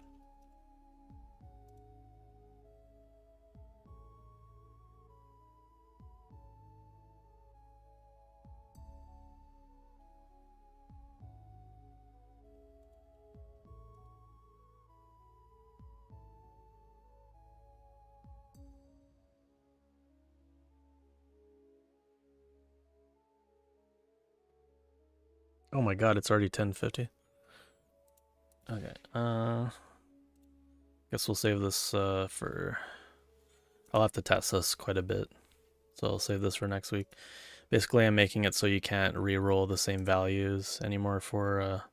Oh my god, it's already 10:50. Okay, guess we'll save this for... I'll have to test this quite a bit, so I'll save this for next week. Basically, I'm making it so you can't re-roll the same values anymore for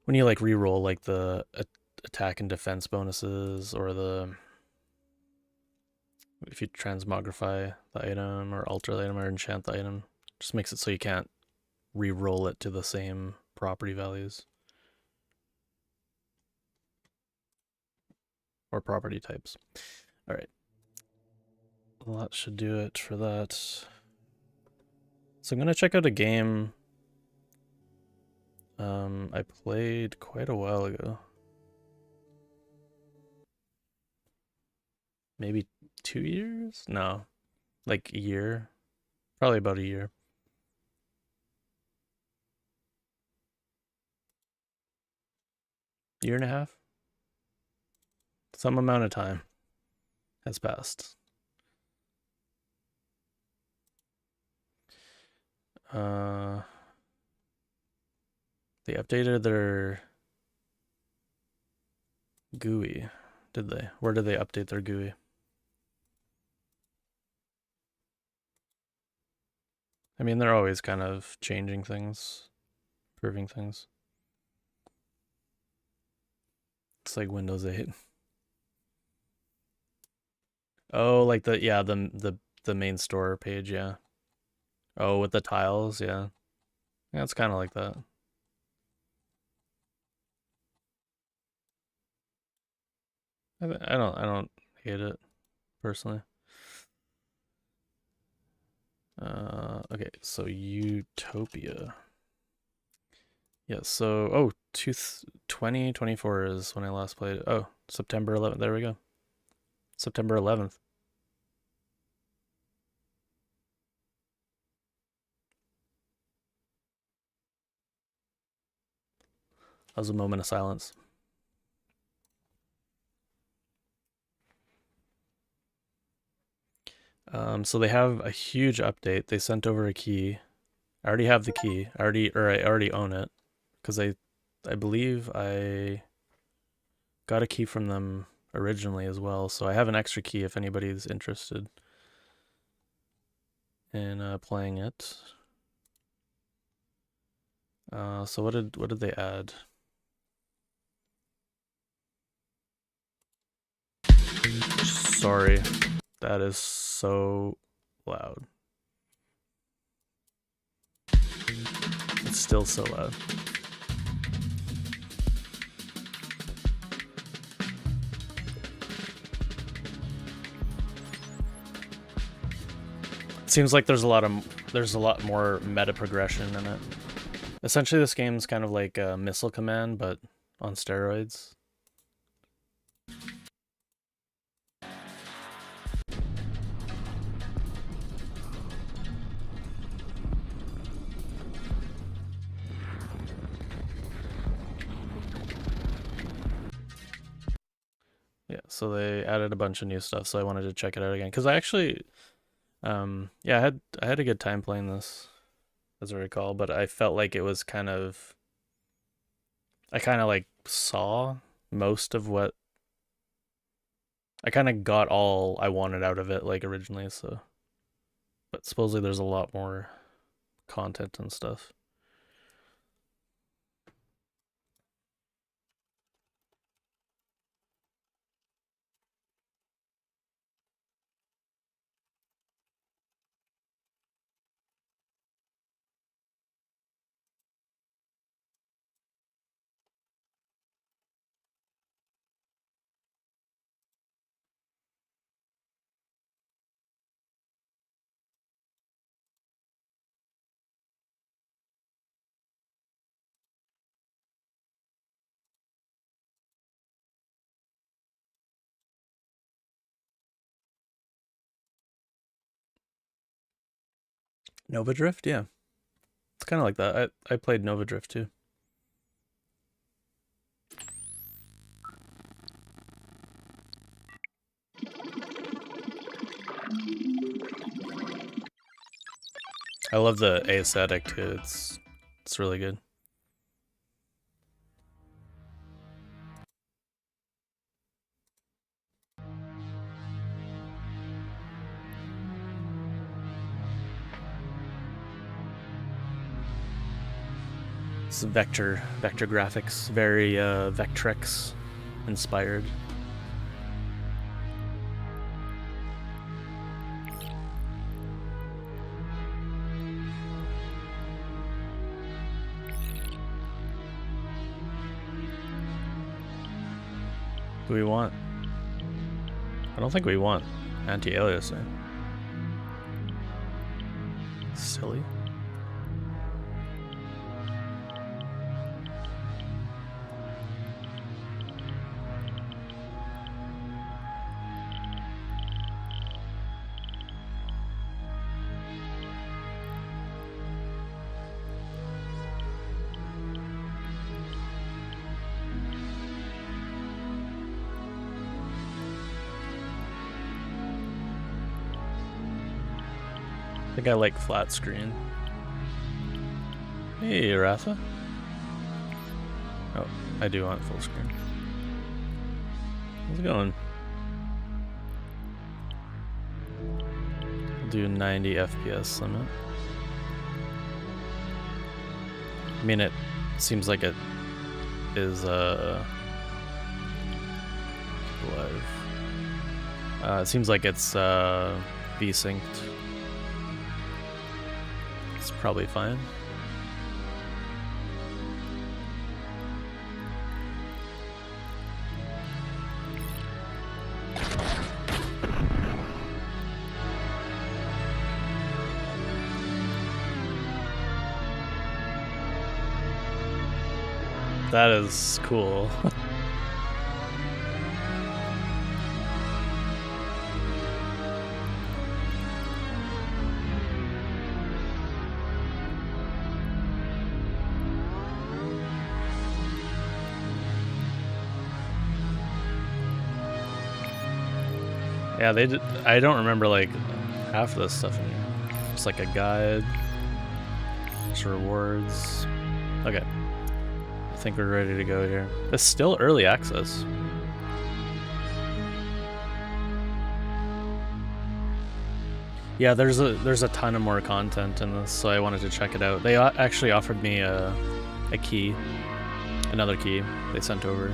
when you like re-roll like the attack and defense bonuses, or the if you transmogrify the item or alter the item or enchant the item, just makes it so you can't re-roll it to the same property values or property types. All right, well, that should do it for that. So I'm gonna check out a game I played quite a while ago. Maybe 2 years? No, like a year. Probably about a year. Year and a half? Some amount of time has passed. They updated their GUI, did they? Where did they update their GUI? I mean, they're always kind of changing things, improving things. It's like Windows 8. Oh, like the main store page, yeah. Oh, with the tiles, yeah. Yeah, it's kind of like that. I don't hate it personally. Okay, so Utopia. Yeah, so 2024 is when I last played it. Oh, September 11th. There we go. September 11th. That was a moment of silence. So they have a huge update. They sent over a key. I already have the key. I already own it because I believe I got a key from them originally as well. So I have an extra key if anybody's interested in playing it. So what did they add? Sorry, that is so loud. It's still so loud. It seems like there's a lot more meta progression in it. Essentially, this game's kind of like Missile Command, but on steroids. Yeah, so they added a bunch of new stuff, so I wanted to check it out again because I actually, yeah, I had a good time playing this, as I recall, but I felt like it was kind of, I kind of like saw most of what, I kind of got all I wanted out of it like originally, so, but supposedly there's a lot more content and stuff. Nova Drift, yeah. It's kind of like that. I played Nova Drift too. I love the aesthetic too. It's really good. It's vector graphics, very Vectrex inspired. Who do we want? I don't think we want anti-aliasing. Silly. I think I like flat screen. Hey, Rafa. Oh, I do want full screen. How's it going? I'll do 90 FPS limit. I mean, it seems like it is live. It seems like it's V-synced. It's probably fine. That is cool. Yeah, they did. I don't remember like half of this stuff in here. It's like a guide. It's rewards. Okay. I think we're ready to go here. It's still early access. Yeah, there's a ton of more content in this, so I wanted to check it out. They actually offered me a key, another key they sent over.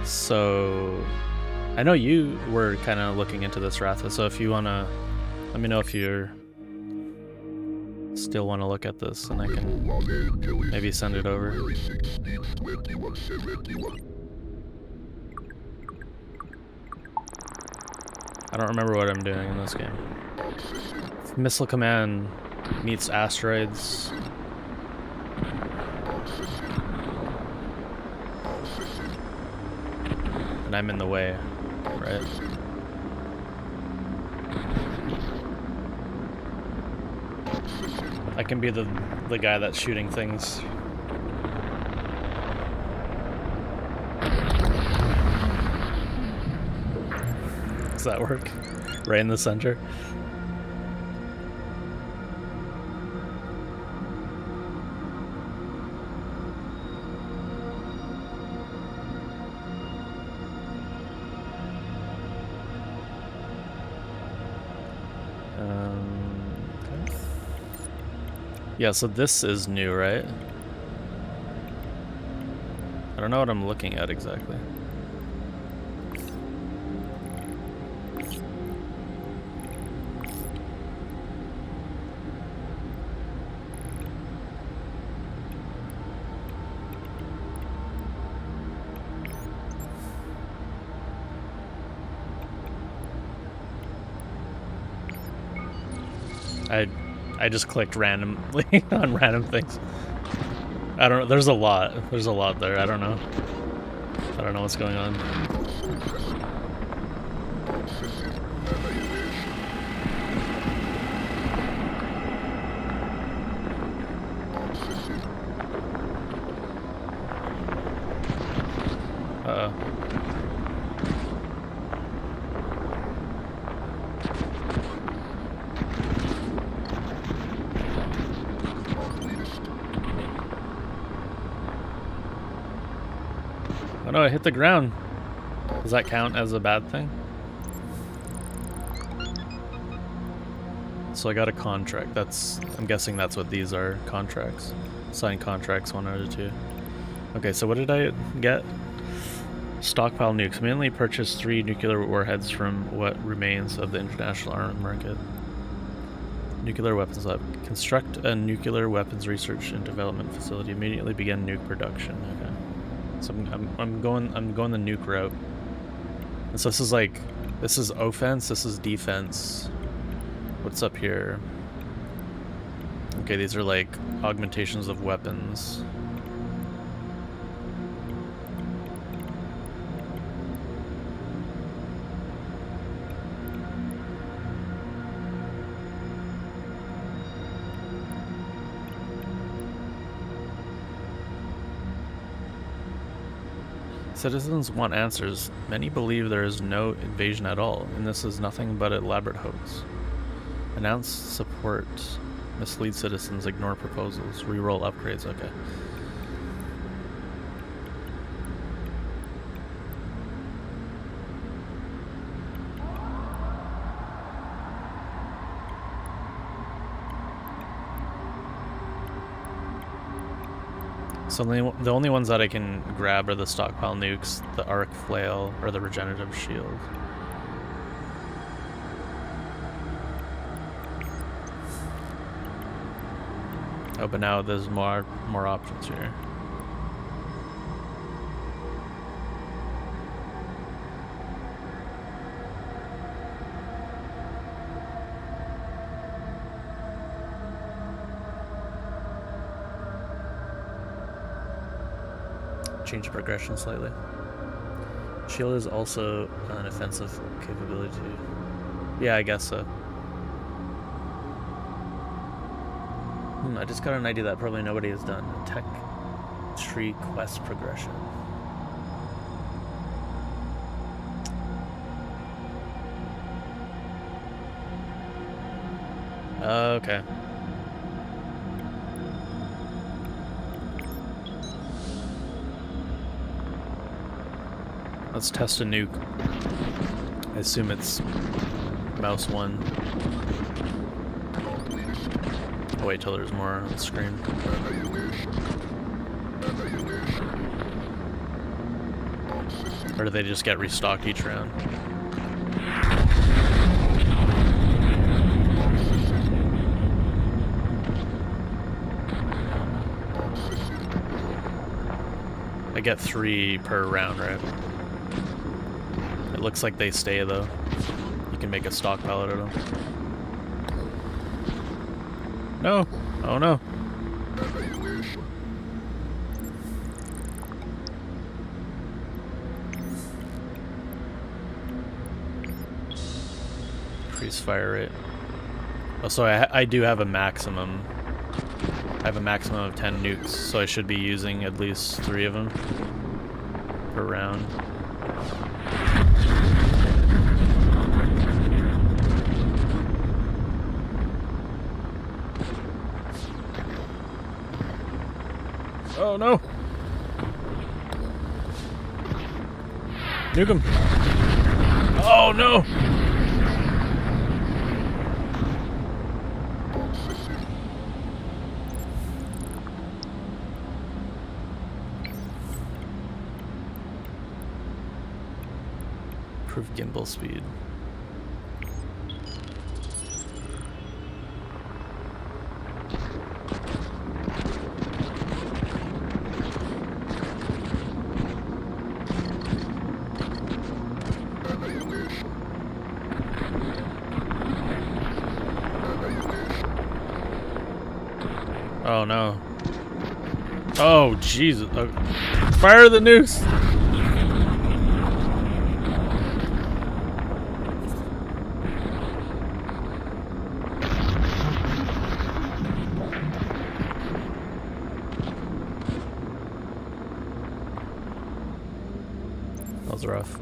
So I know you were kind of looking into this, Ratha, so if you want to, let me know if you're still want to look at this, and I can maybe send it over. I don't remember what I'm doing in this game. Missile Command meets asteroids. And I'm in the way, right? I can be the guy that's shooting things. Does that work? Right in the center? Okay. Yeah, so this is new, right? I don't know what I'm looking at exactly. I just clicked randomly on random things. I don't know. There's a lot. There's a lot there. I don't know. I don't know what's going on. Uh-oh. Oh no, I hit the ground. Does that count as a bad thing? So I got a contract. I'm guessing that's what these are, contracts. Sign contracts 1 out of 2. Okay, so what did I get? Stockpile nukes. Mainly purchase 3 nuclear warheads from what remains of the international armament market. Nuclear weapons lab. Construct a nuclear weapons research and development facility. Immediately begin nuke production. Okay. So I'm going the nuke route. And so this is offense, this is defense. What's up here? Okay, these are like augmentations of weapons. Citizens want answers. Many believe there is no invasion at all, and this is nothing but an elaborate hoax. Announce support. Mislead citizens. Ignore proposals. Reroll upgrades. Okay. So the only ones that I can grab are the stockpile nukes, the arc flail, or the regenerative shield. Oh, but now there's more options here. Change the progression slightly. Shield is also an offensive capability. Yeah, I guess so. I just got an idea that probably nobody has done. Tech tree quest progression. Okay. Let's test a nuke. I assume it's mouse 1. I'll wait till there's more on the screen. Or do they just get restocked each round? I get 3 per round, right? It looks like they stay though. You can make a stockpile out of them. No! Oh no! Increase fire rate. Oh, so I do have a maximum. I have a maximum of 10 nukes, so I should be using at least 3 of them per round. Oh no! Nuke him! Oh no! Improve gimbal speed. Oh no. Oh Jesus. Fire the nukes! That was rough.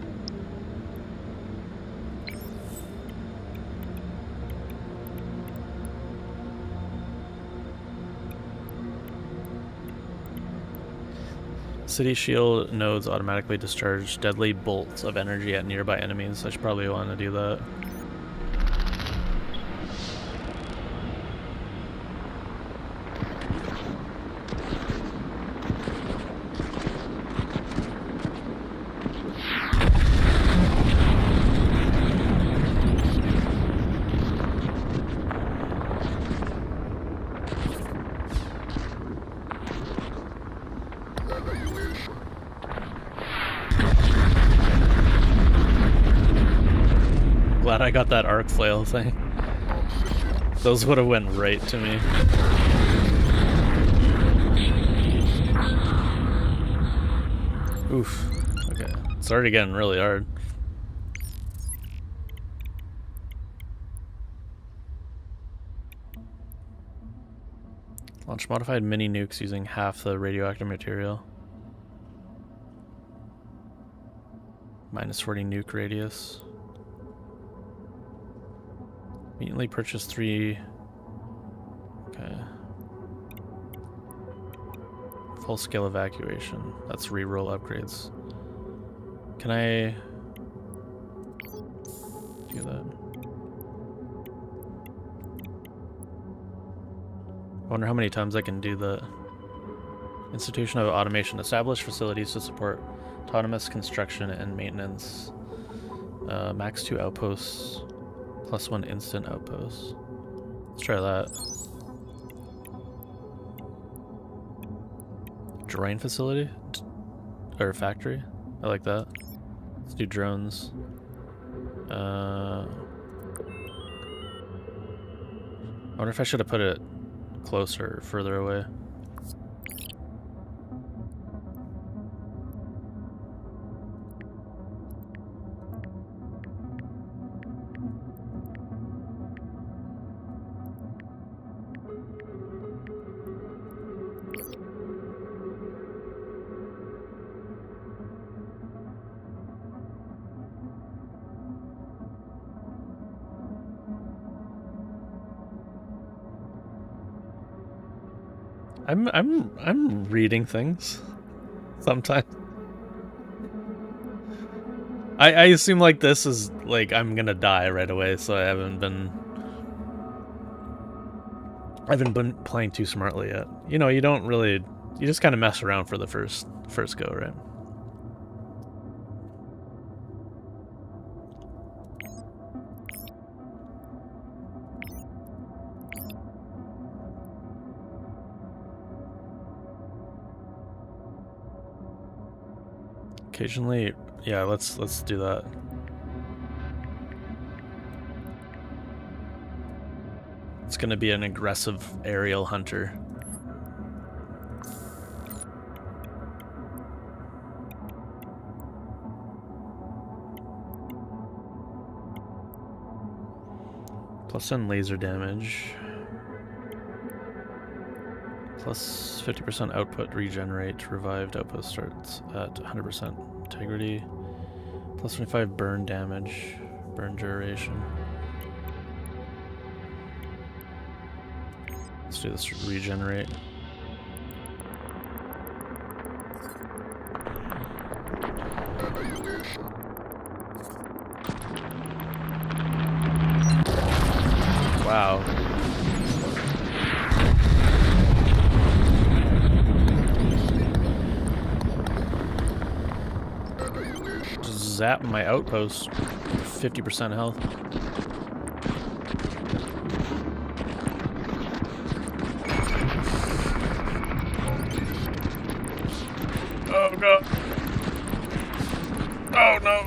City shield nodes automatically discharge deadly bolts of energy at nearby enemies. I should probably want to do that. Glad I got that arc flail thing. Those would have went right to me. Oof. Okay. It's already getting really hard. Launch modified mini nukes using half the radioactive material. -40 nuke radius. Immediately purchase 3. Okay. Full scale evacuation. That's reroll upgrades. Can I do that? I wonder how many times I can do that. Institution of automation. Establish facilities to support autonomous construction and maintenance. Max 2 outposts. +1 instant outposts. Let's try that. Drone facility? Or factory? I like that. Let's do drones. I wonder if I should have put it closer or further away. I'm reading things sometimes. I assume like this is like I'm gonna die right away, so I haven't been playing too smartly yet. You know, you don't really, you just kind of mess around for the first go, right? Occasionally, yeah, let's do that. It's gonna be an aggressive aerial hunter. +1 laser damage. Plus 50% output regenerate. Revived outpost starts at 100% integrity. Plus 25 burn damage. Burn duration. Let's do this regenerate. Wow. Just zap my outpost. 50% health. Oh god. Oh no.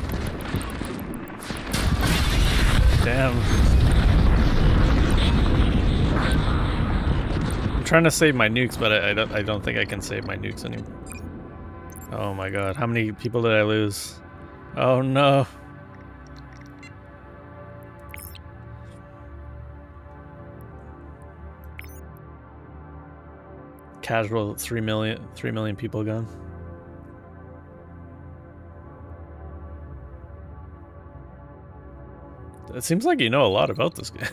Damn. I'm trying to save my nukes, but I don't think I can save my nukes anymore. Oh my god, how many people did I lose? Oh no. Casual 3 million people gone. It seems like you know a lot about this game.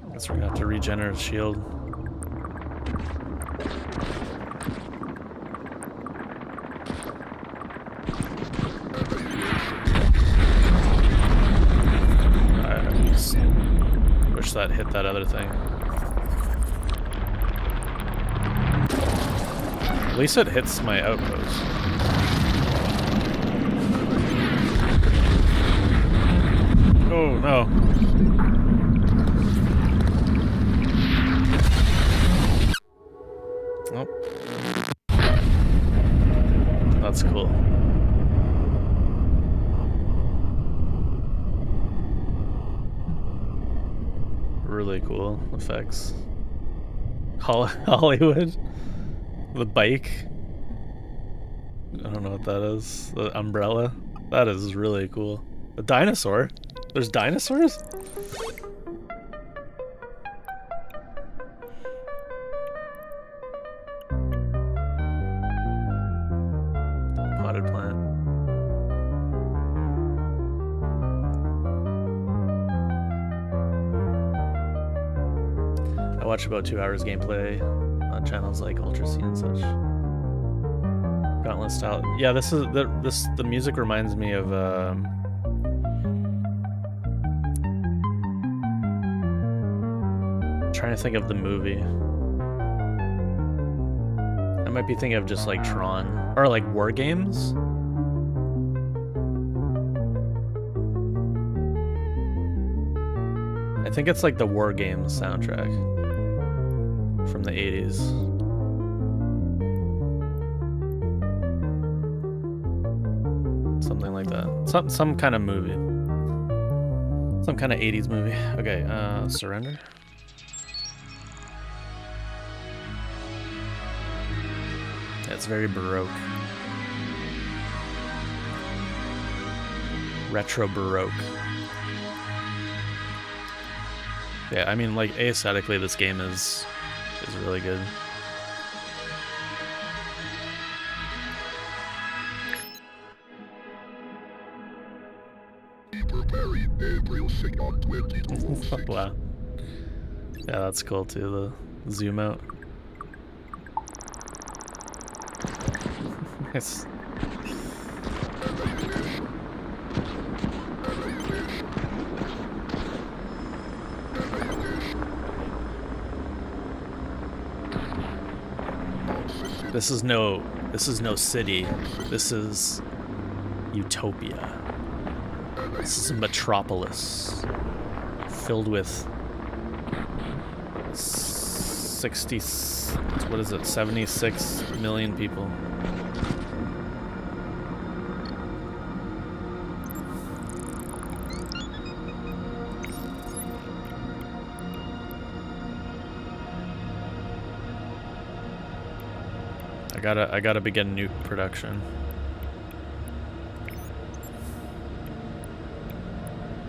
I guess we're gonna have to regenerate shield. I just wish that hit that other thing. At least it hits my outpost. Oh no. Oh. That's cool. Really cool effects. Hollywood. The bike. I don't know what that is. The umbrella. That is really cool. The dinosaur. There's dinosaurs? Potted plant. I watch about 2 hours gameplay on channels like Ultra Scene and such. Gauntlet style. Yeah, the music reminds me of trying to think of the movie. I might be thinking of just like Tron or like War Games. I think it's like the War Games soundtrack from the 80s. Something like that. Some kind of movie. Some kind of 80s movie. Okay, surrender. It's very Baroque. Retro Baroque. Yeah, I mean, like, aesthetically, this game is really good. Wow. Yeah, that's cool too, the zoom out. Nice. This is no city. This is Utopia. This is a metropolis filled with 76 million people. I gotta begin nuke production.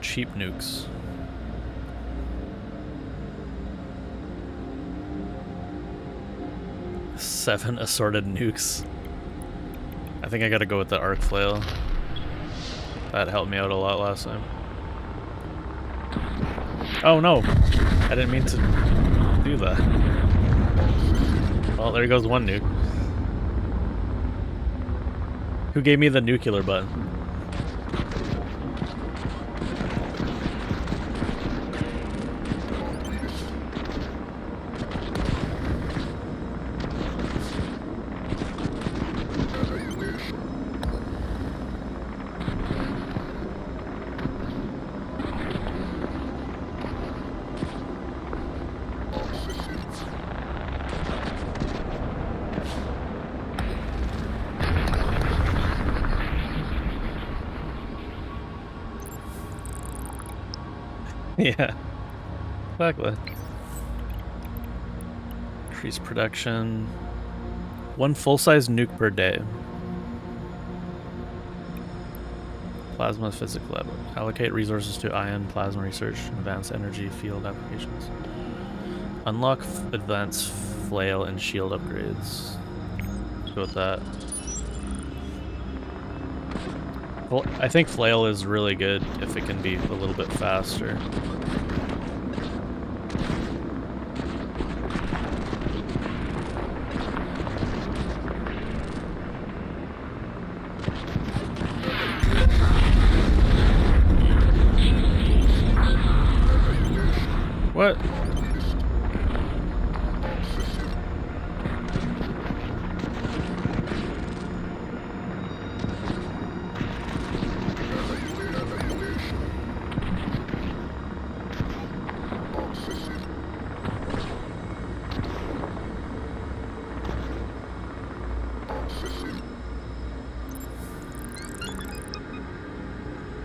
Cheap nukes. Seven assorted nukes. I think I gotta go with the arc flail. That helped me out a lot last time. Oh no! I didn't mean to do that. Well, there goes one nuke. Who gave me the nuclear button? Yeah, exactly. Increase production. 1 full-size nuke per day. Plasma physics lab. Allocate resources to ion plasma research, advanced energy field applications. Unlock advanced flail and shield upgrades. Let's go with that. Well, I think flail is really good if it can be a little bit faster. What?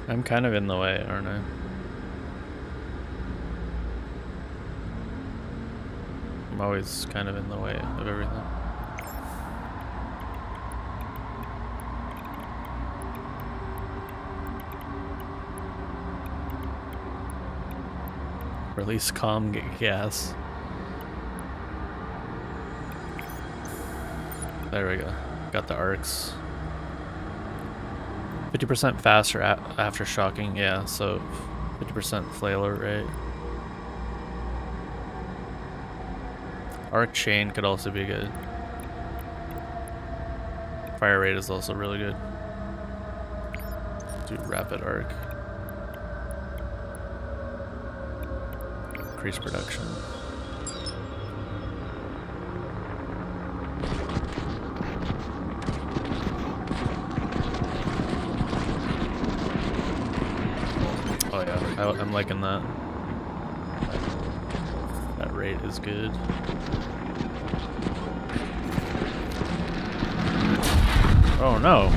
I'm kind of in the way, aren't I? I'm always kind of in the way of everything. Release calm gas. There we go. Got the arcs. 50% faster after shocking, yeah, so 50% flailer rate. Arc chain could also be good. Fire rate is also really good. Do rapid arc. Increase production. Oh yeah, I'm liking that. That rate is good. Oh no.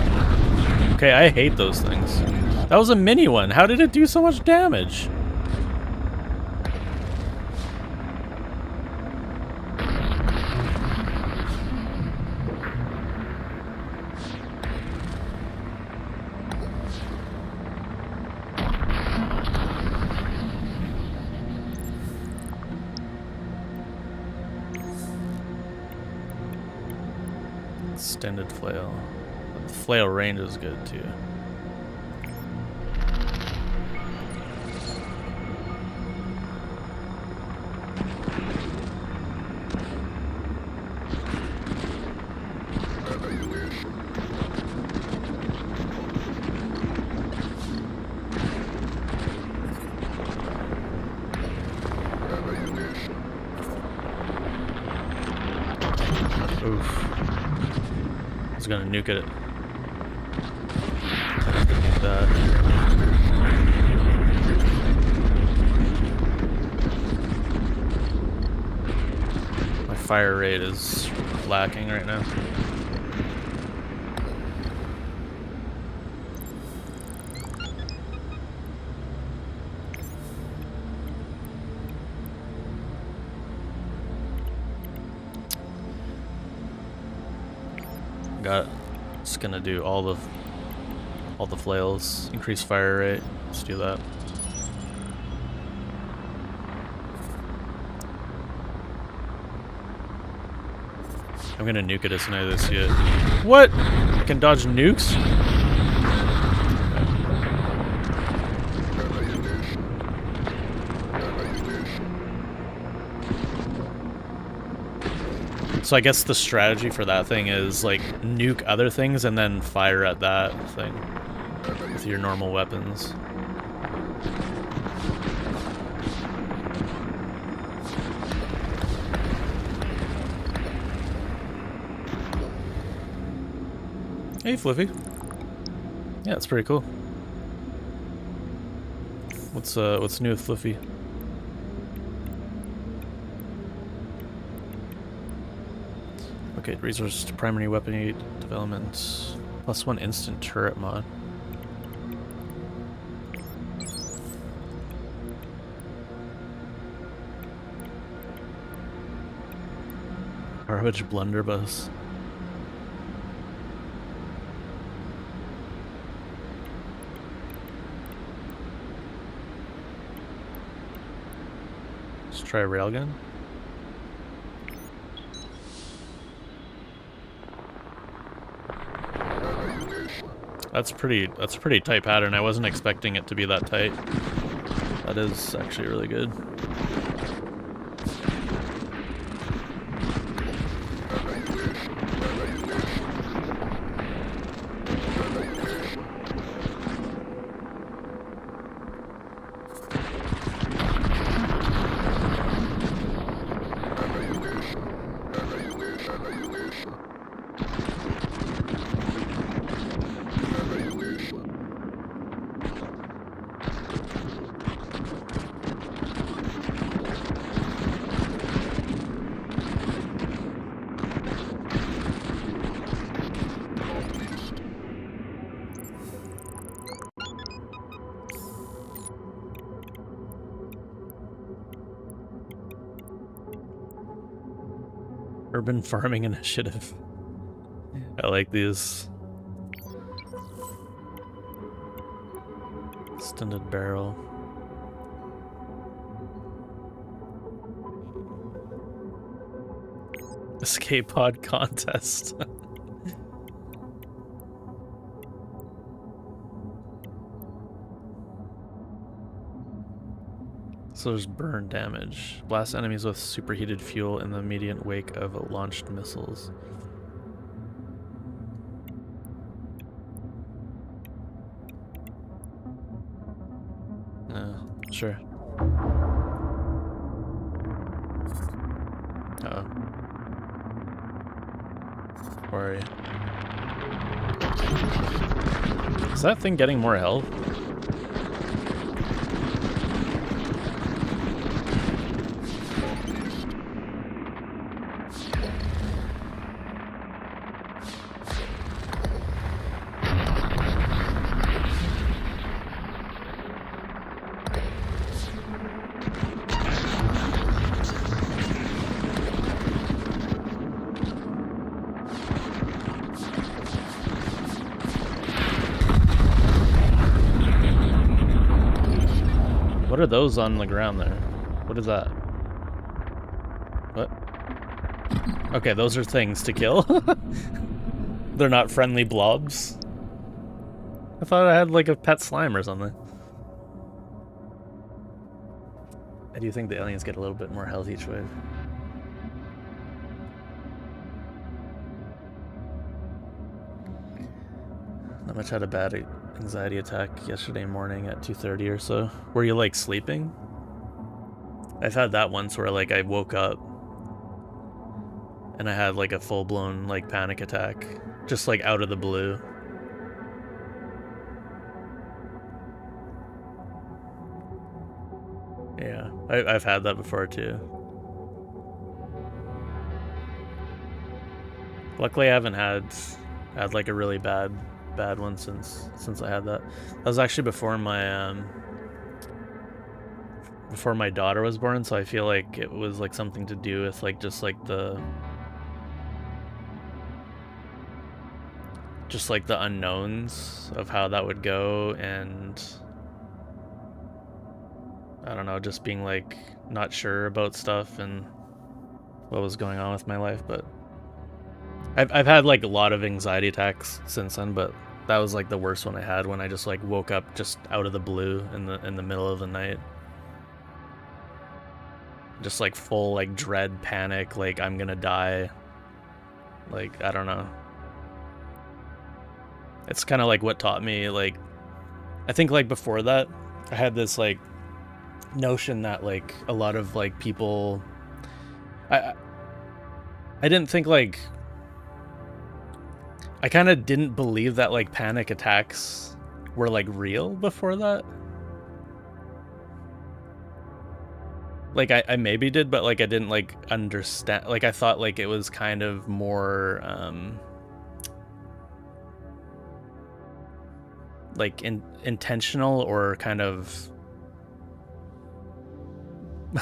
Okay, I hate those things. That was a mini one. How did it do so much damage? Extended flail. The flail range is good too. Oof. I was gonna nuke it. I have to nuke that. My fire rate is lacking right now. Got it. Just gonna do all the flails, increase fire rate. Let's do that. I'm gonna nuke it as soon as I see it. What? I can dodge nukes? So I guess the strategy for that thing is like nuke other things and then fire at that thing with your normal weapons. Hey, Fluffy. Yeah, it's pretty cool. What's new with Fluffy? Okay, resources to primary weapon aid development. +1 instant turret mod. Garbage blunderbuss. Let's try a railgun. That's a pretty tight pattern. I wasn't expecting it to be that tight. That is actually really good. Urban farming initiative. I like these. Extended barrel. Escape pod contest. So there's burn damage. Blast enemies with superheated fuel in the immediate wake of launched missiles. Sure. Uh-oh. Where are you? Is that thing getting more health? What are those on the ground there? What is that? What? Okay, those are things to kill. They're not friendly blobs. I thought I had like a pet slime or something. I do think the aliens get a little bit more health each wave. Not much had a bad anxiety attack yesterday morning at 2:30 or so. Were you like sleeping? I've had that once where like I woke up and I had like a full-blown like panic attack, just like out of the blue. Yeah, I've had that before too. Luckily I haven't had like a really bad one since I had that. That was actually before my daughter was born, so I feel like it was like something to do with like just like the unknowns of how that would go, and I don't know, just being like not sure about stuff and what was going on with my life. But I've had like a lot of anxiety attacks since then, but that was like the worst one I had, when I just like woke up just out of the blue in the middle of the night. Just like full like dread, panic, like I'm gonna die. Like, I don't know. It's kind of like what taught me, like, I think like before that, I had this like notion that like a lot of like people, I didn't think like, I kind of didn't believe that like panic attacks were like real before that. Like I maybe did, but like I didn't like understand. Like I thought like it was kind of more like intentional, or kind of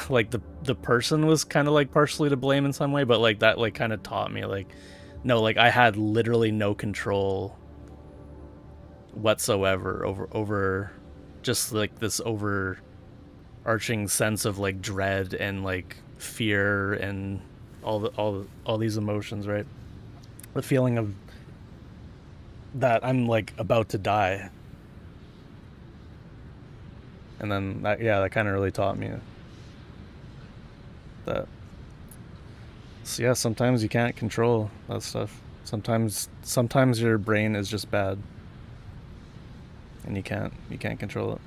like the person was kind of like partially to blame in some way, but like that like kind of taught me like, no, like I had literally no control whatsoever over just like this overarching sense of like dread and like fear and all these emotions, right? The feeling of that I'm like about to die. And then that kind of really taught me that. So yeah, sometimes you can't control that stuff. Sometimes your brain is just bad, and you can't control it.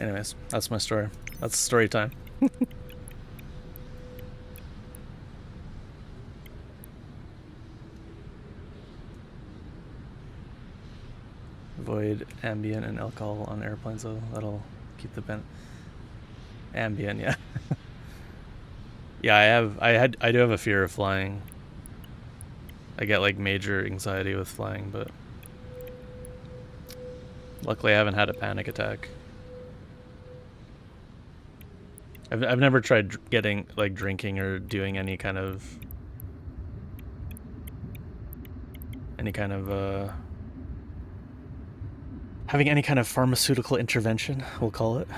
Anyways, that's my story. That's story time. Avoid ambient and alcohol on airplanes, though. That'll keep the ambient, yeah. Yeah, I do have a fear of flying. I get like major anxiety with flying, but luckily I haven't had a panic attack. I've never tried getting like drinking or doing any kind of having any kind of pharmaceutical intervention, we'll call it.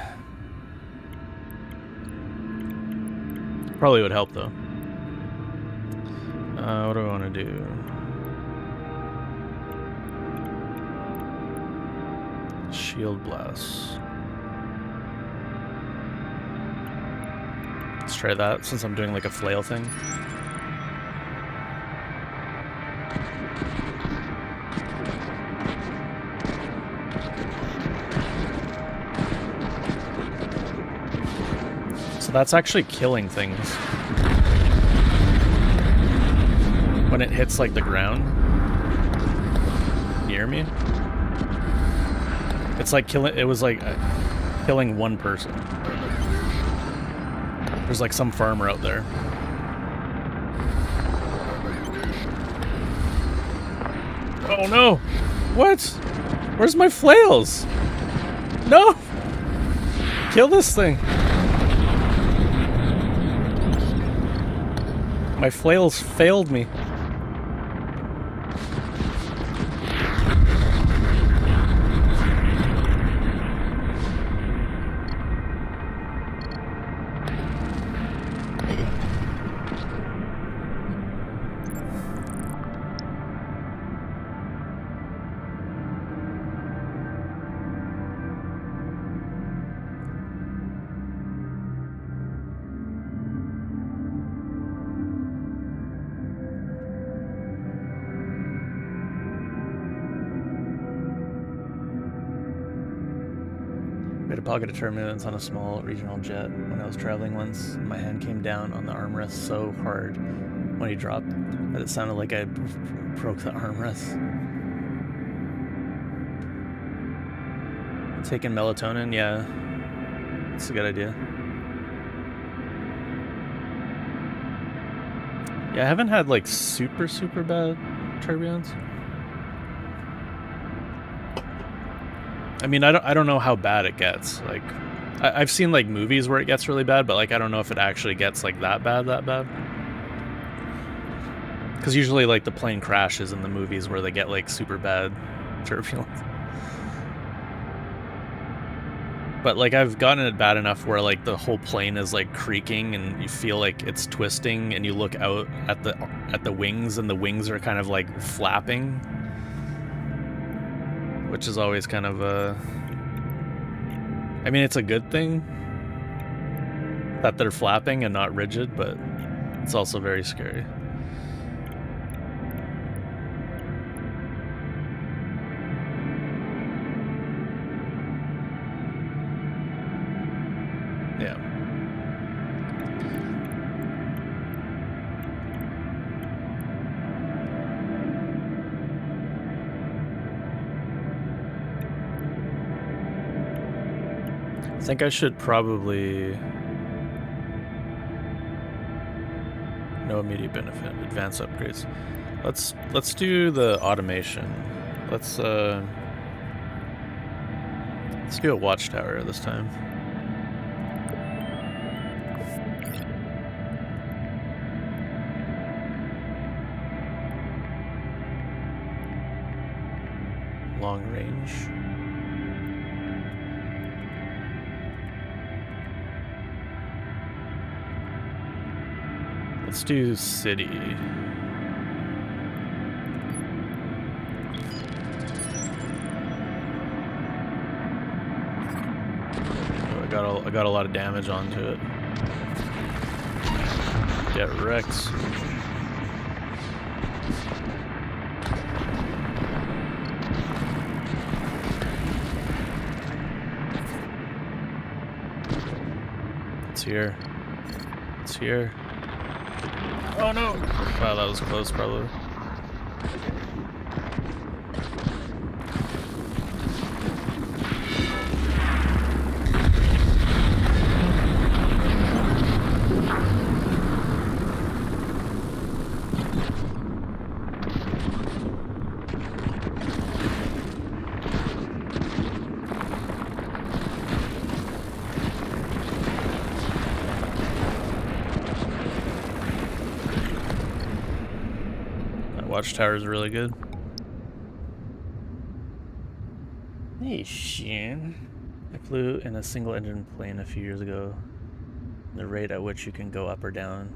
Probably would help though. What do I want to do? Shield blast. Let's try that since I'm doing like a flail thing. So that's actually killing things. When it hits like the ground near me. It's like killing, it was like killing one person. There's like some farmer out there. Oh no! What? Where's my flails? No! Kill this thing! My flails failed me. Made a pocket of turbulence on a small regional jet when I was traveling once. My hand came down on the armrest so hard when he dropped that it sounded like I broke the armrest. Taking melatonin, yeah, it's a good idea. Yeah, I haven't had like super bad turbulence. I mean, I don't know how bad it gets. Like, I've seen like movies where it gets really bad, but like I don't know if it actually gets like that bad. Because usually like the plane crashes in the movies where they get like super bad turbulence. But like I've gotten it bad enough where like the whole plane is like creaking and you feel like it's twisting, and you look out at the wings and the wings are kind of like flapping, which is always kind of I mean, it's a good thing that they're flapping and not rigid, but it's also very scary. Yeah. I think I should probably... No immediate benefit. Advanced upgrades. Let's do the automation. Let's do a watchtower this time. Long range. Let's do city. Oh, I got a lot of damage onto it. Get wrecked. It's here. It's here. Oh no! Wow, that was close, probably. Watchtower is really good. Hey, Sheen. I flew in a single-engine plane a few years ago. The rate at which you can go up or down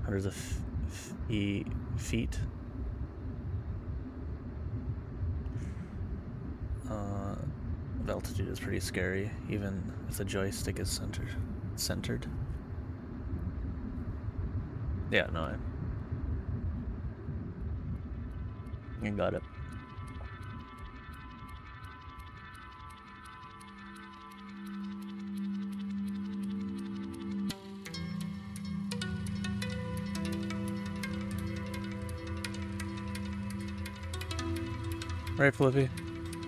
hundreds of feet. altitude is pretty scary, even if the joystick is centered. Yeah, no, I got it. Right, Flippy.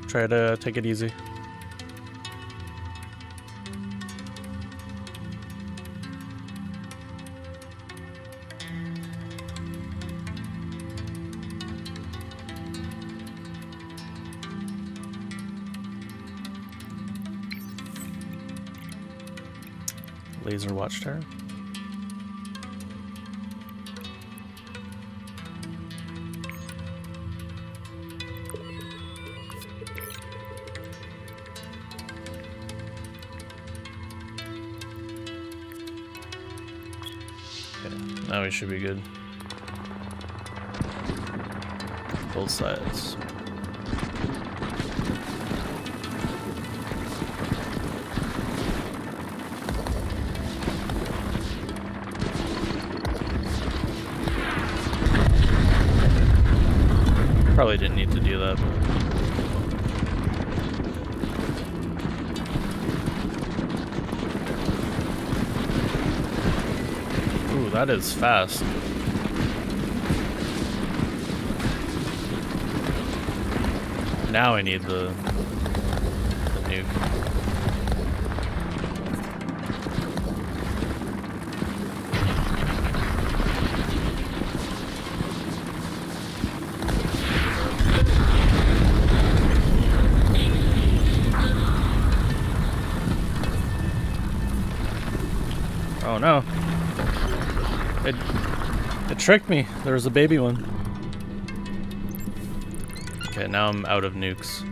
Try to take it easy. Laser watchtower. Okay, now we should be good. Both sides. Probably didn't need to do that, but... Ooh, that is fast. Now I need the nuke. Oh no. It tricked me. There was a baby one. Okay, now I'm out of nukes.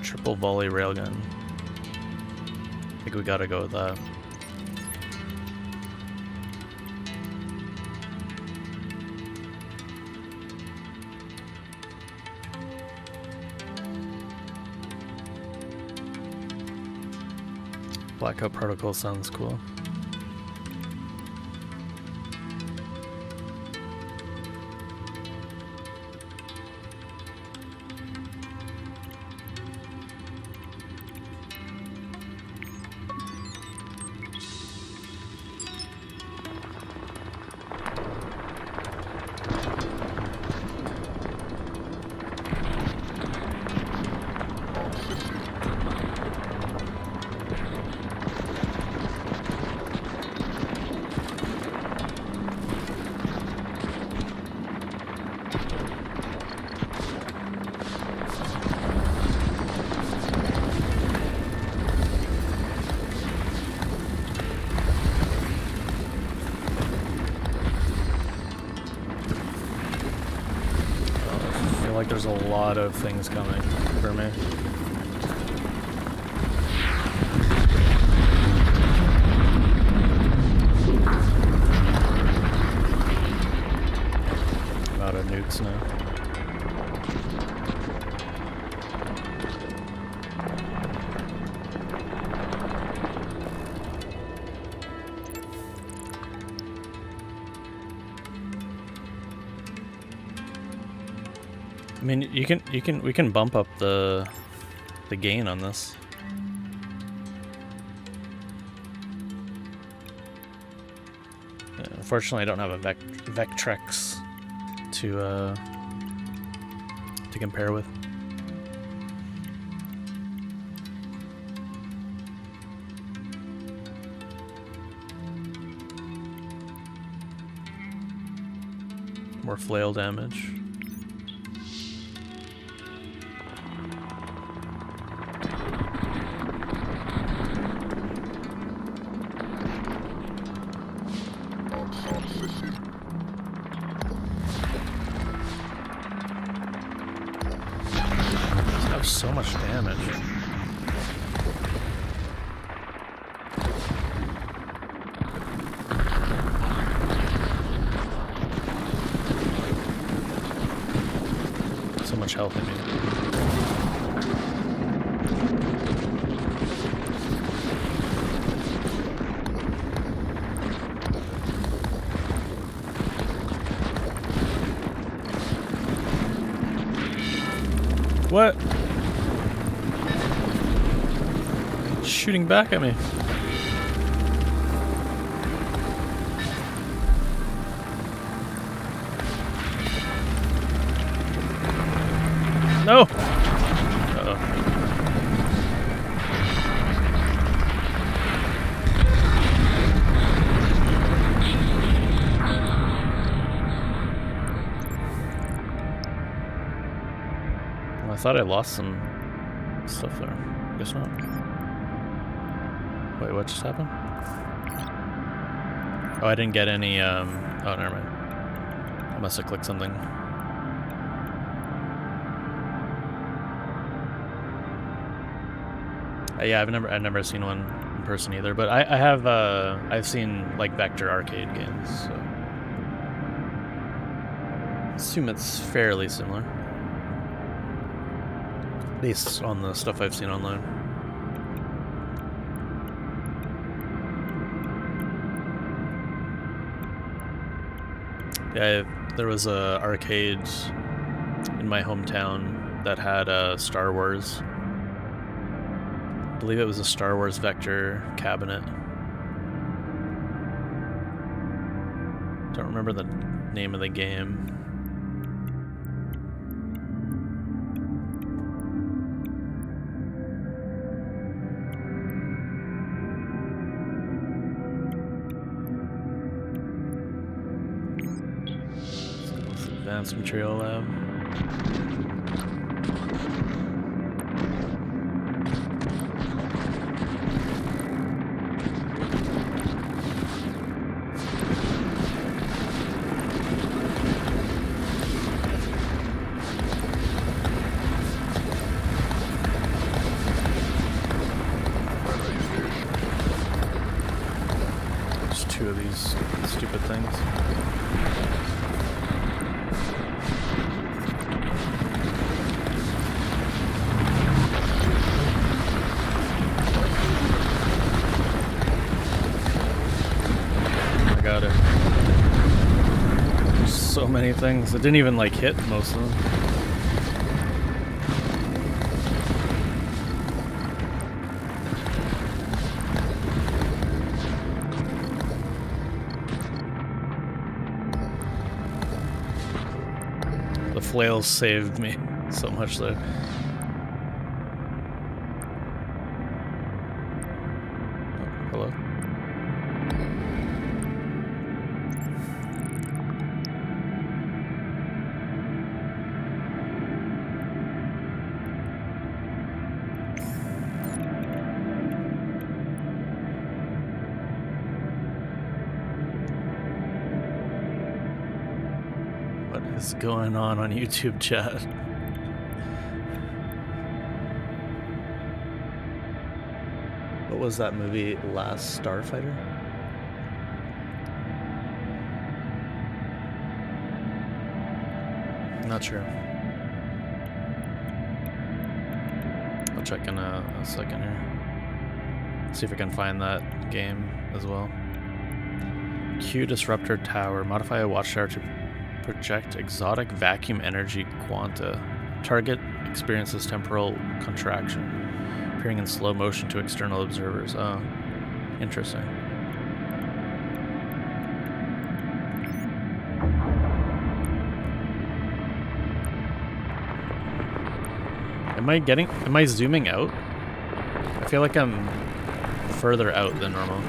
Triple volley railgun. I think we gotta go with that. Blackout protocol sounds cool. Like there's a lot of things coming for me. I'm out of nukes now. I mean, we can bump up the gain on this. Yeah, unfortunately, I don't have a Vectrex to compare with. More flail damage. So much damage. much health, I mean. What? Shooting back at me. No! Uh-oh. Well, I thought I lost some stuff there. Guess not. Wait, what just happened? Oh, I didn't get any, oh, never mind. I must have clicked something. Yeah, I've never seen one in person either, but I have I've seen like vector arcade games, so I assume it's fairly similar based on the stuff I've seen online. Yeah, there was a arcade in my hometown that had Star Wars. I believe it was a Star Wars vector cabinet. Don't remember the name of the game. Advanced Material Lab. There's two of these stupid things. So many things. It didn't even like hit most of them. The flails saved me so much there. Oh, hello. What is going on YouTube chat? What was that movie? Last Starfighter? Not sure. I'll check in a second here. See if I can find that game as well. Q Disruptor Tower. Modify a watchtower to project exotic vacuum energy quanta. Target experiences temporal contraction, appearing in slow motion to external observers. Oh, interesting. Am I zooming out? I feel like I'm further out than normal.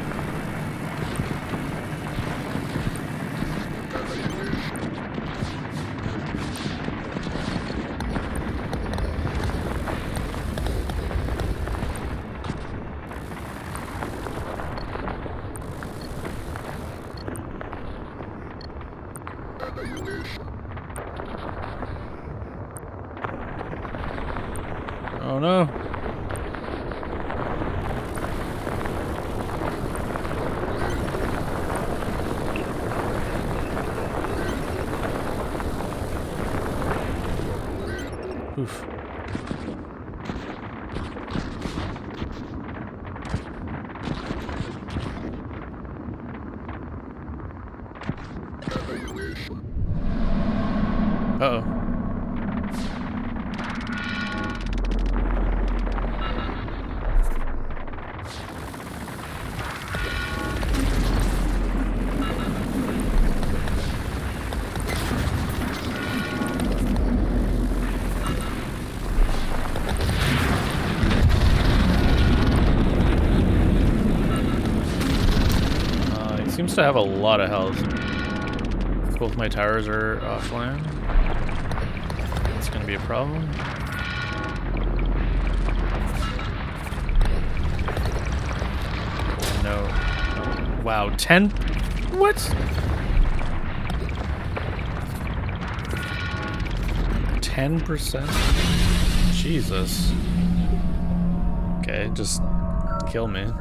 Oh no. Oof. Uh-oh. He seems to have a lot of health. Both my towers are offline. That's gonna be a problem. No. Wow, 10? What? 10%? Jesus. Okay, just kill me.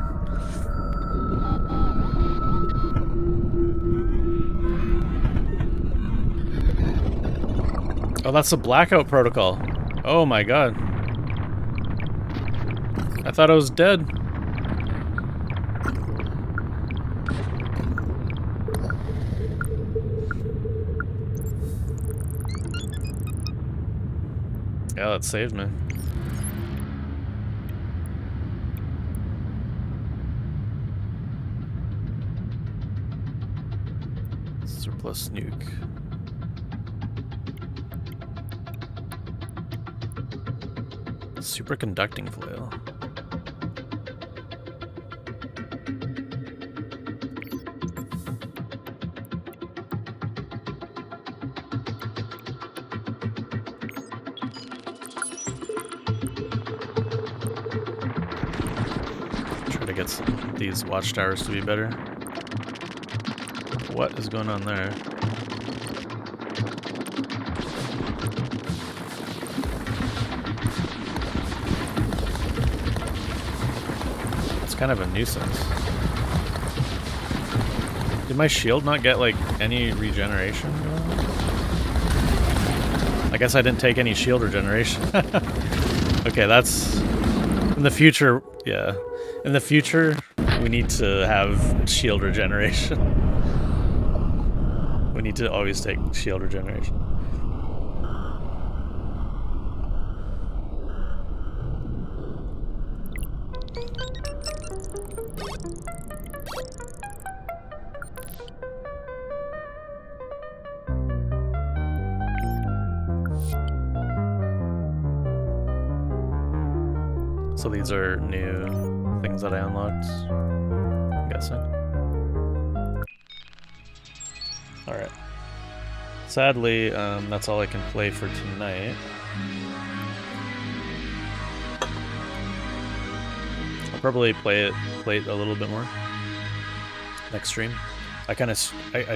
Oh, that's the blackout protocol. Oh my god. I thought I was dead. Yeah, that saved me. Surplus nuke. Superconducting flail. Try to get these watchtowers to be better. What is going on there? It's kind of a nuisance. Did my shield not get, like, any regeneration? I guess I didn't take any shield regeneration. Okay, that's... In the future, yeah. In the future, we need to have shield regeneration. We need to always take shield regeneration. So these are new things that I unlocked, I'm guessing. Alright. Sadly, that's all I can play for tonight. I'll probably play it a little bit more next stream. I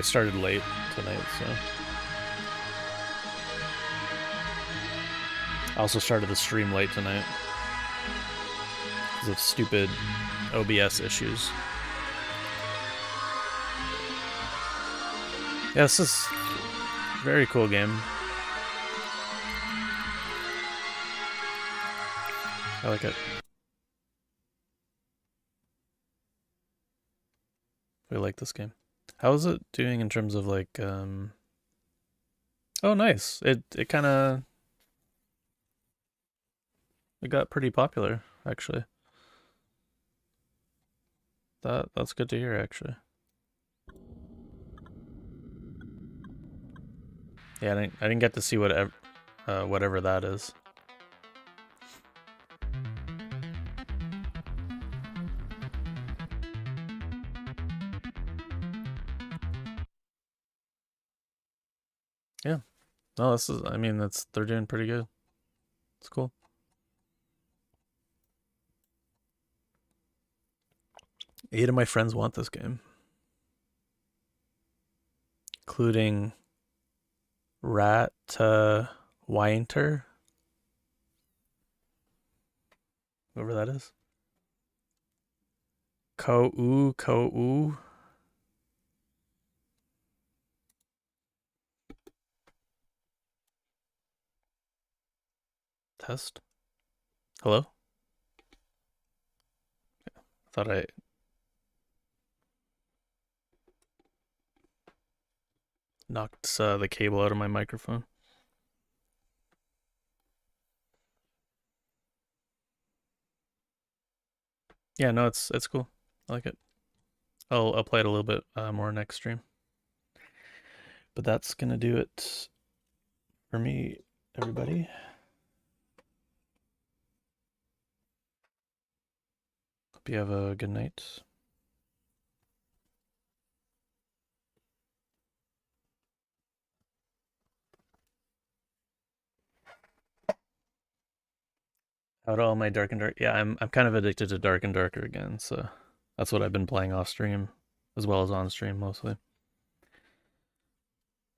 started late tonight, so. I also started the stream late tonight. Because of stupid OBS issues. Yeah, this is a very cool game. I like it. We like this game. How is it doing in terms of like oh nice. It kinda it got pretty popular, actually. That's good to hear, actually. Yeah, I didn't get to see whatever that is. Yeah. No, this is, I mean, they're doing pretty good. It's cool. 8 of my friends want this game. Including Rat Winter. Whoever that is. Ko-oo. Test. Hello? Thought I... knocked the cable out of my microphone. Yeah, no, it's cool. I like it. I'll play it a little bit more next stream. But that's gonna do it for me, everybody. Hope you have a good night. Out all my Dark and Dark. Yeah, I'm kind of addicted to Dark and Darker again, so that's what I've been playing off stream as well as on stream mostly.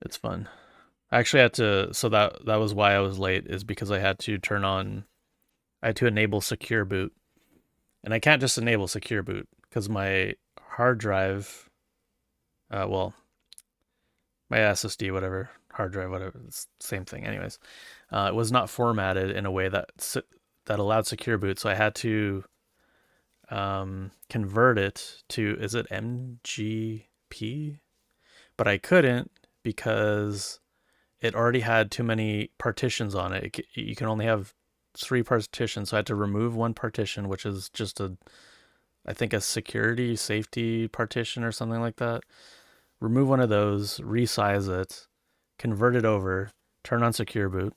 It's fun. I actually had to, so that was why I was late, is because I had to enable secure boot. And I can't just enable secure boot because my hard drive, well, my SSD, whatever, hard drive, whatever, it's the same thing. Anyways, it was not formatted in a way that allowed secure boot, so I had to convert it to, is it MGP? But I couldn't because it already had too many partitions on it. You can only have 3 partitions, so I had to remove one partition, which is just I think a security safety partition or something like that. Remove one of those, resize it, convert it over, turn on secure boot.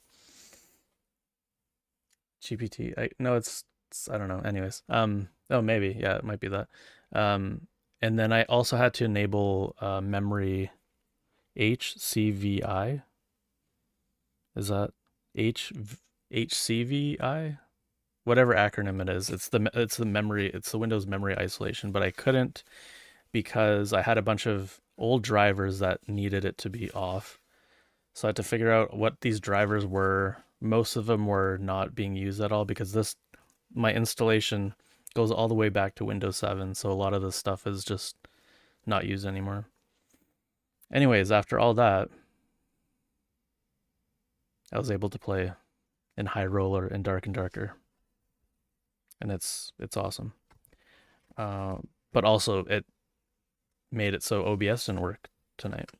GPT. I don't know. Anyways, oh maybe, yeah, it might be that. And then I also had to enable memory HCVI. Is that HCVI? Whatever acronym it is. It's the memory. It's the Windows memory isolation. But I couldn't because I had a bunch of old drivers that needed it to be off. So I had to figure out what these drivers were. Most of them were not being used at all because my installation goes all the way back to Windows 7. So a lot of this stuff is just not used anymore. Anyways, after all that, I was able to play in High Roller and Dark and Darker. And it's awesome. But also it made it so OBS didn't work tonight.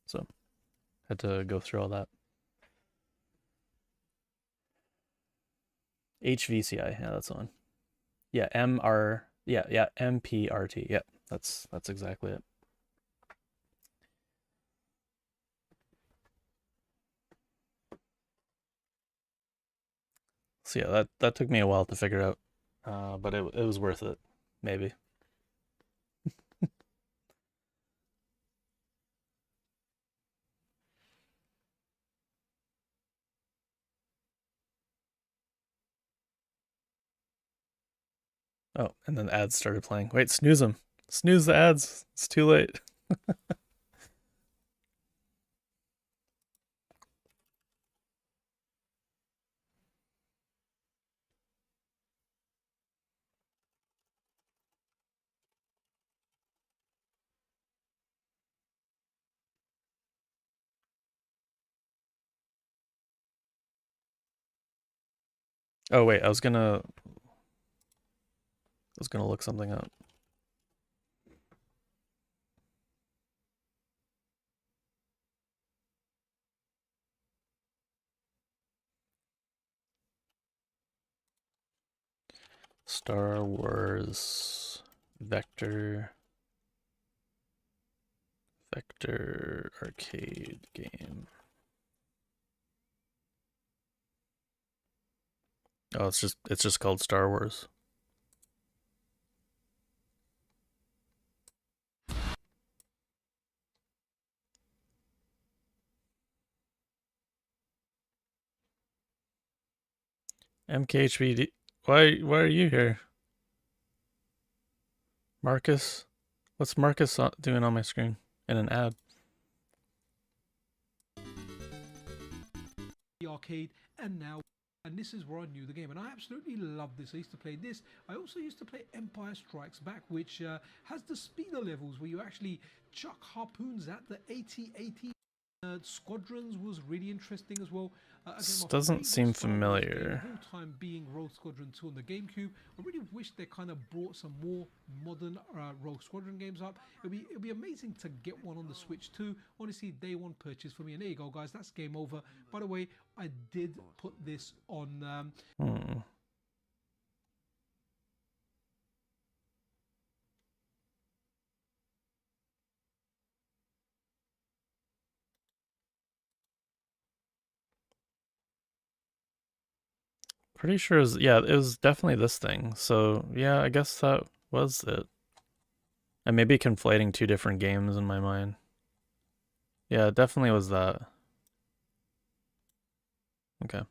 So had to go through all that. HVCI, yeah, that's the one. Yeah, MPRT. Yeah, that's exactly it. So yeah, that took me a while to figure out, but it was worth it, maybe. Oh, and then the ads started playing. Wait, snooze them. Snooze the ads. It's too late. Oh wait, I was gonna look something up. Star Wars Vector arcade game. Oh, it's just called Star Wars. MKHBD. Why are you here? Marcus? What's Marcus doing on my screen? In an ad. The arcade, and this is where I knew the game, and I absolutely love this. I used to play this. I also used to play Empire Strikes Back, which has the speeder levels where you actually chuck harpoons at the AT-AT Squadrons was really interesting as well. Again, This my doesn't favorite seem Star Wars game familiar. of all time being Rogue Squadron 2 on the GameCube. I really wish they kind of brought some more modern Rogue Squadron games up. It'd be amazing to get one on the Switch too. Honestly, day one purchase for me. And there you go, guys. That's game over. By the way, I did put this on. Hmm. Pretty sure yeah, it was definitely this thing. So yeah, I guess that was it. I may be conflating two different games in my mind. Yeah, it definitely was that. Okay.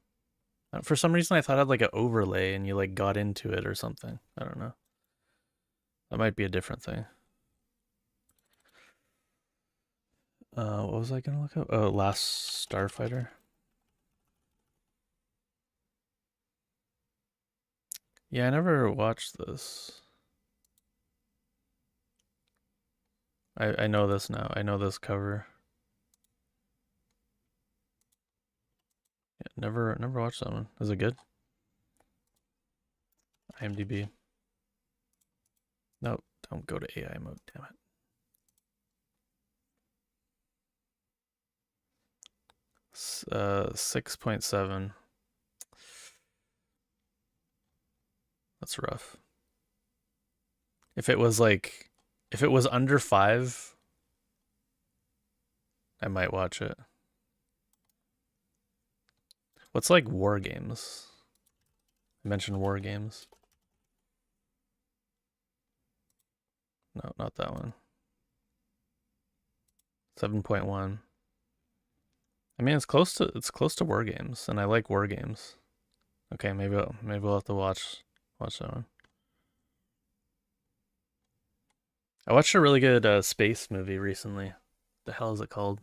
For some reason I thought it had like an overlay and you like got into it or something. I don't know. That might be a different thing. What was I gonna look up? Oh, Last Starfighter. Yeah, I never watched this. I know this now. I know this cover. Yeah, never watched that one. Is it good? IMDb. No, don't go to AI mode, damn it. 6.7. That's rough. If it was under 5, I might watch it. What's like war games? I mentioned war games. No, not that one. 7.1. I mean, it's close to war games, and I like war games. Okay, maybe we'll have to watch that one. I watched a really good space movie recently. The hell is it called?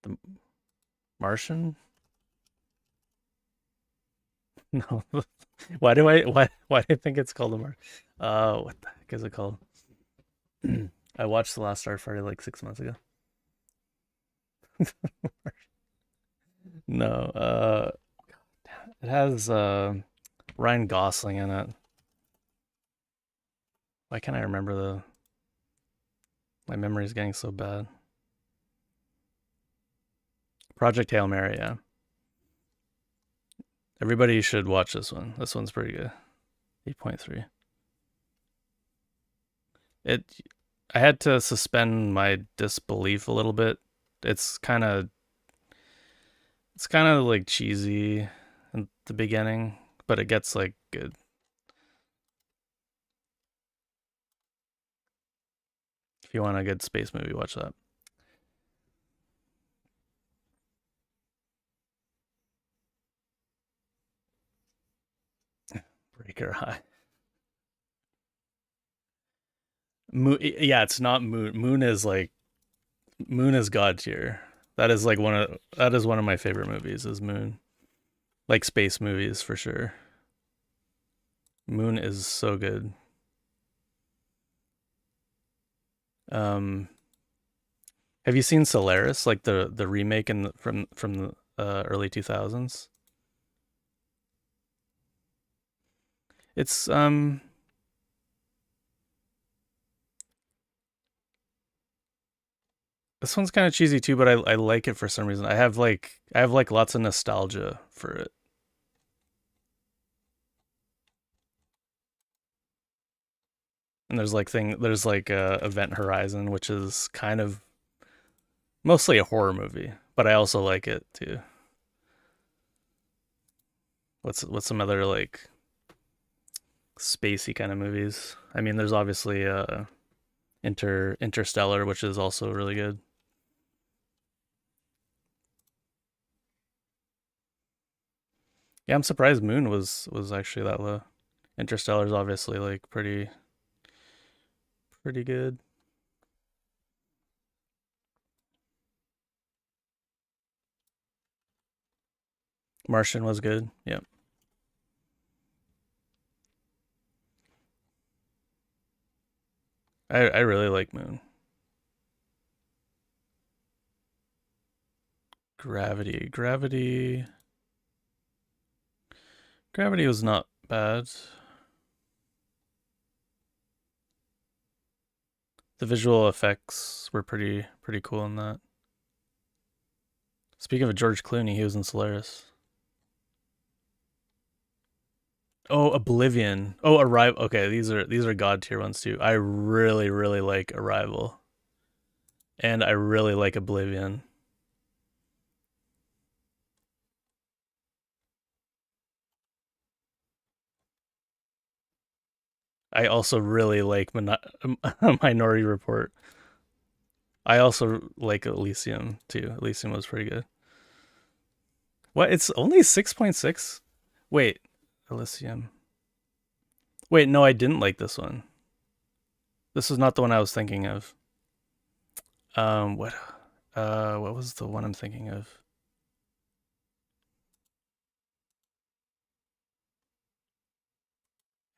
The Martian? No. Why do I think it's called the Martian? What the heck is it called? I watched The Last Starfighter like 6 months ago. No, it has Ryan Gosling in it. Why can't I remember my memory's getting so bad. Project Hail Mary, yeah. Everybody should watch this one. This one's pretty good. 8.3. I had to suspend my disbelief a little bit. It's kind of like cheesy in the beginning, but it gets like good. If you want a good space movie, watch that. Breaker High. Moon, yeah, it's not Moon. Moon is god tier. That is one of my favorite movies. Is Moon, like space movies for sure. Moon is so good. Um, have you seen Solaris, like the remake from the early 2000s? It's this one's kind of cheesy too, but I like it for some reason. I have like lots of nostalgia for it. And there's like Event Horizon, which is kind of mostly a horror movie, but I also like it too. What's some other like spacey kind of movies? I mean, there's obviously Interstellar, which is also really good. Yeah, I'm surprised Moon was actually that low. Interstellar's obviously like pretty good. Martian was good. Yeah. I really like Moon. Gravity. Gravity was not bad. The visual effects were pretty cool in that. Speaking of George Clooney, he was in Solaris. Oh, Oblivion. Oh, Arrival. Okay, these are god tier ones too. I really like Arrival, and I really like Oblivion. I also really like Minority Report. I also like Elysium too. Elysium was pretty good. What? It's only 6.6? Wait, Elysium. Wait, no, I didn't like this one. This is not the one I was thinking of. What? What was the one I'm thinking of?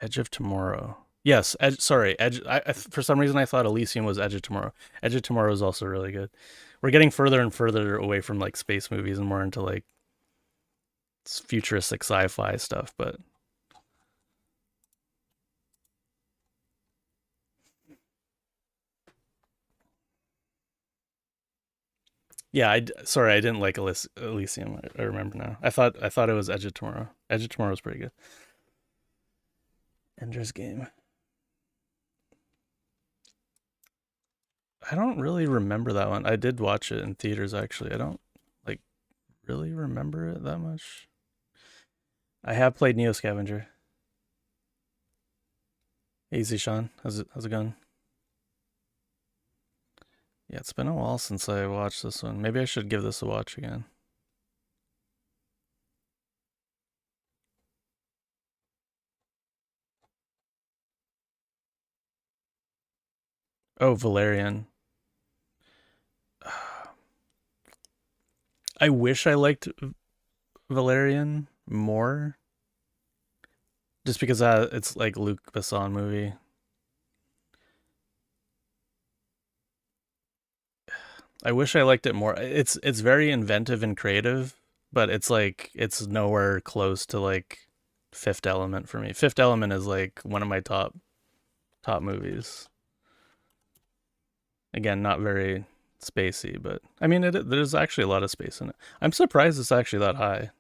Edge of Tomorrow. Yes, sorry, Edge. For some reason I thought Elysium was Edge of Tomorrow. Edge of Tomorrow is also really good. We're getting further and further away from like space movies and more into like futuristic sci-fi stuff, but yeah, sorry, I didn't like Elysium. I remember now. I thought it was Edge of Tomorrow. Edge of Tomorrow was pretty good. Ender's Game. I don't really remember that one. I did watch it in theaters actually. I don't like really remember it that much. I have played Neo Scavenger. Easy, Sean. How's it going? Yeah, it's been a while since I watched this one. Maybe I should give this a watch again. Oh, Valerian. I wish I liked Valerian more. Just because it's like Luc Besson movie. I wish I liked it more. It's very inventive and creative, but it's like it's nowhere close to like Fifth Element for me. Fifth Element is like one of my top movies. Again, not very spacey, but I mean there's actually a lot of space in it. I'm surprised it's actually that high.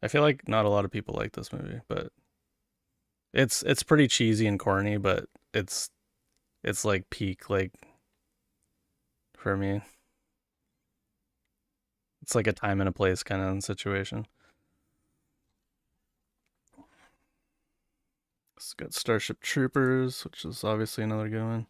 I feel like not a lot of people like this movie, but it's pretty cheesy and corny, but it's like peak like for me. It's like a time and a place kind of situation. It's got Starship Troopers, which is obviously another good one.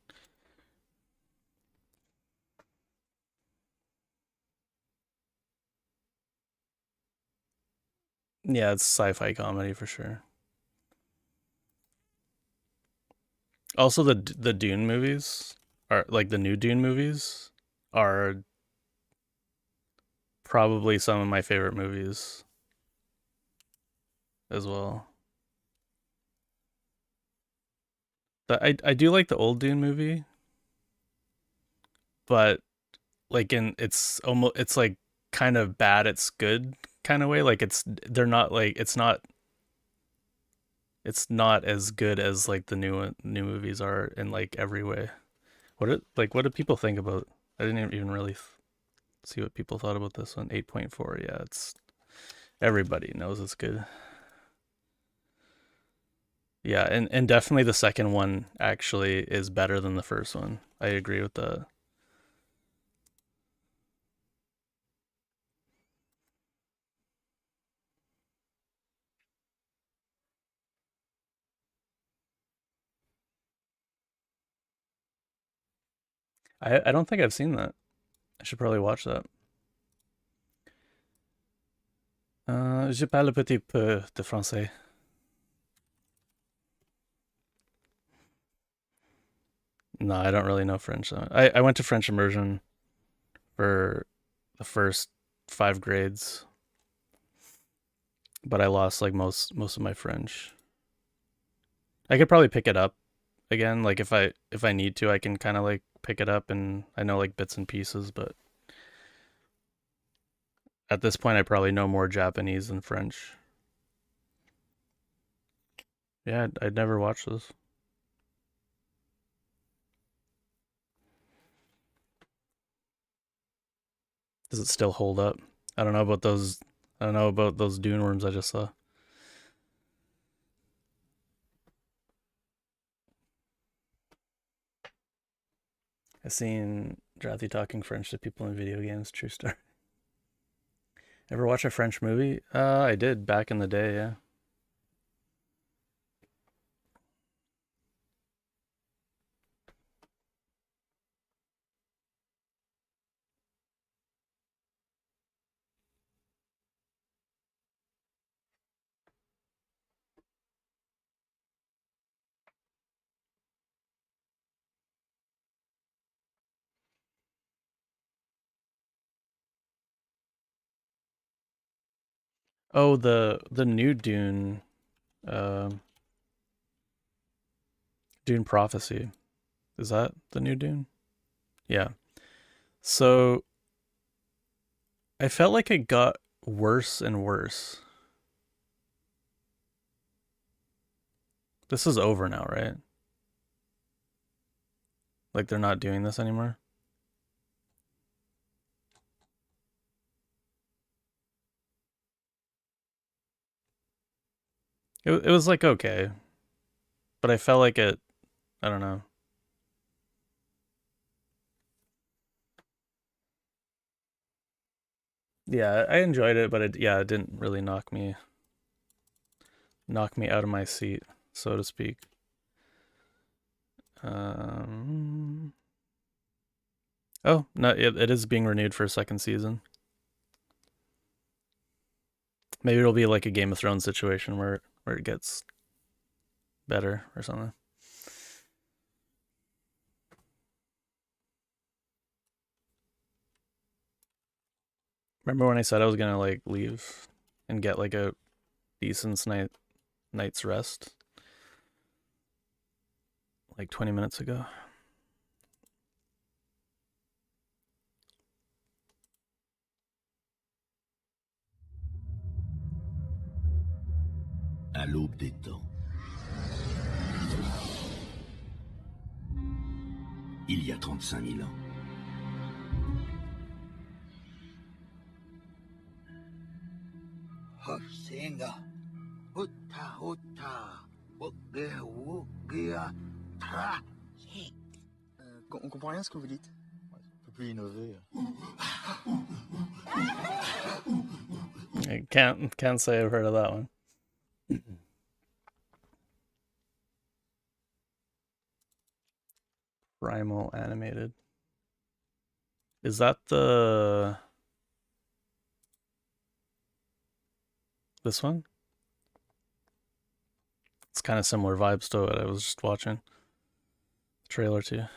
Yeah, it's sci-fi comedy for sure. Also, the Dune movies are like the new Dune movies are probably some of my favorite movies as well. I do like the old Dune movie, but like it's like kind of bad it's good kind of way. Like they're not like it's not as good as like the new movies are in like every way. What do people think about? I didn't even really see what people thought about this one. 8.4. Yeah, it's everybody knows it's good. Yeah, and definitely the second one actually is better than the first one. I agree with that. I don't think I've seen that. I should probably watch that. Je parle un petit peu de français. No, I don't really know French. I went to French immersion for the first 5 grades, but I lost like most of my French. I could probably pick it up again. Like if I need to, I can kind of like pick it up, and I know like bits and pieces, but at this point I probably know more Japanese than French. Yeah, I'd never watched this. Does it still hold up? I don't know about those. I don't know about those dune worms I just saw. I've seen Drathy talking French to people in video games. True story. Ever watch a French movie? I did back in the day. Yeah. Oh, the new Dune, um, Dune Prophecy. Is that the new Dune? Yeah. So I felt like it got worse and worse. This is over now, right? Like they're not doing this anymore. It was like okay, but I felt like it. I don't know. Yeah, I enjoyed it, but it didn't really knock me out of my seat, so to speak. Um. Oh no, it is being renewed for a second season. Maybe it'll be like a Game of Thrones situation where it gets better or something. Remember when I said I was gonna like leave and get like a decent night's rest like 20 minutes ago? À l'aube des temps. Il y a 35 000 ans. On comprend rien à ce que vous dites. On peut plus innover. I can't say I've heard of that one. Primal animated. Is that this one? It's kind of similar vibes to what I was just watching. Trailer to.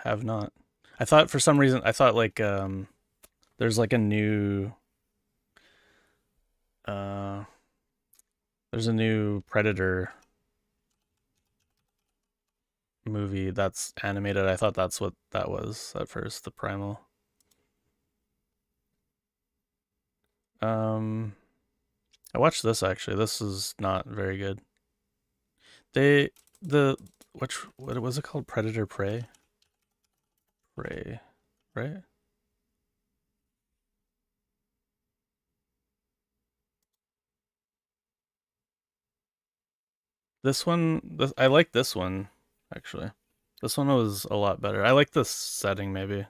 Have not. I thought for some reason like there's like a new uh there's a new Predator movie that's animated. I thought that's what that was at first, the Primal. I watched this actually. This is not very good. They the what was it called? Predator Prey? Prey, right? I like this one actually. This one was a lot better. I like the setting maybe.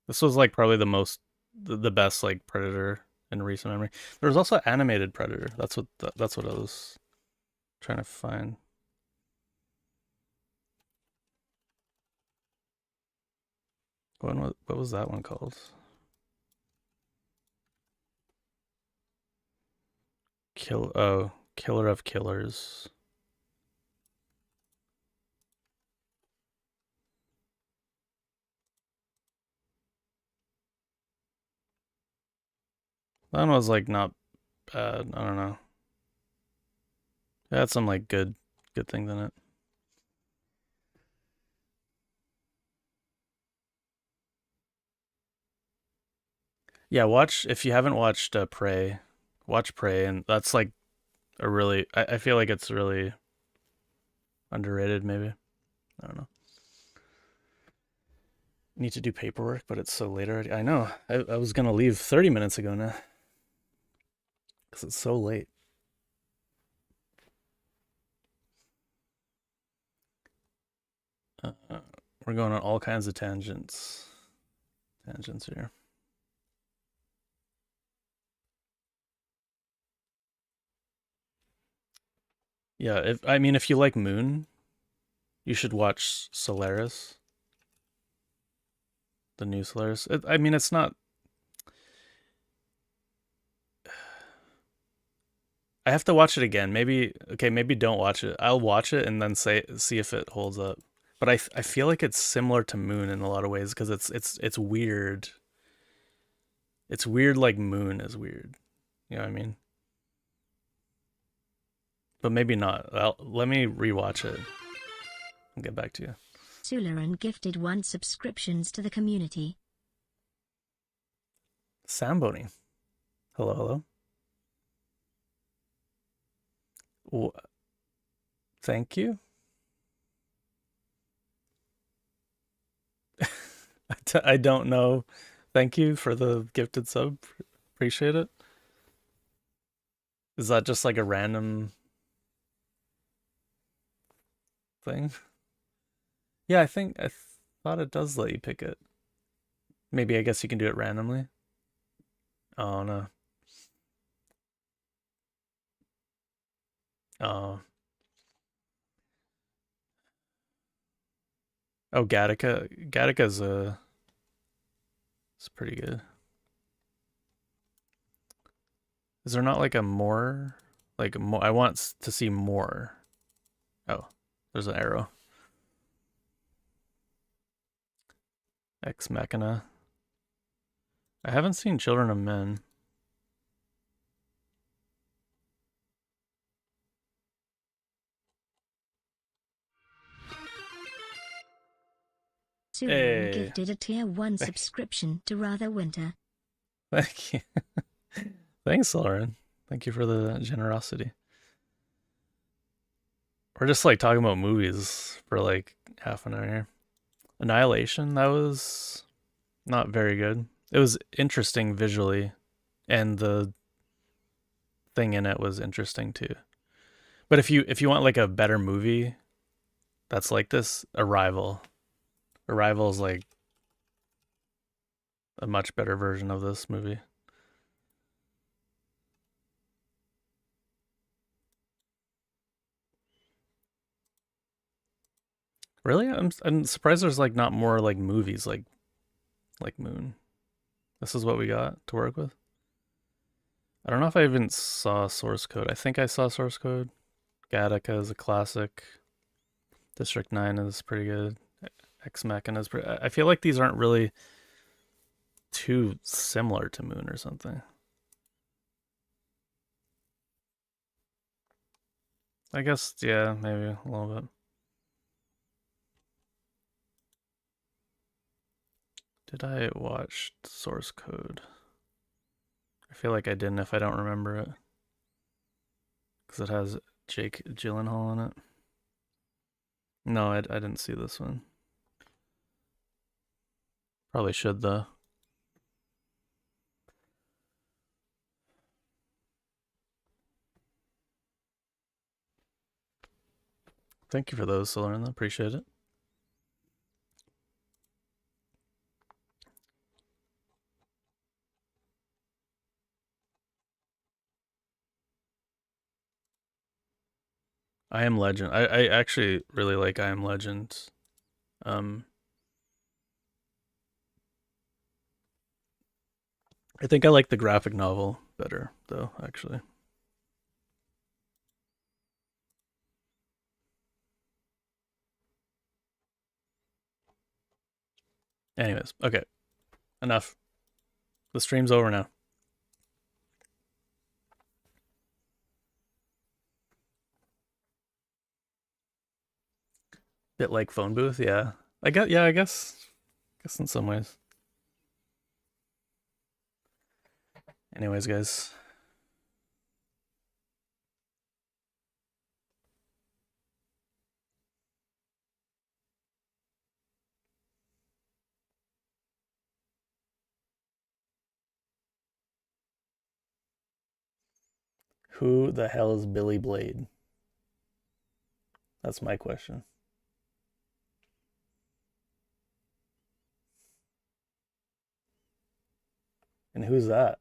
This was like probably the best like Predator in recent memory. There was also animated Predator. That's what I was trying to find. What was that one called? Killer of Killers. That one was like not bad. I don't know. It had some like good things in it. Yeah, watch if you haven't watched Prey, watch Prey, and that's like a really I feel like it's really underrated. Maybe I don't know. Need to do paperwork, but it's so late already. I know. I was gonna leave 30 minutes ago now because it's so late. We're going on all kinds of tangents here. Yeah, if you like Moon, you should watch Solaris. The new Solaris. It's not. I have to watch it again. Maybe don't watch it. I'll watch it and then see if it holds up. But I feel like it's similar to Moon in a lot of ways because it's weird. It's weird like Moon is weird. You know what I mean? But maybe not. Let me rewatch it and get back to you. Sularan gifted 1 subscriptions to the community. Samboni. Hello. Thank you. I don't know. Thank you for the gifted sub. Appreciate it. Is that just like a random thing? Yeah, I thought it does let you pick it. Maybe I guess you can do it randomly. Oh no. Oh. Oh, Gattaca. Gattaca's it's pretty good. Is there not like a more? Like more? I want to see more. Oh, there's an arrow. Ex Machina. I haven't seen Children of Men. Sularan gifted a tier 1 subscription to Rather Winter. Thank you. Thanks, Lauren. Thank you for the generosity. We're just like talking about movies for like half an hour here. Annihilation, that was not very good. It was interesting visually, and the thing in it was interesting too. But if you want like a better movie that's like this, Arrival. Arrival is like a much better version of this movie. Really? I'm surprised there's like not more like movies like Moon. This is what we got to work with. I don't know if I even saw Source Code. I think I saw Source Code. Gattaca is a classic. District 9 is pretty good. Ex Machina is pretty... I feel like these aren't really too similar to Moon or something. I guess, yeah, maybe a little bit. Did I watch Source Code? I feel like I didn't if I don't remember it. Because it has Jake Gyllenhaal in it. No, I didn't see this one. Probably should, though. Thank you for those, Solarna. Appreciate it. I Am Legend. I actually really like I Am Legend. I think I like the graphic novel better, though, actually. Anyways, okay. Enough. The stream's over now. Bit like phone booth, yeah. I guess in some ways. Anyways, guys. Who the hell is Billy Blade? That's my question. And who's that?